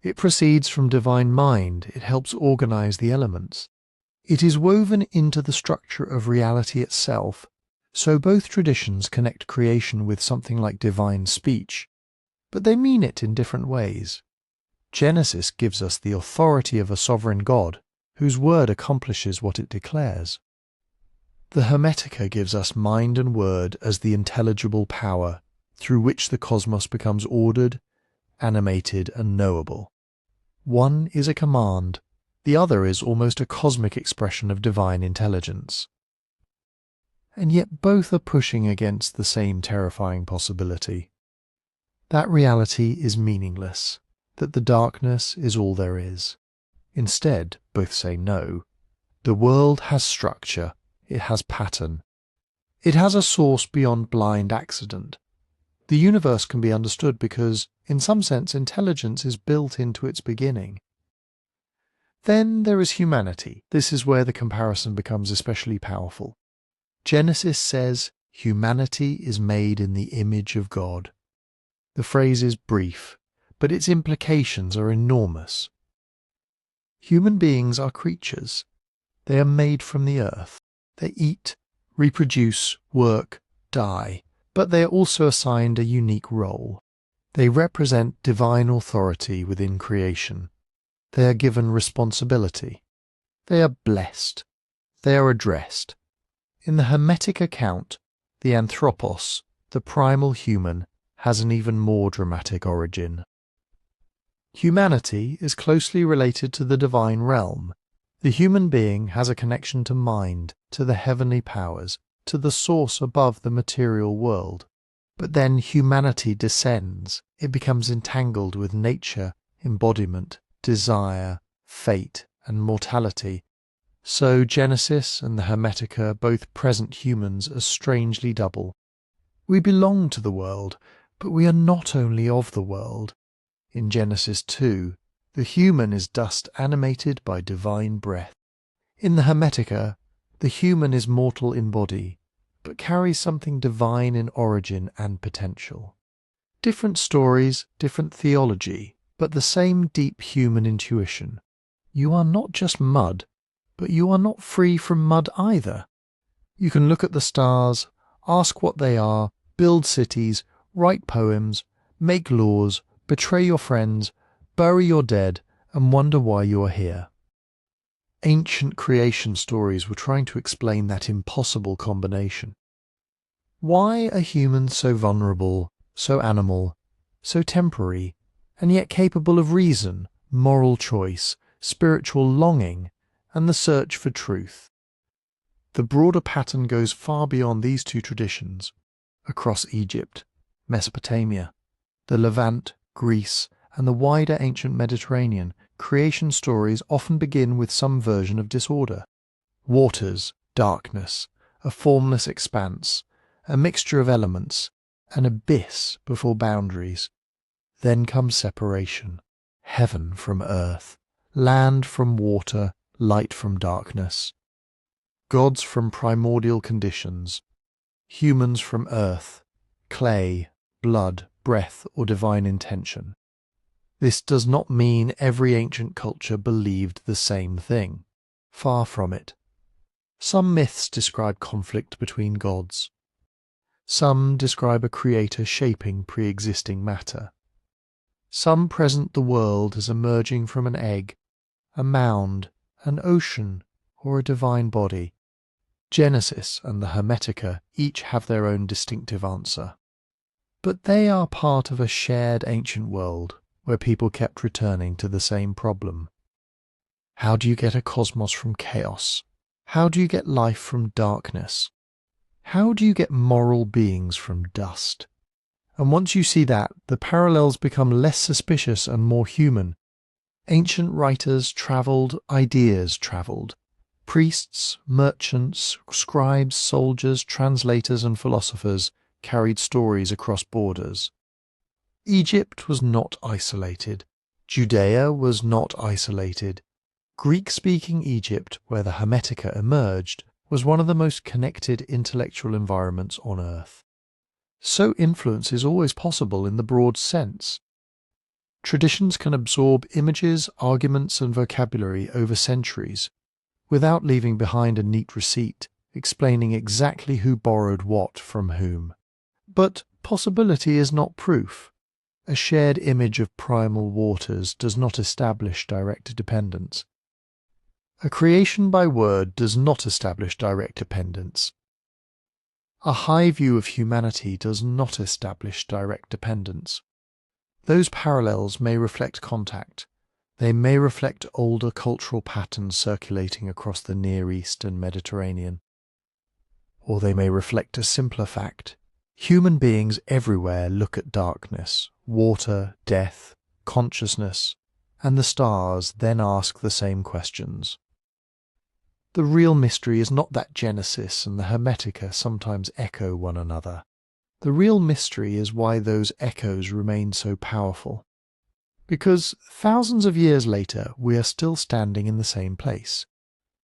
It proceeds from divine mind. It helps organize the elements. It is woven into the structure of reality itself, so both traditions connect creation with something like divine speech, but they mean it in different ways. Genesis gives us the authority of a sovereign God, whose word accomplishes what it declares. The Hermetica gives us mind and word as the intelligible power through which the cosmos becomes ordered, animated, and knowable. One is a command, the other is almost a cosmic expression of divine intelligence. and yet both are pushing against the same terrifying possibility. That reality is meaningless, that the darkness is all there is. Instead, both say no. The world has structure, it has pattern. It has a source beyond blind accident. The universe can be understood because, in some sense, intelligence is built into its beginning. Then there is humanity. This is where the comparison becomes especially powerful. Genesis says, humanity is made in the image of God. The phrase is brief, but its implications are enormous. Human beings are creatures. They are made from the earth. They eat, reproduce, work, die, but they are also assigned a unique role. They represent divine authority within creation. They are given responsibility. They are blessed. They are addressed. In the Hermetic account, the Anthropos, the primal human, has an even more dramatic origin. Humanity is closely related to the divine realm. The human being has a connection to mind, to the heavenly powers, to the source above the material world. But then humanity descends. It becomes entangled with nature, embodiment, desire, fate, and mortality. So Genesis and the Hermetica both present humans as strangely double. We belong to the world, but we are not only of the world. In Genesis 2, the human is dust animated by divine breath. In the Hermetica, the human is mortal in body, but carries something divine in origin and potential. Different stories, different theology, but the same deep human intuition. You are not just mud, but you are not free from mud either. You can look at the stars, ask what they are, build cities, write poems, make laws, betray your friends, bury your dead, and wonder why you are here. Ancient creation stories were trying to explain that impossible combination. Why are humans so vulnerable, so animal, so temporary, and yet capable of reason, moral choice, spiritual longing, and the search for truth? The broader pattern goes far beyond these two traditions. Across Egypt, Mesopotamia, the Levant, Greece, and the wider ancient Mediterranean, creation stories often begin with some version of disorder. Waters, darkness, a formless expanse, a mixture of elements, an abyss before boundaries. Then comes separation, heaven from earth, land from water, light from darkness. Gods from primordial conditions, humans from earth, clay, blood, breath, or divine intention. This does not mean every ancient culture believed the same thing. Far from it. Some myths describe conflict between gods. Some describe a creator shaping pre-existing matter. Some present the world as emerging from an egg, a mound, an ocean, or a divine body. Genesis and the Hermetica each have their own distinctive answer. But they are part of a shared ancient world where people kept returning to the same problem. How do you get a cosmos from chaos? How do you get life from darkness? How do you get moral beings from dust? And once you see that, the parallels become less suspicious and more human. Ancient writers travelled, ideas travelled. Priests, merchants, scribes, soldiers, translators, and philosophers carried stories across borders. Egypt was not isolated. Judea was not isolated. Greek-speaking Egypt, where the Hermetica emerged, was one of the most connected intellectual environments on Earth. So influence is always possible in the broad sense. Traditions can absorb images, arguments, and vocabulary over centuries, without leaving behind a neat receipt explaining exactly who borrowed what from whom. But possibility is not proof. A shared image of primal waters does not establish direct dependence. A creation by word does not establish direct dependence. A high view of humanity does not establish direct dependence. Those parallels may reflect contact. They may reflect older cultural patterns circulating across the Near East and Mediterranean. or they may reflect a simpler fact. Human beings everywhere look at darkness, water, death, consciousness, and the stars then ask the same questions. The real mystery is not that Genesis and the Hermetica sometimes echo one another. The real mystery is why those echoes remain so powerful. Because thousands of years later, we are still standing in the same place,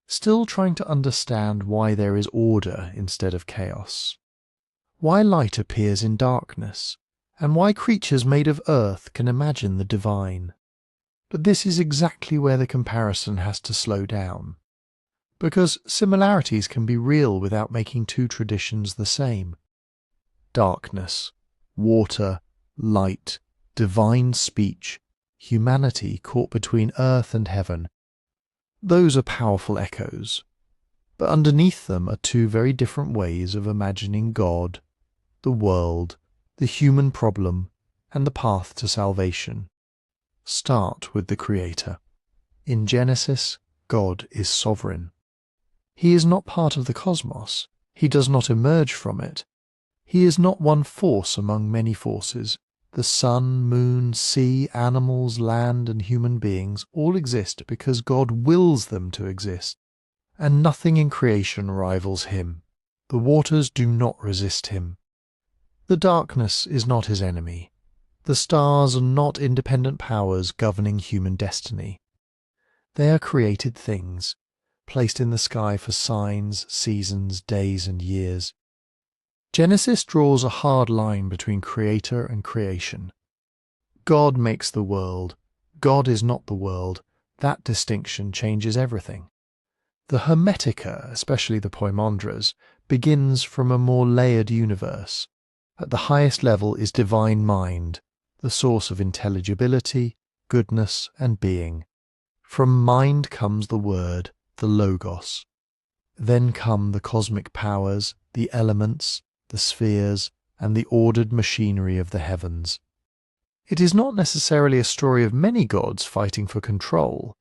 still trying to understand why there is order instead of chaos, why light appears in darkness, and why creatures made of earth can imagine the divine. But this is exactly where the comparison has to slow down, because similarities can be real without making two traditions the same. Darkness, water, light, divine speech, humanity caught between earth and heaven. Those are powerful echoes, but underneath them are two very different ways of imagining God, the world, the human problem, and the path to salvation. Start with the Creator. In Genesis, God is sovereign. He is not part of the cosmos. He does not emerge from it. He is not one force among many forces. The sun, moon, sea, animals, land, and human beings all exist because God wills them to exist, and nothing in creation rivals him. The waters do not resist him. The darkness is not his enemy. The stars are not independent powers governing human destiny. They are created things, placed in the sky for signs, seasons, days, and years. Genesis draws a hard line between creator and creation. God makes the world. God is not the world. That distinction changes everything. The Hermetica, especially the Poimandres, begins from a more layered universe. At the highest level is divine mind, the source of intelligibility, goodness, and being. From mind comes the word, the logos. Then come the cosmic powers, the elements, the spheres, and the ordered machinery of the heavens. It is not necessarily a story of many gods fighting for control,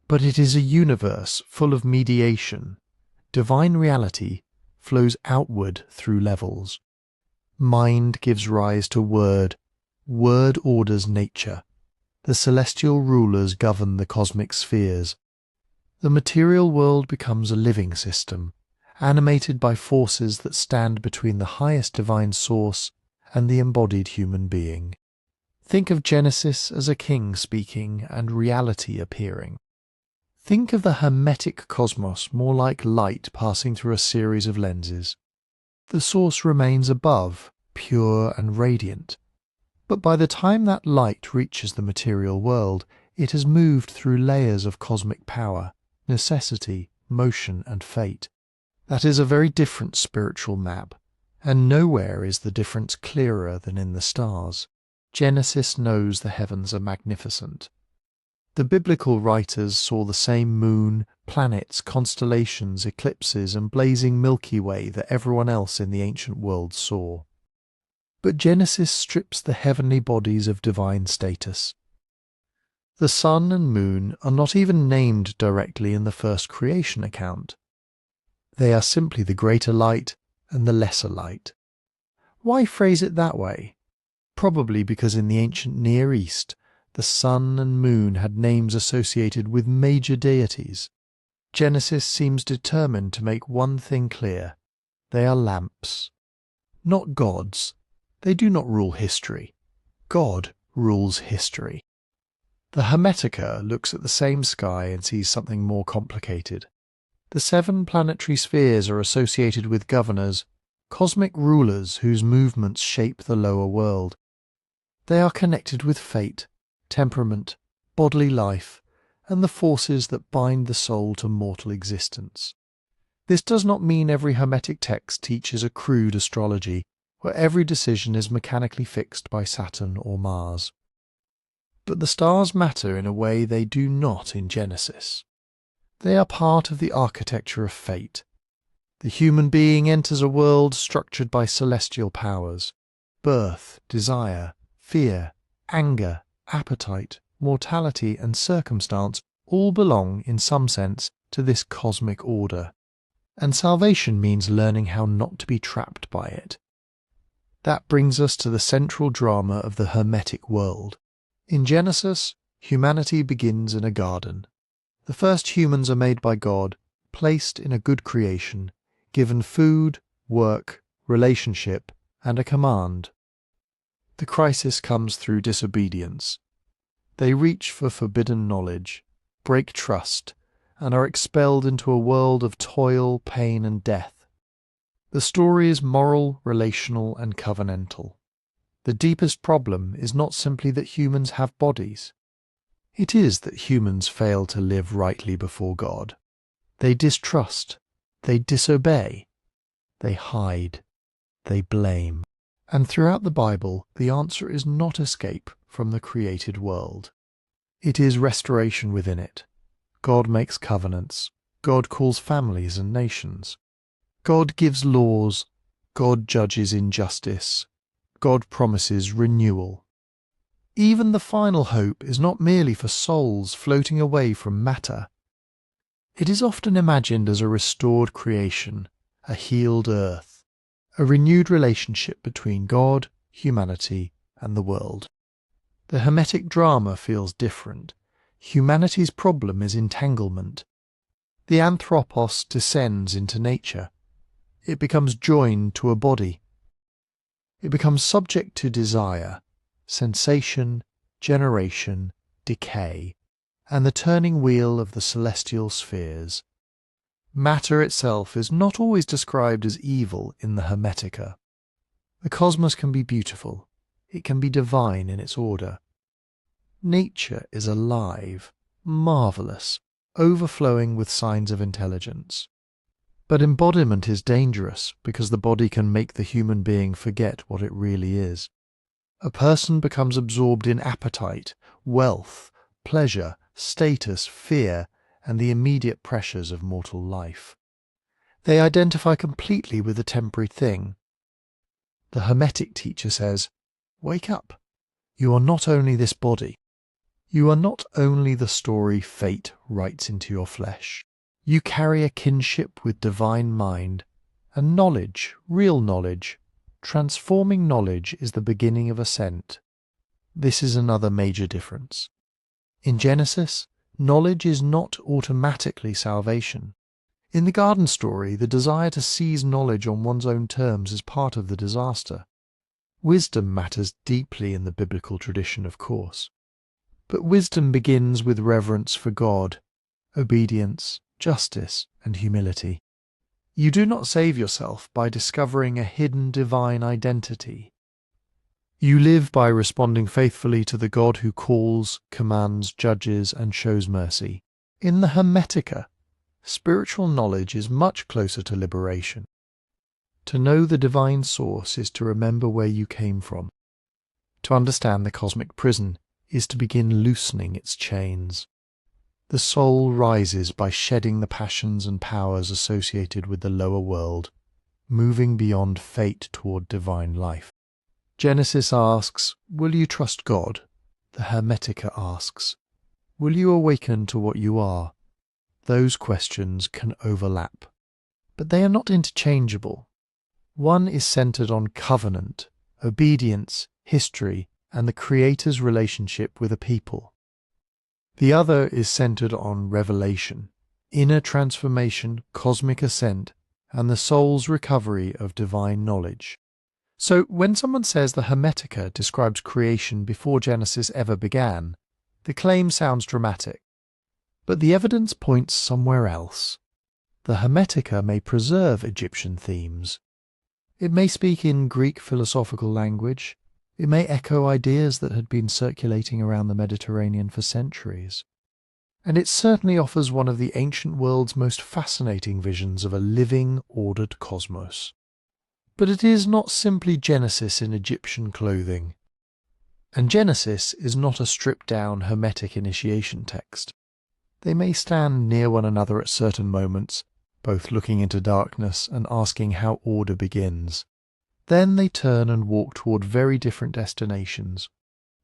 but it is a universe full of mediation. Divine reality flows outward through levels. Mind gives rise to word. Word orders nature. The celestial rulers govern the cosmic spheres. The material world becomes a living system, animated by forces that stand between the highest divine source and the embodied human being. Think of Genesis as a king speaking and reality appearing. Think of the Hermetic cosmos more like light passing through a series of lenses. The source remains above, pure and radiant, but by the time that light reaches the material world, it has moved through layers of cosmic power, necessity, motion, and fate. That is a very different spiritual map, and nowhere is the difference clearer than in the stars. Genesis knows the heavens are magnificent. The biblical writers saw the same moon, planets, constellations, eclipses, and blazing Milky Way that everyone else in the ancient world saw. But Genesis strips the heavenly bodies of divine status. The sun and moon are not even named directly in the first creation account. They are simply the greater light and the lesser light. Why phrase it that way? Probably because in the ancient Near East, the sun and moon had names associated with major deities. Genesis seems determined to make one thing clear. They are lamps. Not gods. They do not rule history. God rules history. The Hermetica looks at the same sky and sees something more complicated. The 7 planetary spheres are associated with governors, cosmic rulers whose movements shape the lower world. They are connected with fate, temperament, bodily life, and the forces that bind the soul to mortal existence. This does not mean every Hermetic text teaches a crude astrology, where every decision is mechanically fixed by Saturn or Mars. But the stars matter in a way they do not in Genesis. They are part of the architecture of fate. The human being enters a world structured by celestial powers. Birth, desire, fear, anger, appetite, mortality, and circumstance all belong, in some sense, to this cosmic order. And salvation means learning how not to be trapped by it. That brings us to the central drama of the Hermetic world. In Genesis, humanity begins in a garden. The first humans are made by God, placed in a good creation, given food, work, relationship, and a command. The crisis comes through disobedience. They reach for forbidden knowledge, break trust, and are expelled into a world of toil, pain, and death. The story is moral, relational, and covenantal. The deepest problem is not simply that humans have bodies. It is that humans fail to live rightly before God. They distrust, they disobey, they hide, they blame. And throughout the Bible, the answer is not escape from the created world. It is restoration within it. God makes covenants. God calls families and nations. God gives laws. God judges injustice. God promises renewal. Even the final hope is not merely for souls floating away from matter. It is often imagined as a restored creation, a healed earth, a renewed relationship between God, humanity, and the world. The Hermetic drama feels different. Humanity's problem is entanglement. The Anthropos descends into nature. It becomes joined to a body. It becomes subject to desire, sensation, generation, decay, and the turning wheel of the celestial spheres. Matter itself is not always described as evil in the Hermetica. The cosmos can be beautiful. It can be divine in its order. Nature is alive, marvellous, overflowing with signs of intelligence. But embodiment is dangerous because the body can make the human being forget what it really is. A person becomes absorbed in appetite, wealth, pleasure, status, fear, and the immediate pressures of mortal life. They identify completely with the temporary thing. The Hermetic teacher says, "Wake up. You are not only this body. You are not only the story fate writes into your flesh. You carry a kinship with divine mind, and knowledge, real knowledge, transforming knowledge is the beginning of ascent." This is another major difference. In Genesis, knowledge is not automatically salvation. In the garden story, the desire to seize knowledge on one's own terms is part of the disaster. Wisdom matters deeply in the biblical tradition, of course. But wisdom begins with reverence for God, obedience, justice, and humility. You do not save yourself by discovering a hidden divine identity. You live by responding faithfully to the God who calls, commands, judges, and shows mercy. In the Hermetica, spiritual knowledge is much closer to liberation. To know the divine source is to remember where you came from. To understand the cosmic prison is to begin loosening its chains. The soul rises by shedding the passions and powers associated with the lower world, moving beyond fate toward divine life. Genesis asks, will you trust God? The Hermetica asks, will you awaken to what you are? Those questions can overlap, but they are not interchangeable. One is centered on covenant, obedience, history, and the Creator's relationship with a people. The other is centered on revelation, inner transformation, cosmic ascent, and the soul's recovery of divine knowledge. So when someone says the Hermetica describes creation before Genesis ever began, the claim sounds dramatic. But the evidence points somewhere else. The Hermetica may preserve Egyptian themes. It may speak in Greek philosophical language. It may echo ideas that had been circulating around the Mediterranean for centuries. And it certainly offers one of the ancient world's most fascinating visions of a living, ordered cosmos. But it is not simply Genesis in Egyptian clothing. And Genesis is not a stripped-down Hermetic initiation text. They may stand near one another at certain moments, both looking into darkness and asking how order begins. Then they turn and walk toward very different destinations.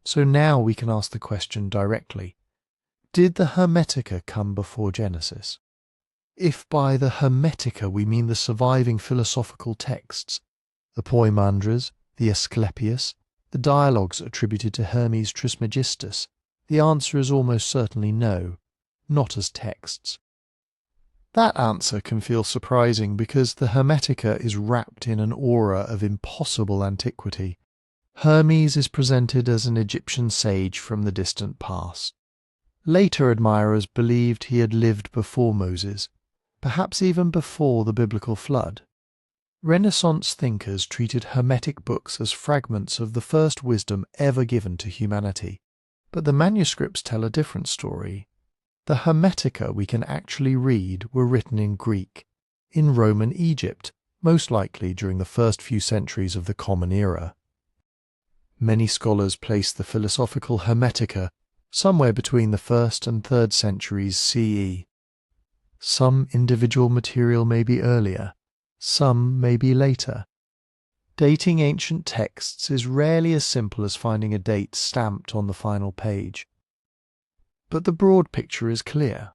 So now we can ask the question directly. Did the Hermetica come before Genesis? If by the Hermetica we mean the surviving philosophical texts, the Poimandres, the Asclepius, the dialogues attributed to Hermes Trismegistus, the answer is almost certainly no, not as texts. That answer can feel surprising because the Hermetica is wrapped in an aura of impossible antiquity. Hermes is presented as an Egyptian sage from the distant past. Later admirers believed he had lived before Moses, perhaps even before the biblical flood. Renaissance thinkers treated Hermetic books as fragments of the first wisdom ever given to humanity. But the manuscripts tell a different story. The Hermetica we can actually read were written in Greek, in Roman Egypt, most likely during the first few centuries of the Common Era. Many scholars place the philosophical Hermetica somewhere between the 1st and 3rd centuries CE. Some individual material may be earlier, some may be later. Dating ancient texts is rarely as simple as finding a date stamped on the final page. But the broad picture is clear.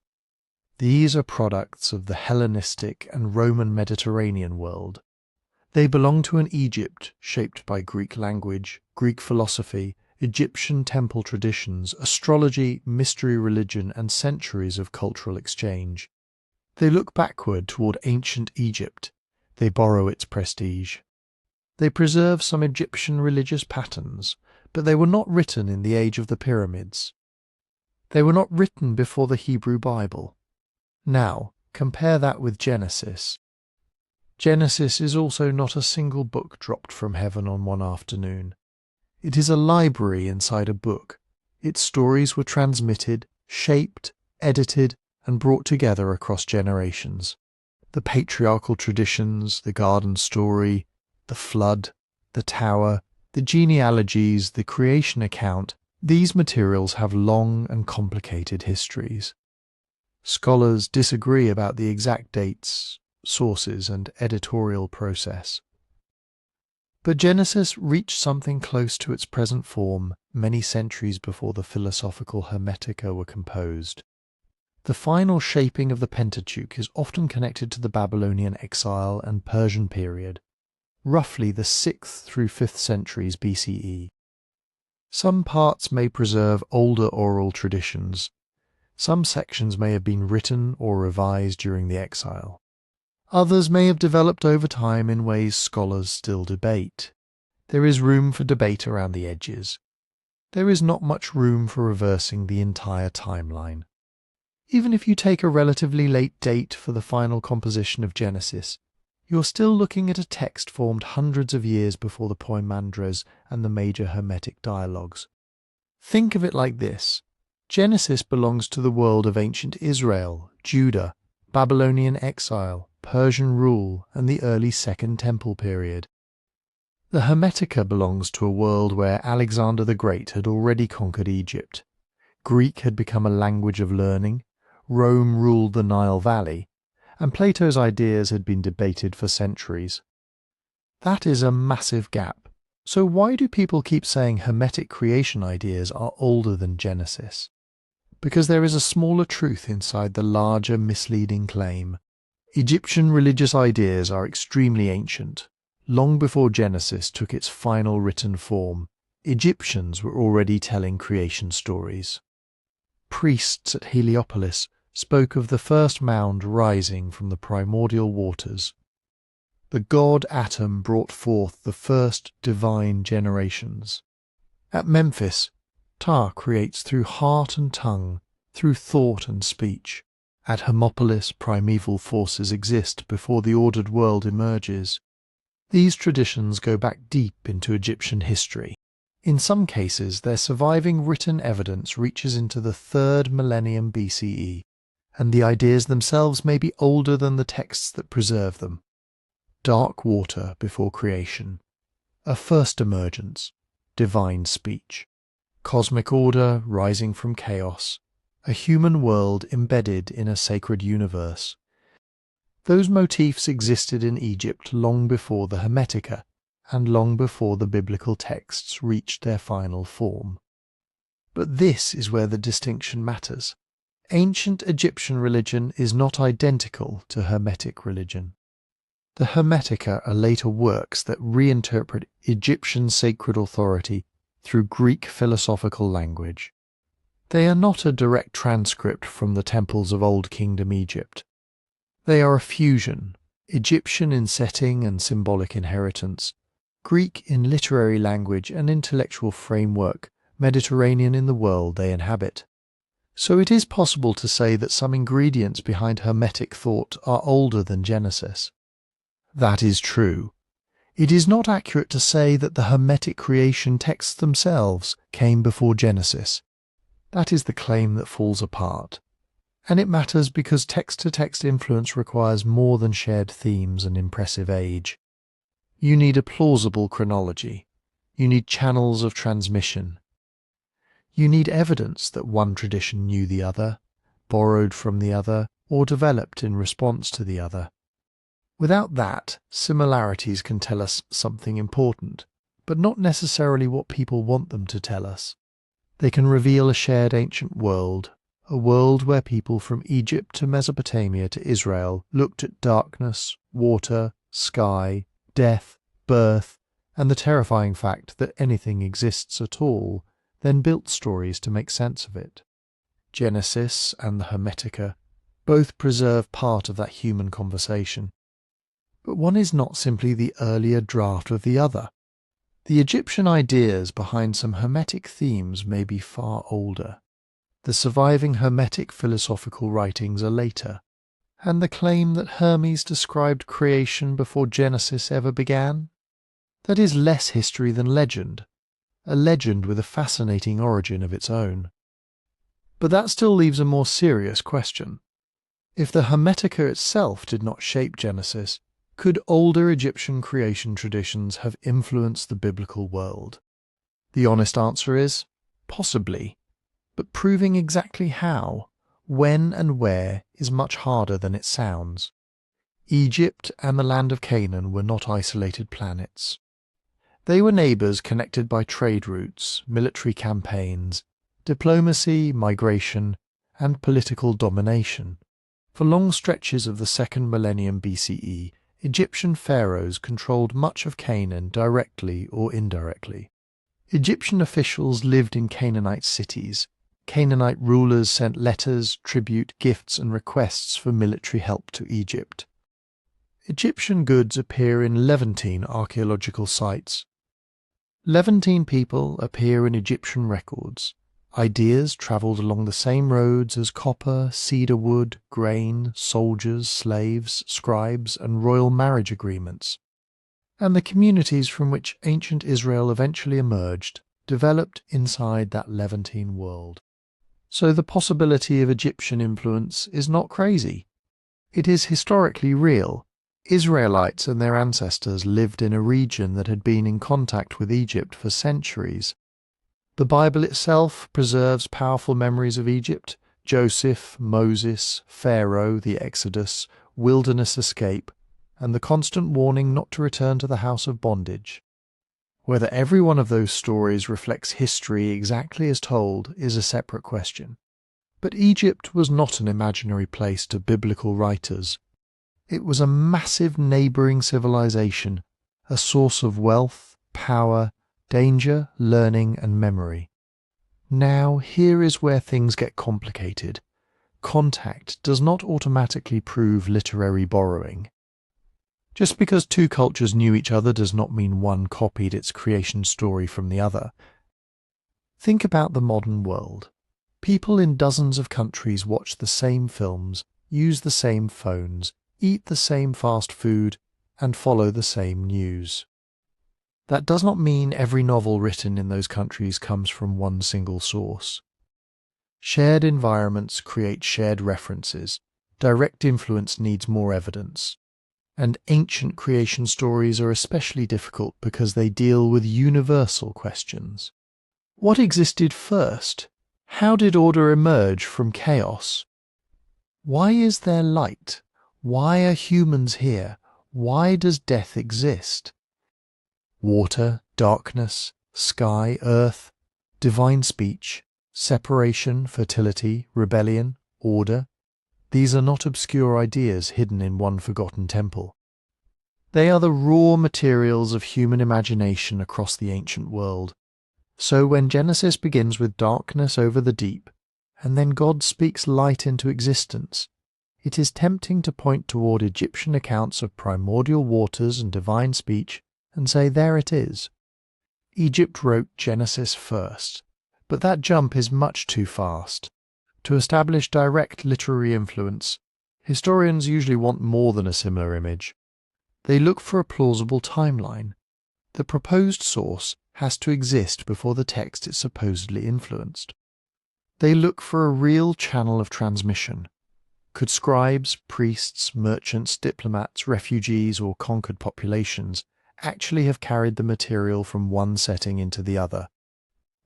These are products of the Hellenistic and Roman Mediterranean world. They belong to an Egypt shaped by Greek language, Greek philosophy, Egyptian temple traditions, astrology, mystery religion, and centuries of cultural exchange. They look backward toward ancient Egypt. They borrow its prestige. They preserve some Egyptian religious patterns, but they were not written in the age of the pyramids. They were not written before the Hebrew Bible. Now, compare that with Genesis. Genesis is also not a single book dropped from heaven on one afternoon. It is a library inside a book. Its stories were transmitted, shaped, edited, and brought together across generations. The patriarchal traditions, the garden story, the flood, the tower, the genealogies, the creation account, these materials have long and complicated histories. Scholars disagree about the exact dates, sources, and editorial process. But Genesis reached something close to its present form many centuries before the philosophical Hermetica were composed. The final shaping of the Pentateuch is often connected to the Babylonian exile and Persian period, roughly the 6th through 5th centuries BCE. Some parts may preserve older oral traditions. Some sections may have been written or revised during the exile. Others may have developed over time in ways scholars still debate. There is room for debate around the edges. There is not much room for reversing the entire timeline. Even if you take a relatively late date for the final composition of Genesis, you're still looking at a text formed hundreds of years before the Poimandres and the major Hermetic dialogues. Think of it like this. Genesis belongs to the world of ancient Israel, Judah, Babylonian exile, Persian rule, and the early Second Temple period. The Hermetica belongs to a world where Alexander the Great had already conquered Egypt. Greek had become a language of learning, Rome ruled the Nile Valley, and Plato's ideas had been debated for centuries. That is a massive gap. So why do people keep saying Hermetic creation ideas are older than Genesis? Because there is a smaller truth inside the larger misleading claim. Egyptian religious ideas are extremely ancient. Long before Genesis took its final written form, Egyptians were already telling creation stories. Priests at Heliopolis spoke of the first mound rising from the primordial waters. The god Atom brought forth the first divine generations. At Memphis, Ptah creates through heart and tongue, through thought and speech. At Hermopolis, primeval forces exist before the ordered world emerges. These traditions go back deep into Egyptian history. In some cases, their surviving written evidence reaches into the 3rd millennium BCE, and the ideas themselves may be older than the texts that preserve them. Dark water before creation, a first emergence, divine speech, cosmic order rising from chaos, a human world embedded in a sacred universe. Those motifs existed in Egypt long before the Hermetica, and long before the biblical texts reached their final form. But this is where the distinction matters. Ancient Egyptian religion is not identical to Hermetic religion. The Hermetica are later works that reinterpret Egyptian sacred authority through Greek philosophical language. They are not a direct transcript from the temples of Old Kingdom Egypt. They are a fusion, Egyptian in setting and symbolic inheritance, Greek in literary language and intellectual framework, Mediterranean in the world they inhabit. So it is possible to say that some ingredients behind Hermetic thought are older than Genesis. That is true. It is not accurate to say that the Hermetic creation texts themselves came before Genesis. That is the claim that falls apart. And it matters because text-to-text influence requires more than shared themes and impressive age. You need a plausible chronology. You need channels of transmission. You need evidence that one tradition knew the other, borrowed from the other, or developed in response to the other. Without that, similarities can tell us something important, but not necessarily what people want them to tell us. They can reveal a shared ancient world, a world where people from Egypt to Mesopotamia to Israel looked at darkness, water, sky, death, birth, and the terrifying fact that anything exists at all, then built stories to make sense of it. Genesis and the Hermetica both preserve part of that human conversation. But one is not simply the earlier draft of the other. The Egyptian ideas behind some Hermetic themes may be far older. The surviving Hermetic philosophical writings are later, and the claim that Hermes described creation before Genesis ever began? That is less history than legend, a legend with a fascinating origin of its own. But that still leaves a more serious question. If the Hermetica itself did not shape Genesis, could older Egyptian creation traditions have influenced the biblical world? The honest answer is, possibly, but proving exactly how, when and where is much harder than it sounds. Egypt and the land of Canaan were not isolated planets. They were neighbours connected by trade routes, military campaigns, diplomacy, migration, and political domination. For long stretches of the second millennium BCE, Egyptian pharaohs controlled much of Canaan directly or indirectly. Egyptian officials lived in Canaanite cities. Canaanite rulers sent letters, tribute, gifts, and requests for military help to Egypt. Egyptian goods appear in Levantine archaeological sites. Levantine people appear in Egyptian records. Ideas travelled along the same roads as copper, cedar wood, grain, soldiers, slaves, scribes, and royal marriage agreements. And the communities from which ancient Israel eventually emerged developed inside that Levantine world. So the possibility of Egyptian influence is not crazy. It is historically real. Israelites and their ancestors lived in a region that had been in contact with Egypt for centuries. The Bible itself preserves powerful memories of Egypt: Joseph, Moses, Pharaoh, the Exodus, wilderness escape, and the constant warning not to return to the house of bondage. Whether every one of those stories reflects history exactly as told is a separate question. But Egypt was not an imaginary place to biblical writers. It was a massive neighbouring civilization, a source of wealth, power, danger, learning, and memory. Now, here is where things get complicated. Contact does not automatically prove literary borrowing. Just because two cultures knew each other does not mean one copied its creation story from the other. Think about the modern world. People in dozens of countries watch the same films, use the same phones, eat the same fast food, and follow the same news. That does not mean every novel written in those countries comes from one single source. Shared environments create shared references. Direct influence needs more evidence. And ancient creation stories are especially difficult because they deal with universal questions. What existed first? How did order emerge from chaos? Why is there light? Why are humans here? Why does death exist? Water, darkness, sky, earth, divine speech, separation, fertility, rebellion, order. These are not obscure ideas hidden in one forgotten temple. They are the raw materials of human imagination across the ancient world. So when Genesis begins with darkness over the deep, and then God speaks light into existence, it is tempting to point toward Egyptian accounts of primordial waters and divine speech and say, there it is. Egypt wrote Genesis first, but that jump is much too fast. To establish direct literary influence, historians usually want more than a similar image. They look for a plausible timeline. The proposed source has to exist before the text is supposedly influenced. They look for a real channel of transmission. Could scribes, priests, merchants, diplomats, refugees, or conquered populations actually have carried the material from one setting into the other?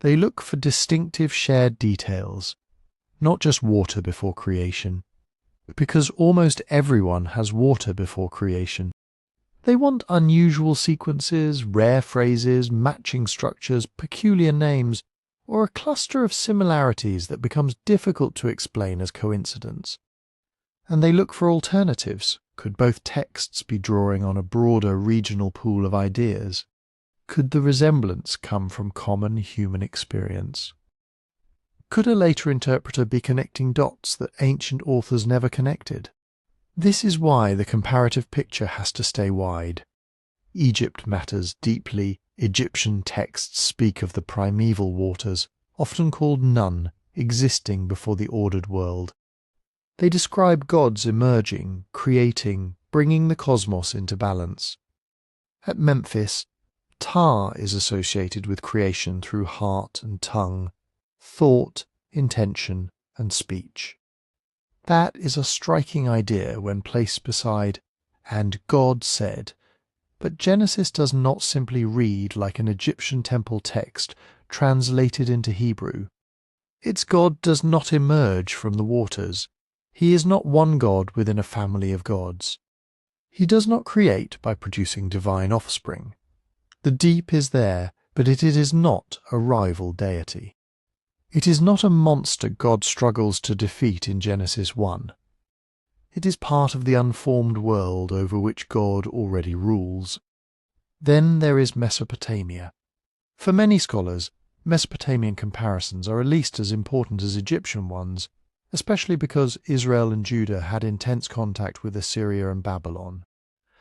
They look for distinctive shared details, not just water before creation, because almost everyone has water before creation. They want unusual sequences, rare phrases, matching structures, peculiar names, or a cluster of similarities that becomes difficult to explain as coincidence. And they look for alternatives. Could both texts be drawing on a broader regional pool of ideas? Could the resemblance come from common human experience? Could a later interpreter be connecting dots that ancient authors never connected? This is why the comparative picture has to stay wide. Egypt matters deeply. Egyptian texts speak of the primeval waters, often called none, existing before the ordered world. They describe gods emerging, creating, bringing the cosmos into balance. At Memphis, Ta is associated with creation through heart and tongue, thought, intention, and speech. That is a striking idea when placed beside, and God said. But Genesis does not simply read like an Egyptian temple text translated into Hebrew. Its God does not emerge from the waters. He is not one God within a family of gods. He does not create by producing divine offspring. The deep is there, but it is not a rival deity. It is not a monster God struggles to defeat in Genesis 1. It is part of the unformed world over which God already rules. Then there is Mesopotamia. For many scholars, Mesopotamian comparisons are at least as important as Egyptian ones, especially because Israel and Judah had intense contact with Assyria and Babylon.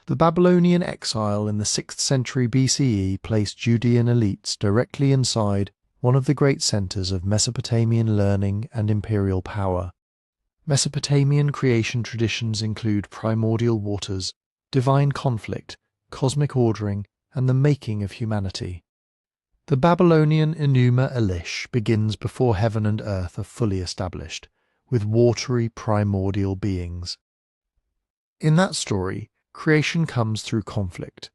The Babylonian exile in the 6th century BCE placed Judean elites directly inside one of the great centers of Mesopotamian learning and imperial power. Mesopotamian creation traditions include primordial waters, divine conflict, cosmic ordering, and the making of humanity. The Babylonian Enuma Elish begins before heaven and earth are fully established, with watery primordial beings. In that story, creation comes through conflict.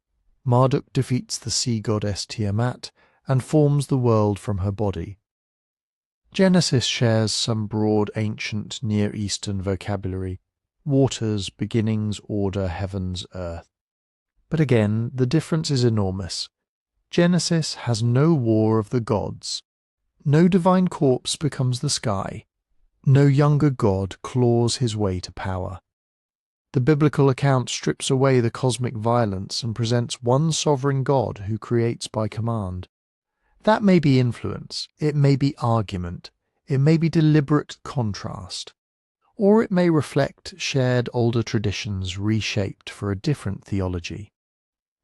Marduk defeats the sea goddess Tiamat and forms the world from her body. Genesis shares some broad ancient Near Eastern vocabulary: waters, beginnings, order, heavens, earth. But again, the difference is enormous. Genesis has no war of the gods. No divine corpse becomes the sky. No younger god claws his way to power. The biblical account strips away the cosmic violence and presents one sovereign God who creates by command. That may be influence, it may be argument, it may be deliberate contrast, or it may reflect shared older traditions reshaped for a different theology.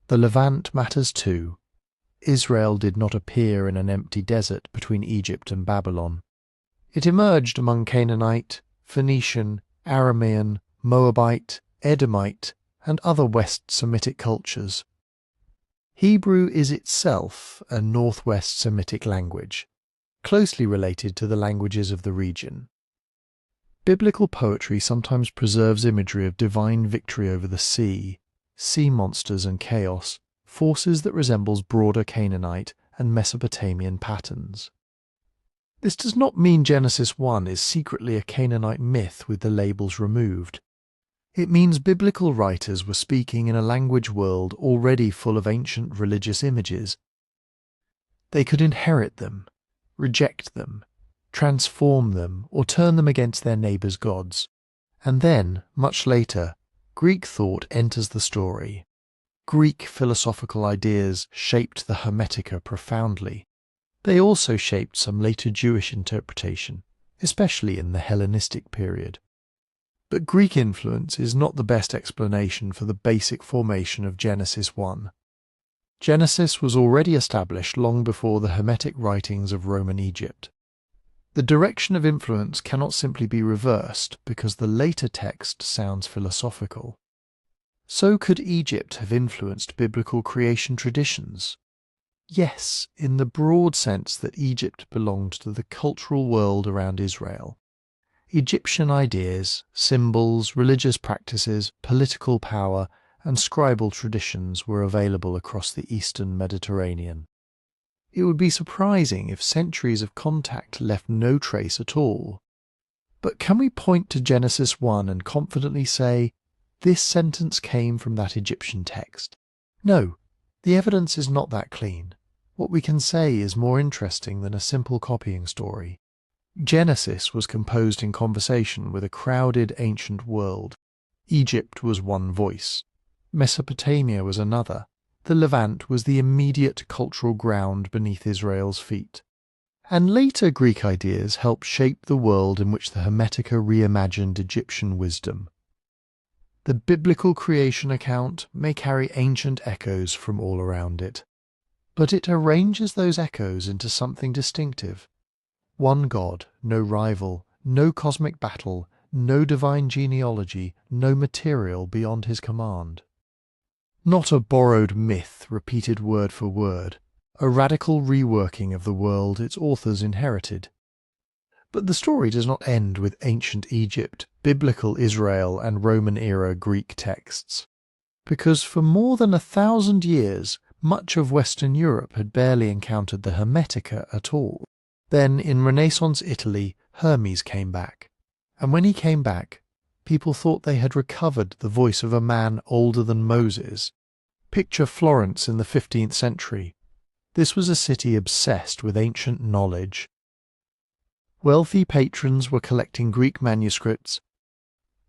The Levant matters too. Israel did not appear in an empty desert between Egypt and Babylon. It emerged among Canaanite, Phoenician, Aramean, Moabite, Edomite, and other West Semitic cultures. Hebrew is itself a Northwest Semitic language, closely related to the languages of the region. Biblical poetry sometimes preserves imagery of divine victory over the sea monsters and chaos, forces that resembles broader Canaanite and Mesopotamian patterns. This does not mean Genesis 1 is secretly a Canaanite myth with the labels removed. It means biblical writers were speaking in a language world already full of ancient religious images. They could inherit them, reject them, transform them, or turn them against their neighbours' gods. And then, much later, Greek thought enters the story. Greek philosophical ideas shaped the Hermetica profoundly. They also shaped some later Jewish interpretation, especially in the Hellenistic period. But Greek influence is not the best explanation for the basic formation of Genesis 1. Genesis was already established long before the Hermetic writings of Roman Egypt. The direction of influence cannot simply be reversed because the later text sounds philosophical. So could Egypt have influenced biblical creation traditions? Yes, in the broad sense that Egypt belonged to the cultural world around Israel. Egyptian ideas, symbols, religious practices, political power, and scribal traditions were available across the eastern Mediterranean. It would be surprising if centuries of contact left no trace at all. But can we point to Genesis 1 and confidently say, this sentence came from that Egyptian text? No, the evidence is not that clean. What we can say is more interesting than a simple copying story. Genesis was composed in conversation with a crowded ancient world. Egypt was one voice. Mesopotamia was another. The Levant was the immediate cultural ground beneath Israel's feet. And later Greek ideas helped shape the world in which the Hermetica reimagined Egyptian wisdom. The biblical creation account may carry ancient echoes from all around it, but it arranges those echoes into something distinctive. One God, no rival, no cosmic battle, no divine genealogy, no material beyond his command. Not a borrowed myth repeated word for word, a radical reworking of the world its authors inherited. But the story does not end with ancient Egypt, biblical Israel, and Roman-era Greek texts. Because for more than 1,000 years, much of Western Europe had barely encountered the Hermetica at all. Then, in Renaissance Italy, Hermes came back. And when he came back, people thought they had recovered the voice of a man older than Moses. Picture Florence in the 15th century. This was a city obsessed with ancient knowledge. Wealthy patrons were collecting Greek manuscripts.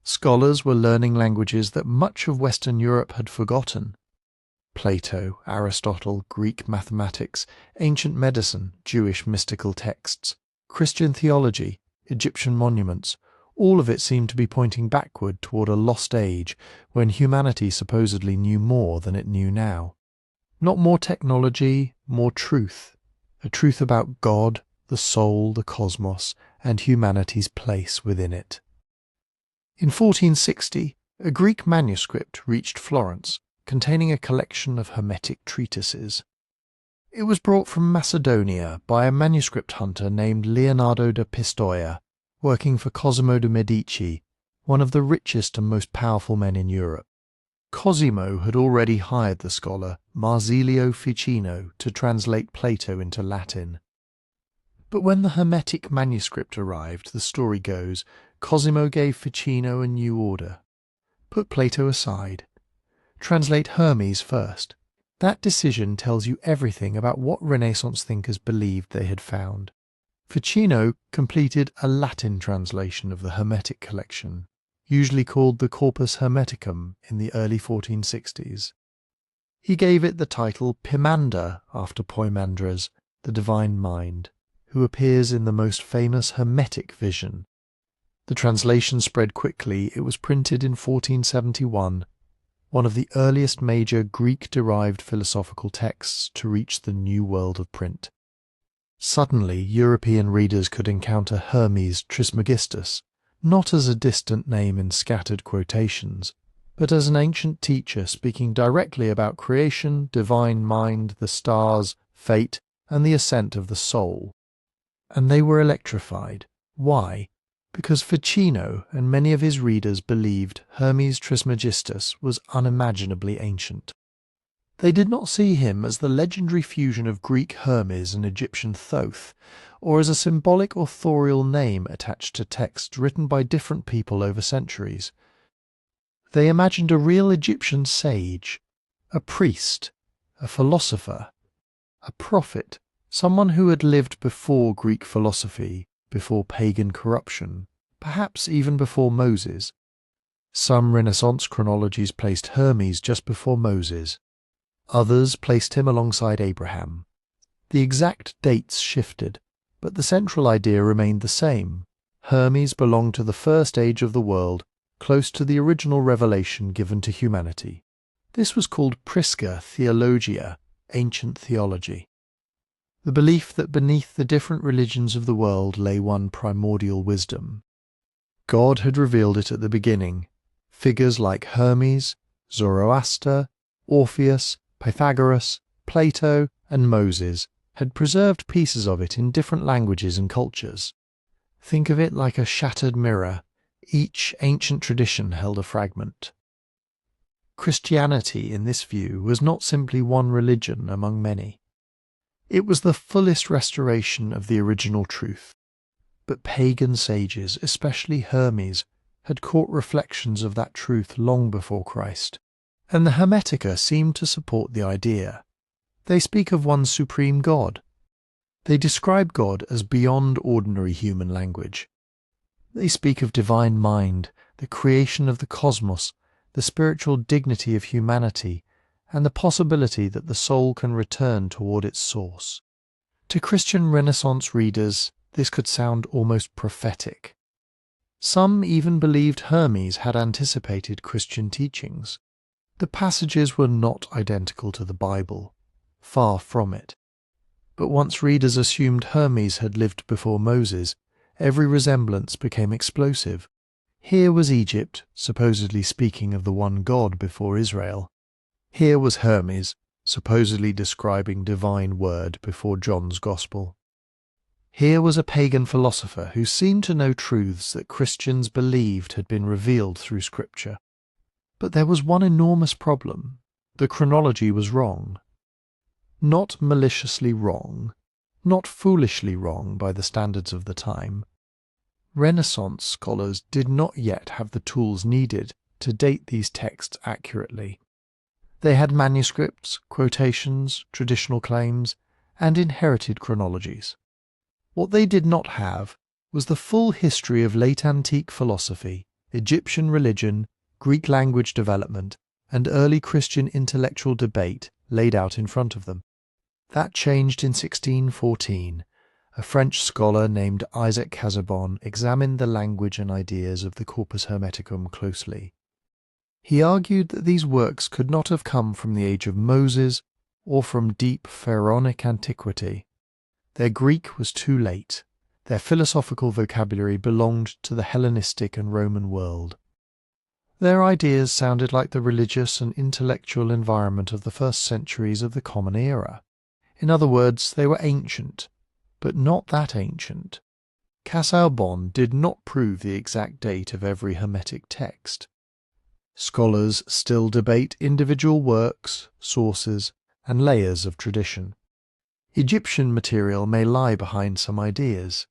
Scholars were learning languages that much of Western Europe had forgotten. Plato, Aristotle, Greek mathematics, ancient medicine, Jewish mystical texts, Christian theology, Egyptian monuments, all of it seemed to be pointing backward toward a lost age when humanity supposedly knew more than it knew now. Not more technology, more truth. A truth about God, the soul, the cosmos, and humanity's place within it. In 1460, a Greek manuscript reached Florence, containing a collection of Hermetic treatises. It was brought from Macedonia by a manuscript hunter named Leonardo da Pistoia, working for Cosimo de' Medici, one of the richest and most powerful men in Europe. Cosimo had already hired the scholar Marsilio Ficino to translate Plato into Latin. But when the Hermetic manuscript arrived, the story goes, Cosimo gave Ficino a new order. Put Plato aside. Translate Hermes first. That decision tells you everything about what Renaissance thinkers believed they had found. Ficino completed a Latin translation of the Hermetic collection, usually called the Corpus Hermeticum in the early 1460s. He gave it the title Poimander after Poimandres, the divine mind, who appears in the most famous Hermetic vision. The translation spread quickly. It was printed in 1471, one of the earliest major Greek-derived philosophical texts to reach the new world of print. Suddenly, European readers could encounter Hermes Trismegistus, not as a distant name in scattered quotations, but as an ancient teacher speaking directly about creation, divine mind, the stars, fate, and the ascent of the soul. And they were electrified. Why? Because Ficino and many of his readers believed Hermes Trismegistus was unimaginably ancient. They did not see him as the legendary fusion of Greek Hermes and Egyptian Thoth, or as a symbolic authorial name attached to texts written by different people over centuries. They imagined a real Egyptian sage, a priest, a philosopher, a prophet, someone who had lived before Greek philosophy, before pagan corruption, perhaps even before Moses. Some Renaissance chronologies placed Hermes just before Moses. Others placed him alongside Abraham. The exact dates shifted, but the central idea remained the same. Hermes belonged to the first age of the world, close to the original revelation given to humanity. This was called Prisca Theologia, ancient theology. The belief that beneath the different religions of the world lay one primordial wisdom. God had revealed it at the beginning. Figures like Hermes, Zoroaster, Orpheus, Pythagoras, Plato, and Moses had preserved pieces of it in different languages and cultures. Think of it like a shattered mirror. Each ancient tradition held a fragment. Christianity, in this view, was not simply one religion among many. It was the fullest restoration of the original truth. But pagan sages, especially Hermes, had caught reflections of that truth long before Christ, and the Hermetica seemed to support the idea. They speak of one supreme God. They describe God as beyond ordinary human language. They speak of divine mind, the creation of the cosmos, the spiritual dignity of humanity, and the possibility that the soul can return toward its source. To Christian Renaissance readers, this could sound almost prophetic. Some even believed Hermes had anticipated Christian teachings. The passages were not identical to the Bible, far from it. But once readers assumed Hermes had lived before Moses, every resemblance became explosive. Here was Egypt, supposedly speaking of the one God before Israel. Here was Hermes, supposedly describing divine word before John's Gospel. Here was a pagan philosopher who seemed to know truths that Christians believed had been revealed through Scripture. But there was one enormous problem. The chronology was wrong. Not maliciously wrong, not foolishly wrong by the standards of the time. Renaissance scholars did not yet have the tools needed to date these texts accurately. They had manuscripts, quotations, traditional claims, and inherited chronologies. What they did not have was the full history of late antique philosophy, Egyptian religion, Greek language development, and early Christian intellectual debate laid out in front of them. That changed in 1614. A French scholar named Isaac Casaubon examined the language and ideas of the Corpus Hermeticum closely. He argued that these works could not have come from the age of Moses or from deep pharaonic antiquity. Their Greek was too late. Their philosophical vocabulary belonged to the Hellenistic and Roman world. Their ideas sounded like the religious and intellectual environment of the first centuries of the Common Era. In other words, they were ancient, but not that ancient. Casaubon did not prove the exact date of every Hermetic text. Scholars still debate individual works, sources, and layers of tradition. Egyptian material may lie behind some ideas.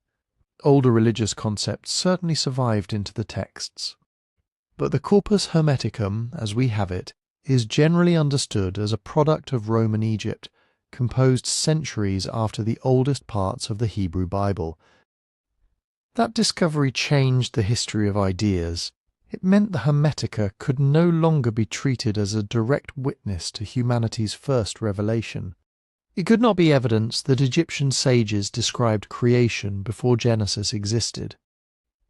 Older religious concepts certainly survived into the texts. But the Corpus Hermeticum, as we have it, is generally understood as a product of Roman Egypt, composed centuries after the oldest parts of the Hebrew Bible. That discovery changed the history of ideas. It meant the Hermetica could no longer be treated as a direct witness to humanity's first revelation. It could not be evidence that Egyptian sages described creation before Genesis existed.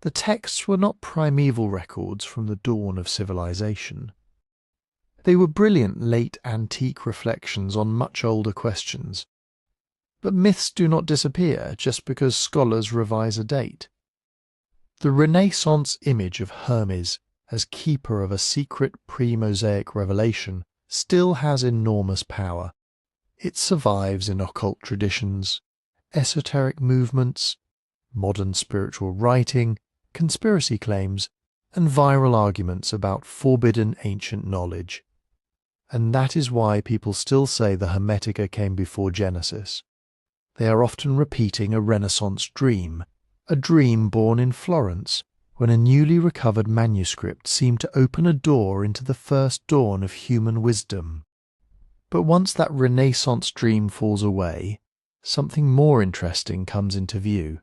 The texts were not primeval records from the dawn of civilization. They were brilliant late antique reflections on much older questions. But myths do not disappear just because scholars revise a date. The Renaissance image of Hermes as keeper of a secret pre-Mosaic revelation still has enormous power. It survives in occult traditions, esoteric movements, modern spiritual writing, conspiracy claims, and viral arguments about forbidden ancient knowledge. And that is why people still say the Hermetica came before Genesis. They are often repeating a Renaissance dream, a dream born in Florence, when a newly recovered manuscript seemed to open a door into the first dawn of human wisdom. But once that Renaissance dream falls away, something more interesting comes into view.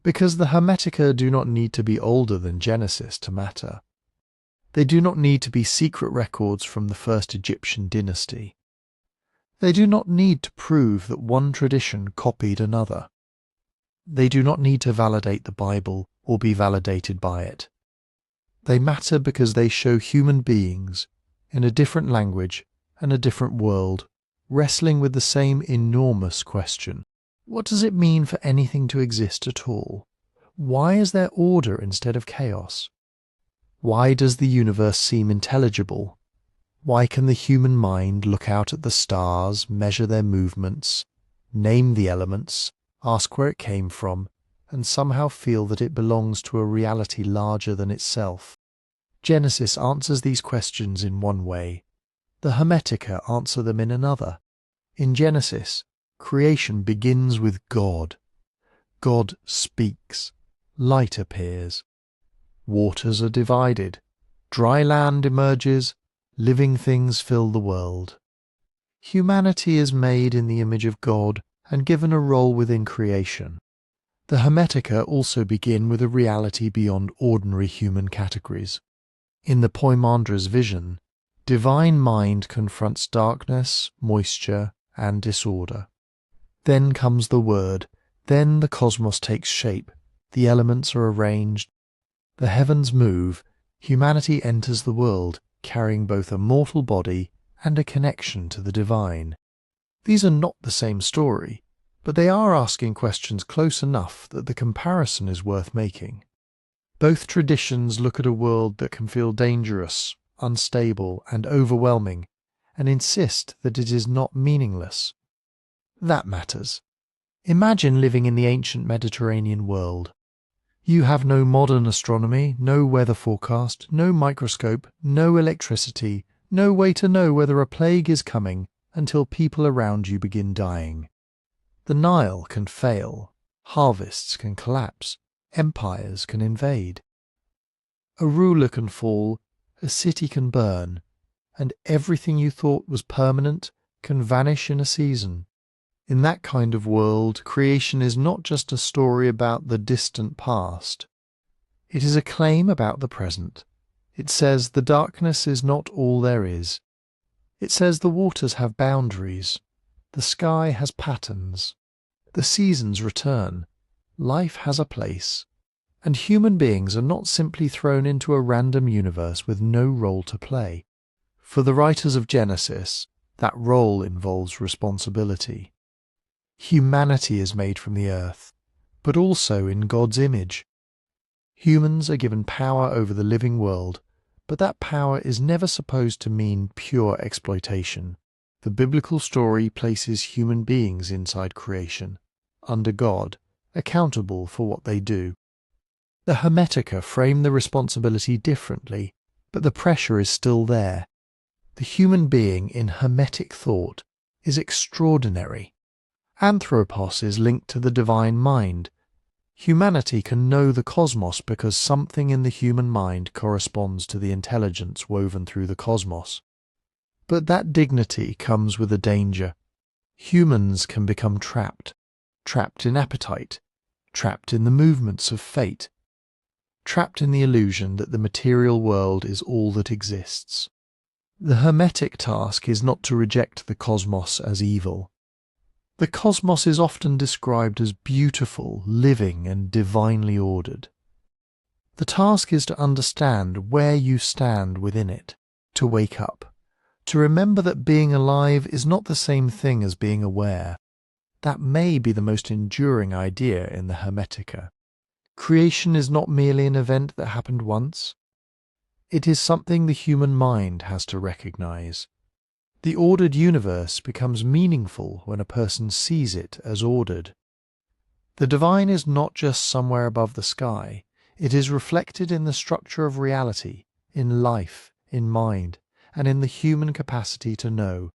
Because the Hermetica do not need to be older than Genesis to matter. They do not need to be secret records from the first Egyptian dynasty. They do not need to prove that one tradition copied another. They do not need to validate the Bible or be validated by it. They matter because they show human beings, in a different language and a different world, wrestling with the same enormous question. What does it mean for anything to exist at all? Why is there order instead of chaos? Why does the universe seem intelligible? Why can the human mind look out at the stars, measure their movements, name the elements, ask where it came from, and somehow feel that it belongs to a reality larger than itself? Genesis answers these questions in one way. The Hermetica answer them in another. In Genesis, creation begins with God. God speaks. Light appears. Waters are divided. Dry land emerges. Living things fill the world. Humanity is made in the image of God and given a role within creation. The Hermetica also begin with a reality beyond ordinary human categories. In the Poimandres vision, divine mind confronts darkness, moisture, and disorder. Then comes the word, then the cosmos takes shape, the elements are arranged, the heavens move, humanity enters the world, carrying both a mortal body and a connection to the divine. These are not the same story, but they are asking questions close enough that the comparison is worth making. Both traditions look at a world that can feel dangerous, unstable, and overwhelming, and insist that it is not meaningless. That matters. Imagine living in the ancient Mediterranean world. You have no modern astronomy, no weather forecast, no microscope, no electricity, no way to know whether a plague is coming until people around you begin dying. The Nile can fail, harvests can collapse, empires can invade. A ruler can fall, a city can burn, and everything you thought was permanent can vanish in a season. In that kind of world, creation is not just a story about the distant past. It is a claim about the present. It says the darkness is not all there is. It says the waters have boundaries. The sky has patterns. The seasons return. Life has a place. And human beings are not simply thrown into a random universe with no role to play. For the writers of Genesis, that role involves responsibility. Humanity is made from the earth, but also in God's image. Humans are given power over the living world, but that power is never supposed to mean pure exploitation. The biblical story places human beings inside creation, under God, accountable for what they do. The Hermetica frame the responsibility differently, but the pressure is still there. The human being in Hermetic thought is extraordinary. Anthropos is linked to the divine mind. Humanity can know the cosmos because something in the human mind corresponds to the intelligence woven through the cosmos. But that dignity comes with a danger. Humans can become trapped in appetite, trapped in the movements of fate, trapped in the illusion that the material world is all that exists. The Hermetic task is not to reject the cosmos as evil. The cosmos is often described as beautiful, living, and divinely ordered. The task is to understand where you stand within it, to wake up, to remember that being alive is not the same thing as being aware. That may be the most enduring idea in the Hermetica. Creation is not merely an event that happened once. It is something the human mind has to recognize. The ordered universe becomes meaningful when a person sees it as ordered. The divine is not just somewhere above the sky. It is reflected in the structure of reality, in life, in mind, and in the human capacity to know.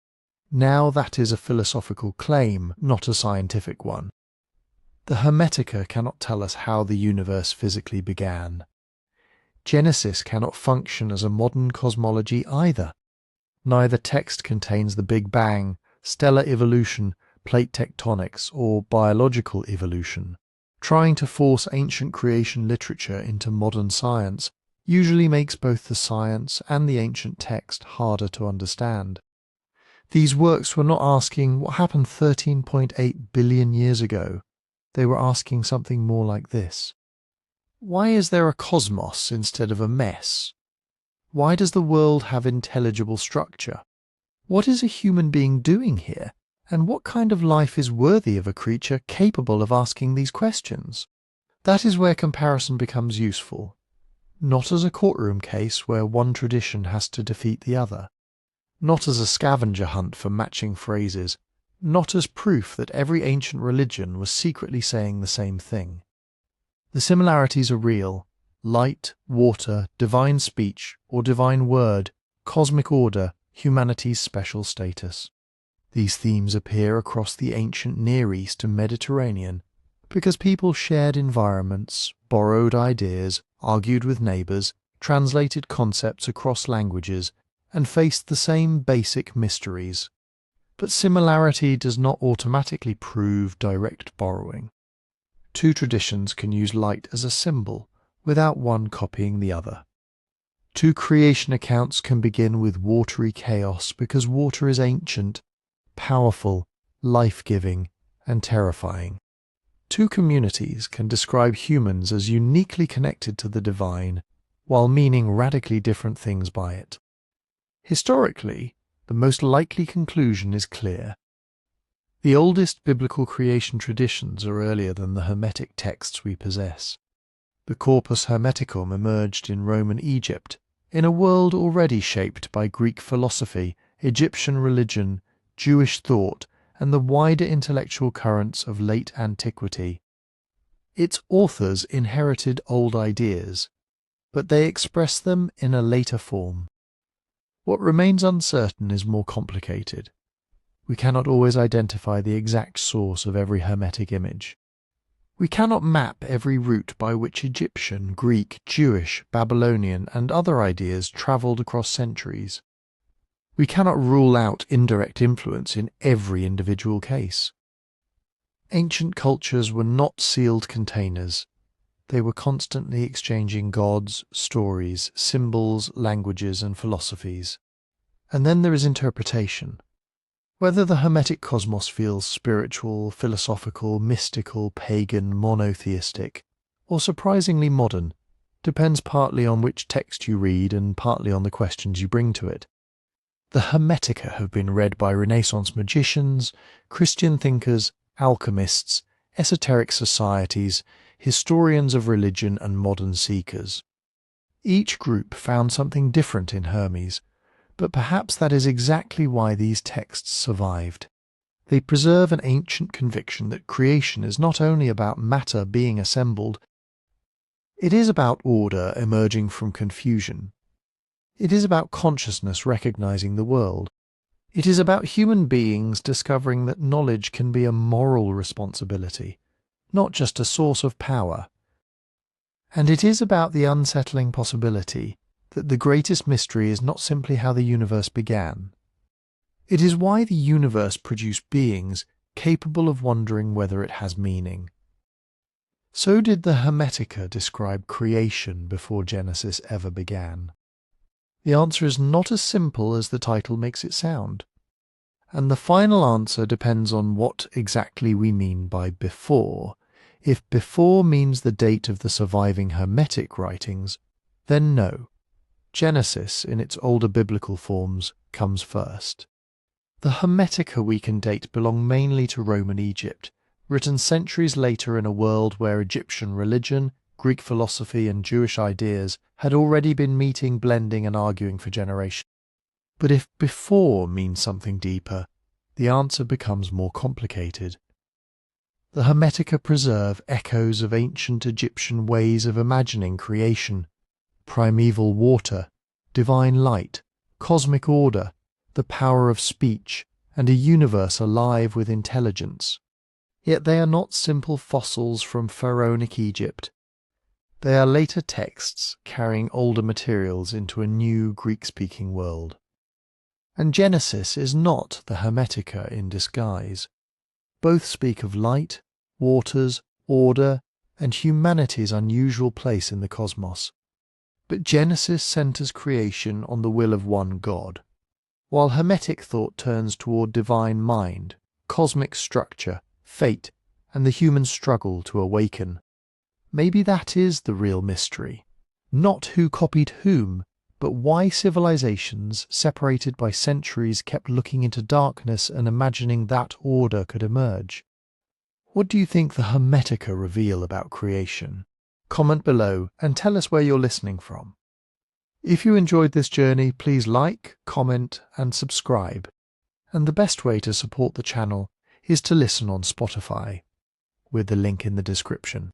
Now that is a philosophical claim, not a scientific one. The Hermetica cannot tell us how the universe physically began. Genesis cannot function as a modern cosmology either. Neither text contains the Big Bang, stellar evolution, plate tectonics, or biological evolution. Trying to force ancient creation literature into modern science usually makes both the science and the ancient text harder to understand. These works were not asking what happened 13.8 billion years ago. They were asking something more like this. Why is there a cosmos instead of a mess? Why does the world have intelligible structure? What is a human being doing here? And what kind of life is worthy of a creature capable of asking these questions? That is where comparison becomes useful, not as a courtroom case where one tradition has to defeat the other, not as a scavenger hunt for matching phrases, not as proof that every ancient religion was secretly saying the same thing. The similarities are real: light, water, divine speech or divine word, cosmic order, humanity's special status. These themes appear across the ancient Near East and Mediterranean because people shared environments, borrowed ideas, argued with neighbours, translated concepts across languages, and faced the same basic mysteries. But similarity does not automatically prove direct borrowing. Two traditions can use light as a symbol without one copying the other. Two creation accounts can begin with watery chaos because water is ancient, powerful, life-giving, and terrifying. Two communities can describe humans as uniquely connected to the divine while meaning radically different things by it. Historically, the most likely conclusion is clear. The oldest biblical creation traditions are earlier than the Hermetic texts we possess. The Corpus Hermeticum emerged in Roman Egypt, in a world already shaped by Greek philosophy, Egyptian religion, Jewish thought, and the wider intellectual currents of late antiquity. Its authors inherited old ideas, but they express them in a later form. What remains uncertain is more complicated. We cannot always identify the exact source of every Hermetic image. We cannot map every route by which Egyptian, Greek, Jewish, Babylonian, and other ideas travelled across centuries. We cannot rule out indirect influence in every individual case. Ancient cultures were not sealed containers. They were constantly exchanging gods, stories, symbols, languages, and philosophies. And then there is interpretation. Whether the Hermetic cosmos feels spiritual, philosophical, mystical, pagan, monotheistic, or surprisingly modern, depends partly on which text you read and partly on the questions you bring to it. The Hermetica have been read by Renaissance magicians, Christian thinkers, alchemists, esoteric societies, historians of religion, and modern seekers. Each group found something different in Hermes, but perhaps that is exactly why these texts survived. They preserve an ancient conviction that creation is not only about matter being assembled, it is about order emerging from confusion. It is about consciousness recognizing the world. It is about human beings discovering that knowledge can be a moral responsibility, not just a source of power. And it is about the unsettling possibility that the greatest mystery is not simply how the universe began. It is why the universe produced beings capable of wondering whether it has meaning. So did the Hermetica describe creation before Genesis ever began. The answer is not as simple as the title makes it sound. And the final answer depends on what exactly we mean by before. If before means the date of the surviving Hermetic writings, then no. Genesis, in its older biblical forms, comes first. The Hermetica we can date belong mainly to Roman Egypt, written centuries later in a world where Egyptian religion, Greek philosophy, and Jewish ideas had already been meeting, blending, and arguing for generations. But if before means something deeper, the answer becomes more complicated. The Hermetica preserve echoes of ancient Egyptian ways of imagining creation: primeval water, divine light, cosmic order, the power of speech, and a universe alive with intelligence. Yet they are not simple fossils from pharaonic Egypt. They are later texts carrying older materials into a new Greek-speaking world. And Genesis is not the Hermetica in disguise. Both speak of light, waters, order, and humanity's unusual place in the cosmos. But Genesis centers creation on the will of one God, while Hermetic thought turns toward divine mind, cosmic structure, fate, and the human struggle to awaken. Maybe that is the real mystery. Not who copied whom, but why civilizations separated by centuries kept looking into darkness and imagining that order could emerge. What do you think the Hermetica reveal about creation? Comment below and tell us where you're listening from. If you enjoyed this journey, please like, comment and subscribe. And the best way to support the channel is to listen on Spotify, with the link in the description.